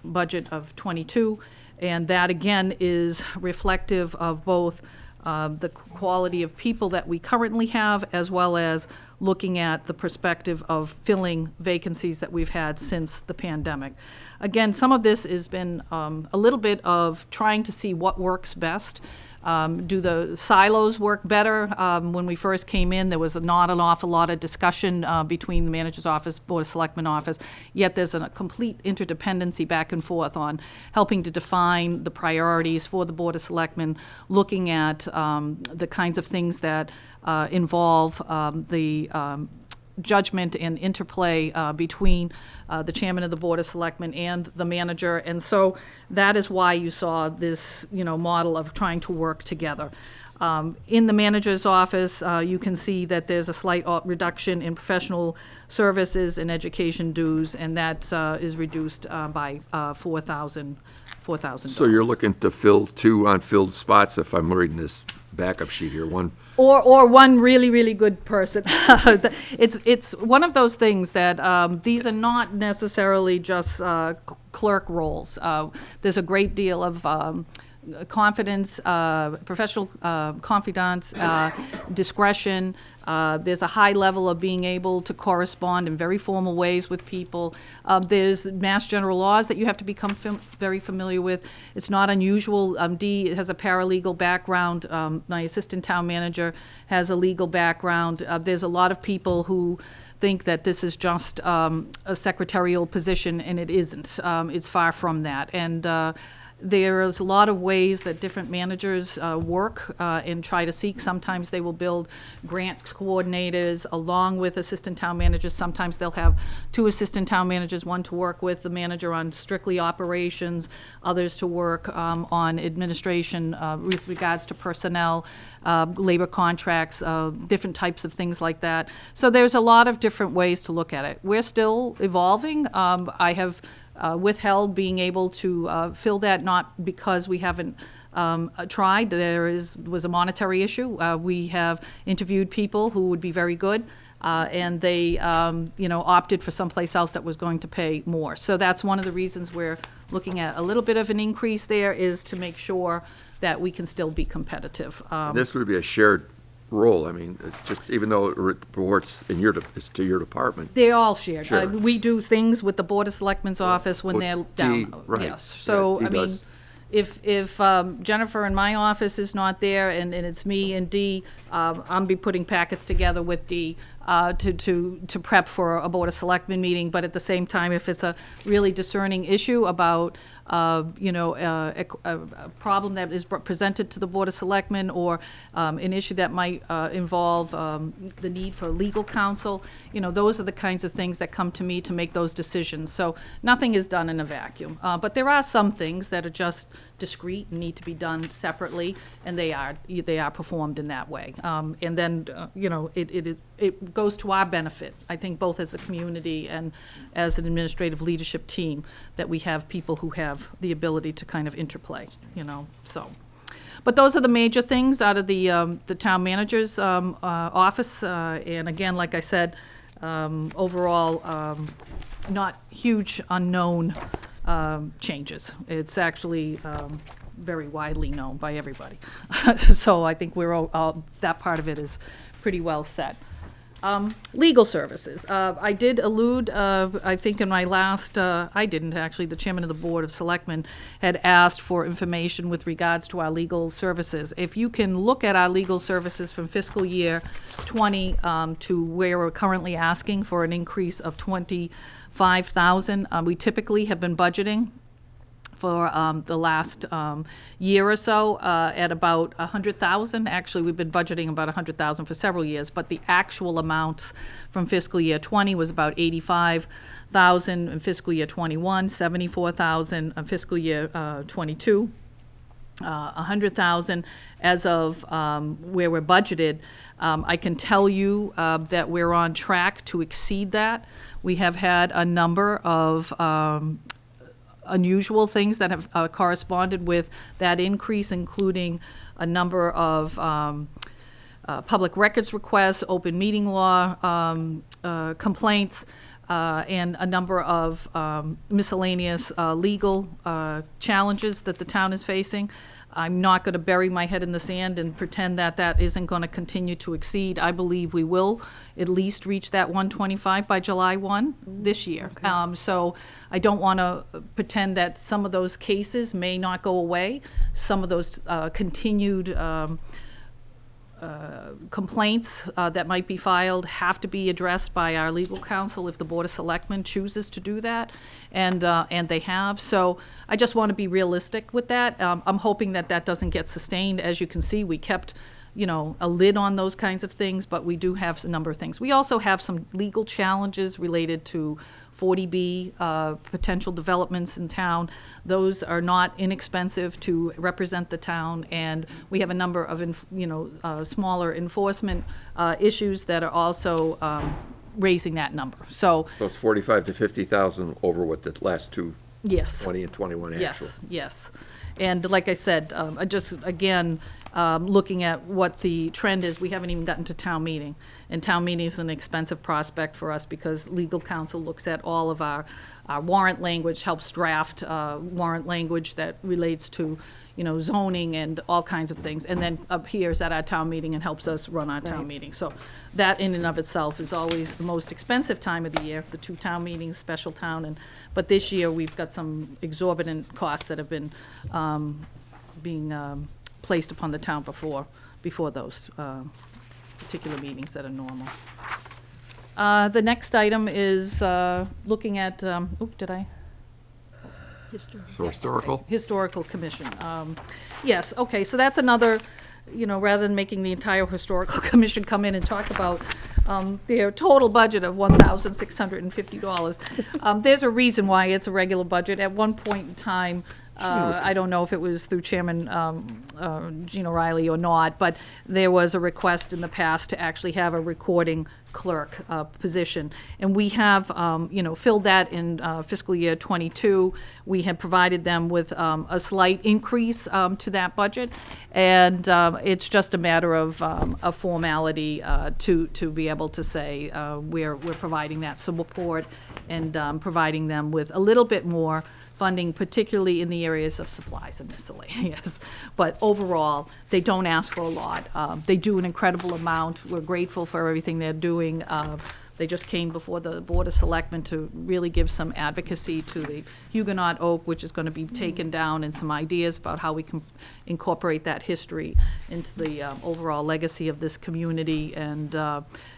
budget of '22, and that again is reflective of both the quality of people that we currently have, as well as looking at the perspective of filling vacancies that we've had since the pandemic. Again, some of this has been a little bit of trying to see what works best. Do the silos work better? When we first came in, there was not an awful lot of discussion between the manager's office, Board of Selectmen office, yet there's a complete interdependency back and forth on helping to define the priorities for the Board of Selectmen, looking at the kinds of things that involve the judgment and interplay between the chairman of the Board of Selectmen and the manager. And so that is why you saw this, model of trying to work together. In the manager's office, you can see that there's a slight reduction in professional services and education dues, and that is reduced by $4,000. So you're looking to fill 2 unfilled spots, if I'm reading this backup sheet here, one. Or one really, really good person. It's one of those things that these are not necessarily just clerk roles. There's a great deal of confidence, professional confidence, discretion. There's a high level of being able to correspond in very formal ways with people. There's mass general laws that you have to become very familiar with. It's not unusual. Dee has a paralegal background. My assistant town manager has a legal background. There's a lot of people who think that this is just a secretarial position, and it isn't. It's far from that. And there's a lot of ways that different managers work and try to seek. Sometimes they will build grant coordinators along with assistant town managers. Sometimes they'll have 2 assistant town managers, one to work with the manager on strictly operations, others to work on administration with regards to personnel, labor contracts, different types of things like that. So there's a lot of different ways to look at it. We're still evolving. I have withheld being able to fill that, not because we haven't tried. There was a monetary issue. We have interviewed people who would be very good, and they opted for someplace else that was going to pay more. So that's one of the reasons we're looking at a little bit of an increase there, is to make sure that we can still be competitive. This would be a shared role. I mean, just even though it reports it's to your department. They're all shared. Sure. We do things with the Board of Selectmen's office when they're Well, down. Dee, right. Yes. So, Yeah, Dee I mean, does. if Jennifer in my office is not there and it's me and Dee, I'll be putting packets together with Dee to prep for a Board of Selectmen meeting. But at the same time, if it's a really discerning issue about a problem that is presented to the Board of Selectmen, or an issue that might involve the need for legal counsel, those are the kinds of things that come to me to make those decisions. So nothing is done in a vacuum. But there are some things that are just discrete and need to be done separately, and they are performed in that way. And then, it goes to our benefit, I think, both as a community and as an administrative leadership team, that we have people who have the ability to kind of interplay, so. But those are the major things out of the town manager's office. And again, like I said, overall, not huge unknown changes. It's actually very widely known by everybody. So I think we're all, that part of it is pretty well set. Legal services. I did allude, I think in my last, I didn't actually, the chairman of the Board of Selectmen had asked for information with regards to our legal services. If you can look at our legal services from fiscal year 20 to where we're currently asking for an increase of $25,000, we typically have been budgeting for the last year or so at about $100,000. Actually, we've been budgeting about $100,000 for several years, but the actual amount from fiscal year 20 was about $85,000. In fiscal year 21, $74,000. In fiscal year 22, $100,000. As of where we're budgeted, I can tell you that we're on track to exceed that. We have had a number of unusual things that have corresponded with that increase, including a number of public records requests, open meeting law complaints, and a number of miscellaneous legal challenges that the town is facing. I'm not going to bury my head in the sand and pretend that that isn't going to continue to exceed. I believe we will at least reach that 125 by July 1 this year. So I don't want to pretend that some of those cases may not go away. Some of those continued complaints that might be filed have to be addressed by our legal counsel if the Board of Selectmen chooses to do that, and they have. So I just want to be realistic with that. I'm hoping that that doesn't get sustained. As you can see, we kept you know, a lid on those kinds of things, but we do have a number of things. We also have some legal challenges related to 40B, potential developments in town. Those are not inexpensive to represent the town, and we have a number of, smaller enforcement issues that are also raising that number. So, So it's 45 to 50,000 over what the last two, yes. 20 and 21 actual. Yes. And like I said, looking at what the trend is, we haven't even gotten to town meeting. And town meeting is an expensive prospect for us because legal counsel looks at all of our warrant language, helps draft warrant language that relates to, zoning and all kinds of things, and then appears at our town meeting and helps us run our town meeting. So that in and of itself is always the most expensive time of the year, the two town meetings, special town, but this year we've got some exorbitant costs that have been being placed upon the town before those particular meetings that are normal. The next item is looking at, did I? So historical? Historical Commission. Yes, okay, so that's another, rather than making the entire Historical Commission come in and talk about their total budget of $1,650. There's a reason why it's a regular budget. At one point in time, I don't know if it was through Chairman Gene O'Reilly or not, but there was a request in the past to actually have a recording clerk position. And we have, filled that in fiscal year '22. We had provided them with a slight increase to that budget. And it's just a matter of a formality to be able to say we're providing that support and providing them with a little bit more funding, particularly in the areas of supplies and miscellaneous. But overall, they don't ask for a lot. They do an incredible amount. We're grateful for everything they're doing. They just came before the Board of Selectmen to really give some advocacy to the Huguenot Oak, which is going to be taken down, and some ideas about how we can incorporate that history into the overall legacy of this community. And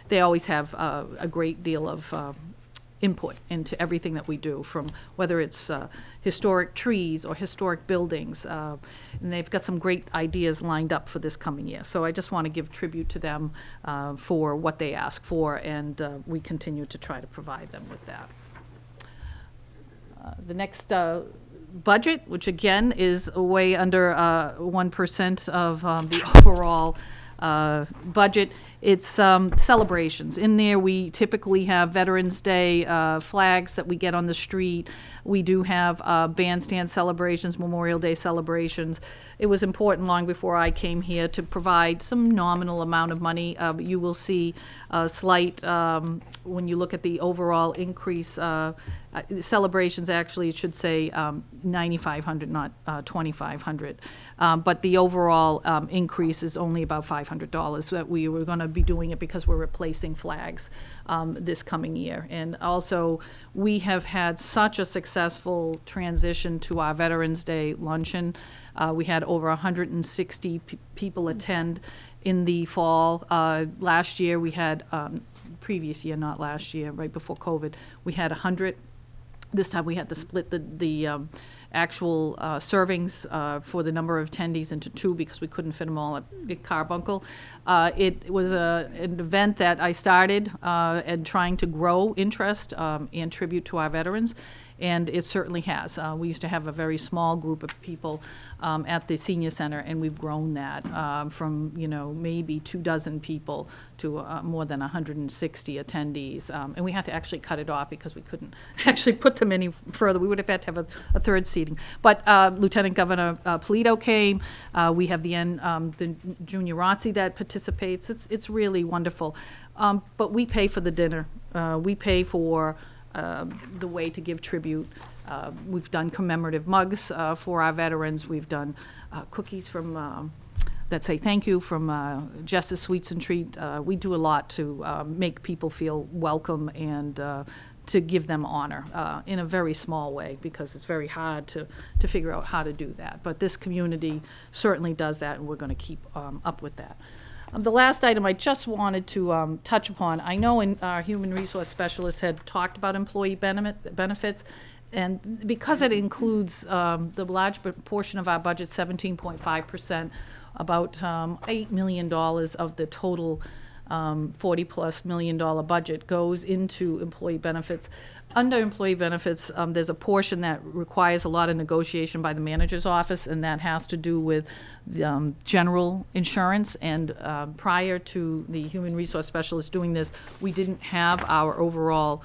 they always have a great deal of input into everything that we do, from whether it's historic trees or historic buildings. And they've got some great ideas lined up for this coming year. So I just want to give tribute to them for what they ask for, and we continue to try to provide them with that. The next budget, which again is way under 1% of the overall budget. It's celebrations. In there, we typically have Veterans Day flags that we get on the street. We do have bandstand celebrations, Memorial Day celebrations. It was important long before I came here to provide some nominal amount of money. You will see a slight, when you look at the overall increase, celebrations actually, it should say 9,500, not 2,500. But the overall increase is only about $500 that we were going to be doing it because we're replacing flags this coming year. And also, we have had such a successful transition to our Veterans Day luncheon. We had over 160 people attend in the fall. Last year, we had, previous year, not last year, right before COVID, we had 100. This time we had to split the actual servings for the number of attendees into two because we couldn't fit them all at Carbuncle. It was an event that I started and trying to grow interest and tribute to our veterans, and it certainly has. We used to have a very small group of people at the senior center, and we've grown that from maybe 24 people to more than 160 attendees. And we had to actually cut it off because we couldn't actually put them any further. We would have had to have a third seating. But Lieutenant Governor Polito came. We have the Junior ROTC that participates. It's really wonderful. But we pay for the dinner. We pay for the way to give tribute. We've done commemorative mugs for our veterans. We've done cookies from that say thank you from Justice Sweets and Treat. We do a lot to make people feel welcome and to give them honor in a very small way, because it's very hard to figure out how to do that. But this community certainly does that, and we're going to keep up with that. The last item I just wanted to touch upon, I know our human resource specialist had talked about employee benefits, and because it includes the large portion of our budget, 17.5%, about $8 million of the total $40+ million budget goes into employee benefits. Under employee benefits, there's a portion that requires a lot of negotiation by the manager's office, and that has to do with general insurance. And prior to the human resource specialist doing this, we didn't have our overall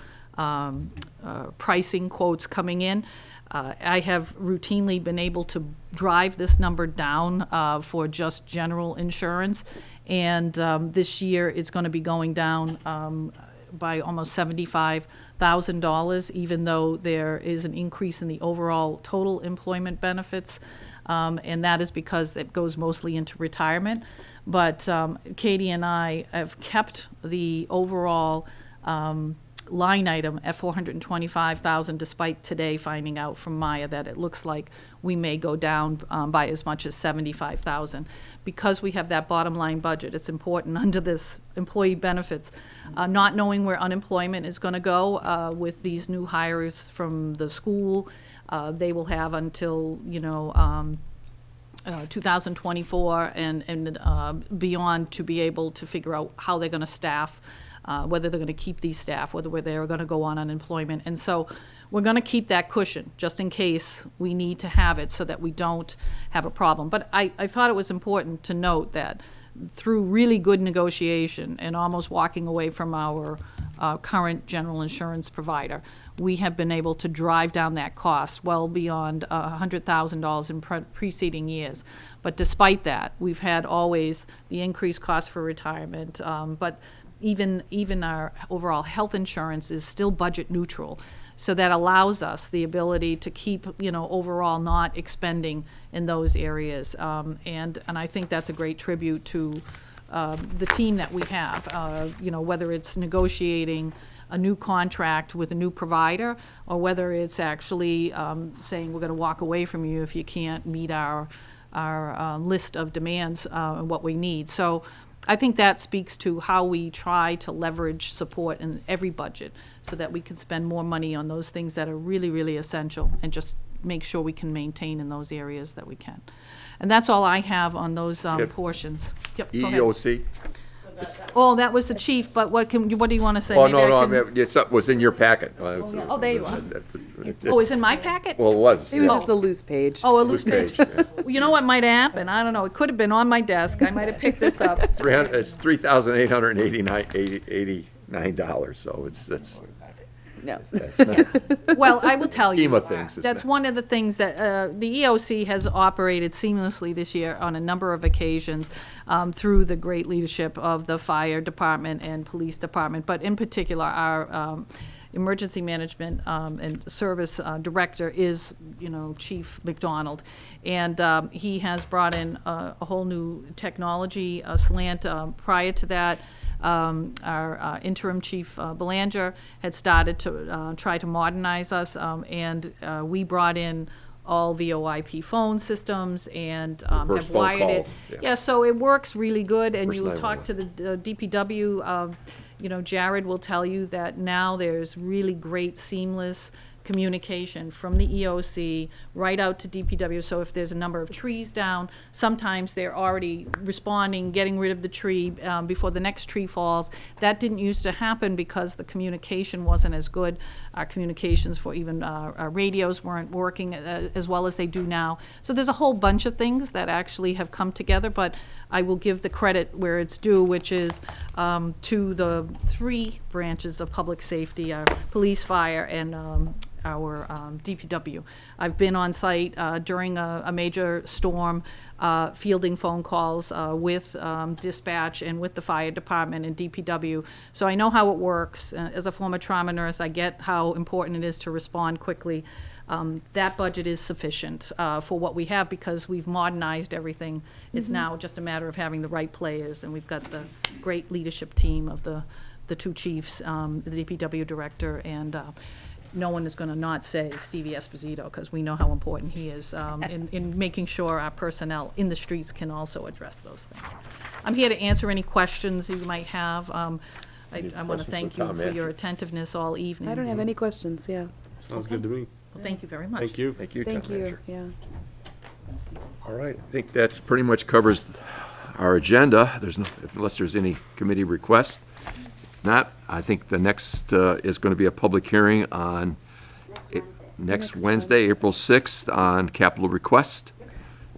pricing quotes coming in. I have routinely been able to drive this number down for just general insurance, and this year it's going to be going down by almost $75,000, even though there is an increase in the overall total employment benefits, and that is because it goes mostly into retirement. But Katie and I have kept the overall line item at $425,000, despite today finding out from Maya that it looks like we may go down by as much as $75,000. Because we have that bottom line budget, it's important under this employee benefits, not knowing where unemployment is going to go with these new hires from the school. They will have until, 2024 and beyond to be able to figure out how they're going to staff, whether they're going to keep these staff, whether they're going to go on unemployment. And so we're going to keep that cushion just in case we need to have it so that we don't have a problem. But I thought it was important to note that through really good negotiation and almost walking away from our current general insurance provider, we have been able to drive down that cost well beyond $100,000 in preceding years. But despite that, we've had always the increased cost for retirement, but even our overall health insurance is still budget neutral. So that allows us the ability to keep, overall not expending in those areas. And I think that's a great tribute to the team that we have, whether it's negotiating a new contract with a new provider, or whether it's actually saying we're going to walk away from you if you can't meet our list of demands and what we need. So I think that speaks to how we try to leverage support in every budget so that we can spend more money on those things that are really, really essential and just make sure we can maintain in those areas that we can. And that's all I have on those portions. Yep, go ahead. EEOC? Oh, that was the chief, but what do you want to say? Oh, Maybe no, I I can- mean, it was in your packet. Oh, there you are. It's- Oh, it's in my packet? Well, it was. It was yeah. just a loose page. Oh, a loose Loose page. page, yeah. Well, you know what might happen? I don't know. It could have been on my desk. I might have picked this up. It's $3,889, so that's No. not, Well, I will tell you. scheme of things, it's That's not. one of the things that the EOC has operated seamlessly this year on a number of occasions through the great leadership of the fire department and police department, but in particular, our emergency management and service director is, Chief McDonald. And he has brought in a whole new technology slant. Prior to that, our interim chief, Belanger, had started to try to modernize us, and we brought in all VoIP phone systems and Reverse have phone wired it. calls, yeah. Yeah, so it works really good, and Reverse you will talk to the DPW, Jared will tell you that now there's really great seamless communication from the EOC right out to DPW. So if there's a number of trees down, sometimes they're already responding, getting rid of the tree before the next tree falls. That didn't used to happen because the communication wasn't as good. Our communications for even our radios weren't working as well as they do now. So there's a whole bunch of things that actually have come together, but I will give the credit where it's due, which is to the three branches of public safety, our police, fire, and our DPW. I've been on site during a major storm, fielding phone calls with dispatch and with the fire department and DPW. So I know how it works. As a former trauma nurse, I get how important it is to respond quickly. That budget is sufficient for what we have because we've modernized everything. It's now just a matter of having the right players, and we've got the great leadership team of the two chiefs, the DPW director, and no one is going to not say Stevie Esposito, because we know how important he is in making sure our personnel in the streets can also address those things. I'm here to answer any questions you might have. I want to questions thank for you Tom, for Ann? your attentiveness all evening. I don't have any questions, yeah. Sounds good to me. Well, thank you very much. Thank you. Thank you, Town Thank you, Manager. yeah. All right. I think that's pretty much covers our agenda. There's no, unless there's any committee requests. Not, I think the next is going to be a public hearing on next Wednesday, April 6th, on capital request.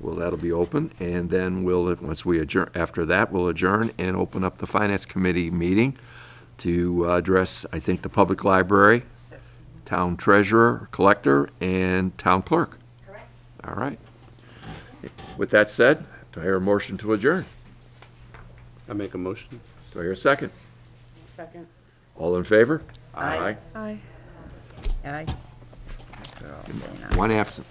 Well, that'll be open, and then we'll, once we adjourn, after that, we'll adjourn and open up the Finance Committee meeting to address, I think, the public library, town treasurer, collector, and town clerk. Correct. All right. With that said, do I hear a motion to adjourn? I make a motion. Do I hear a second? Second. All in favor? Aye. Aye. Aye. One absent.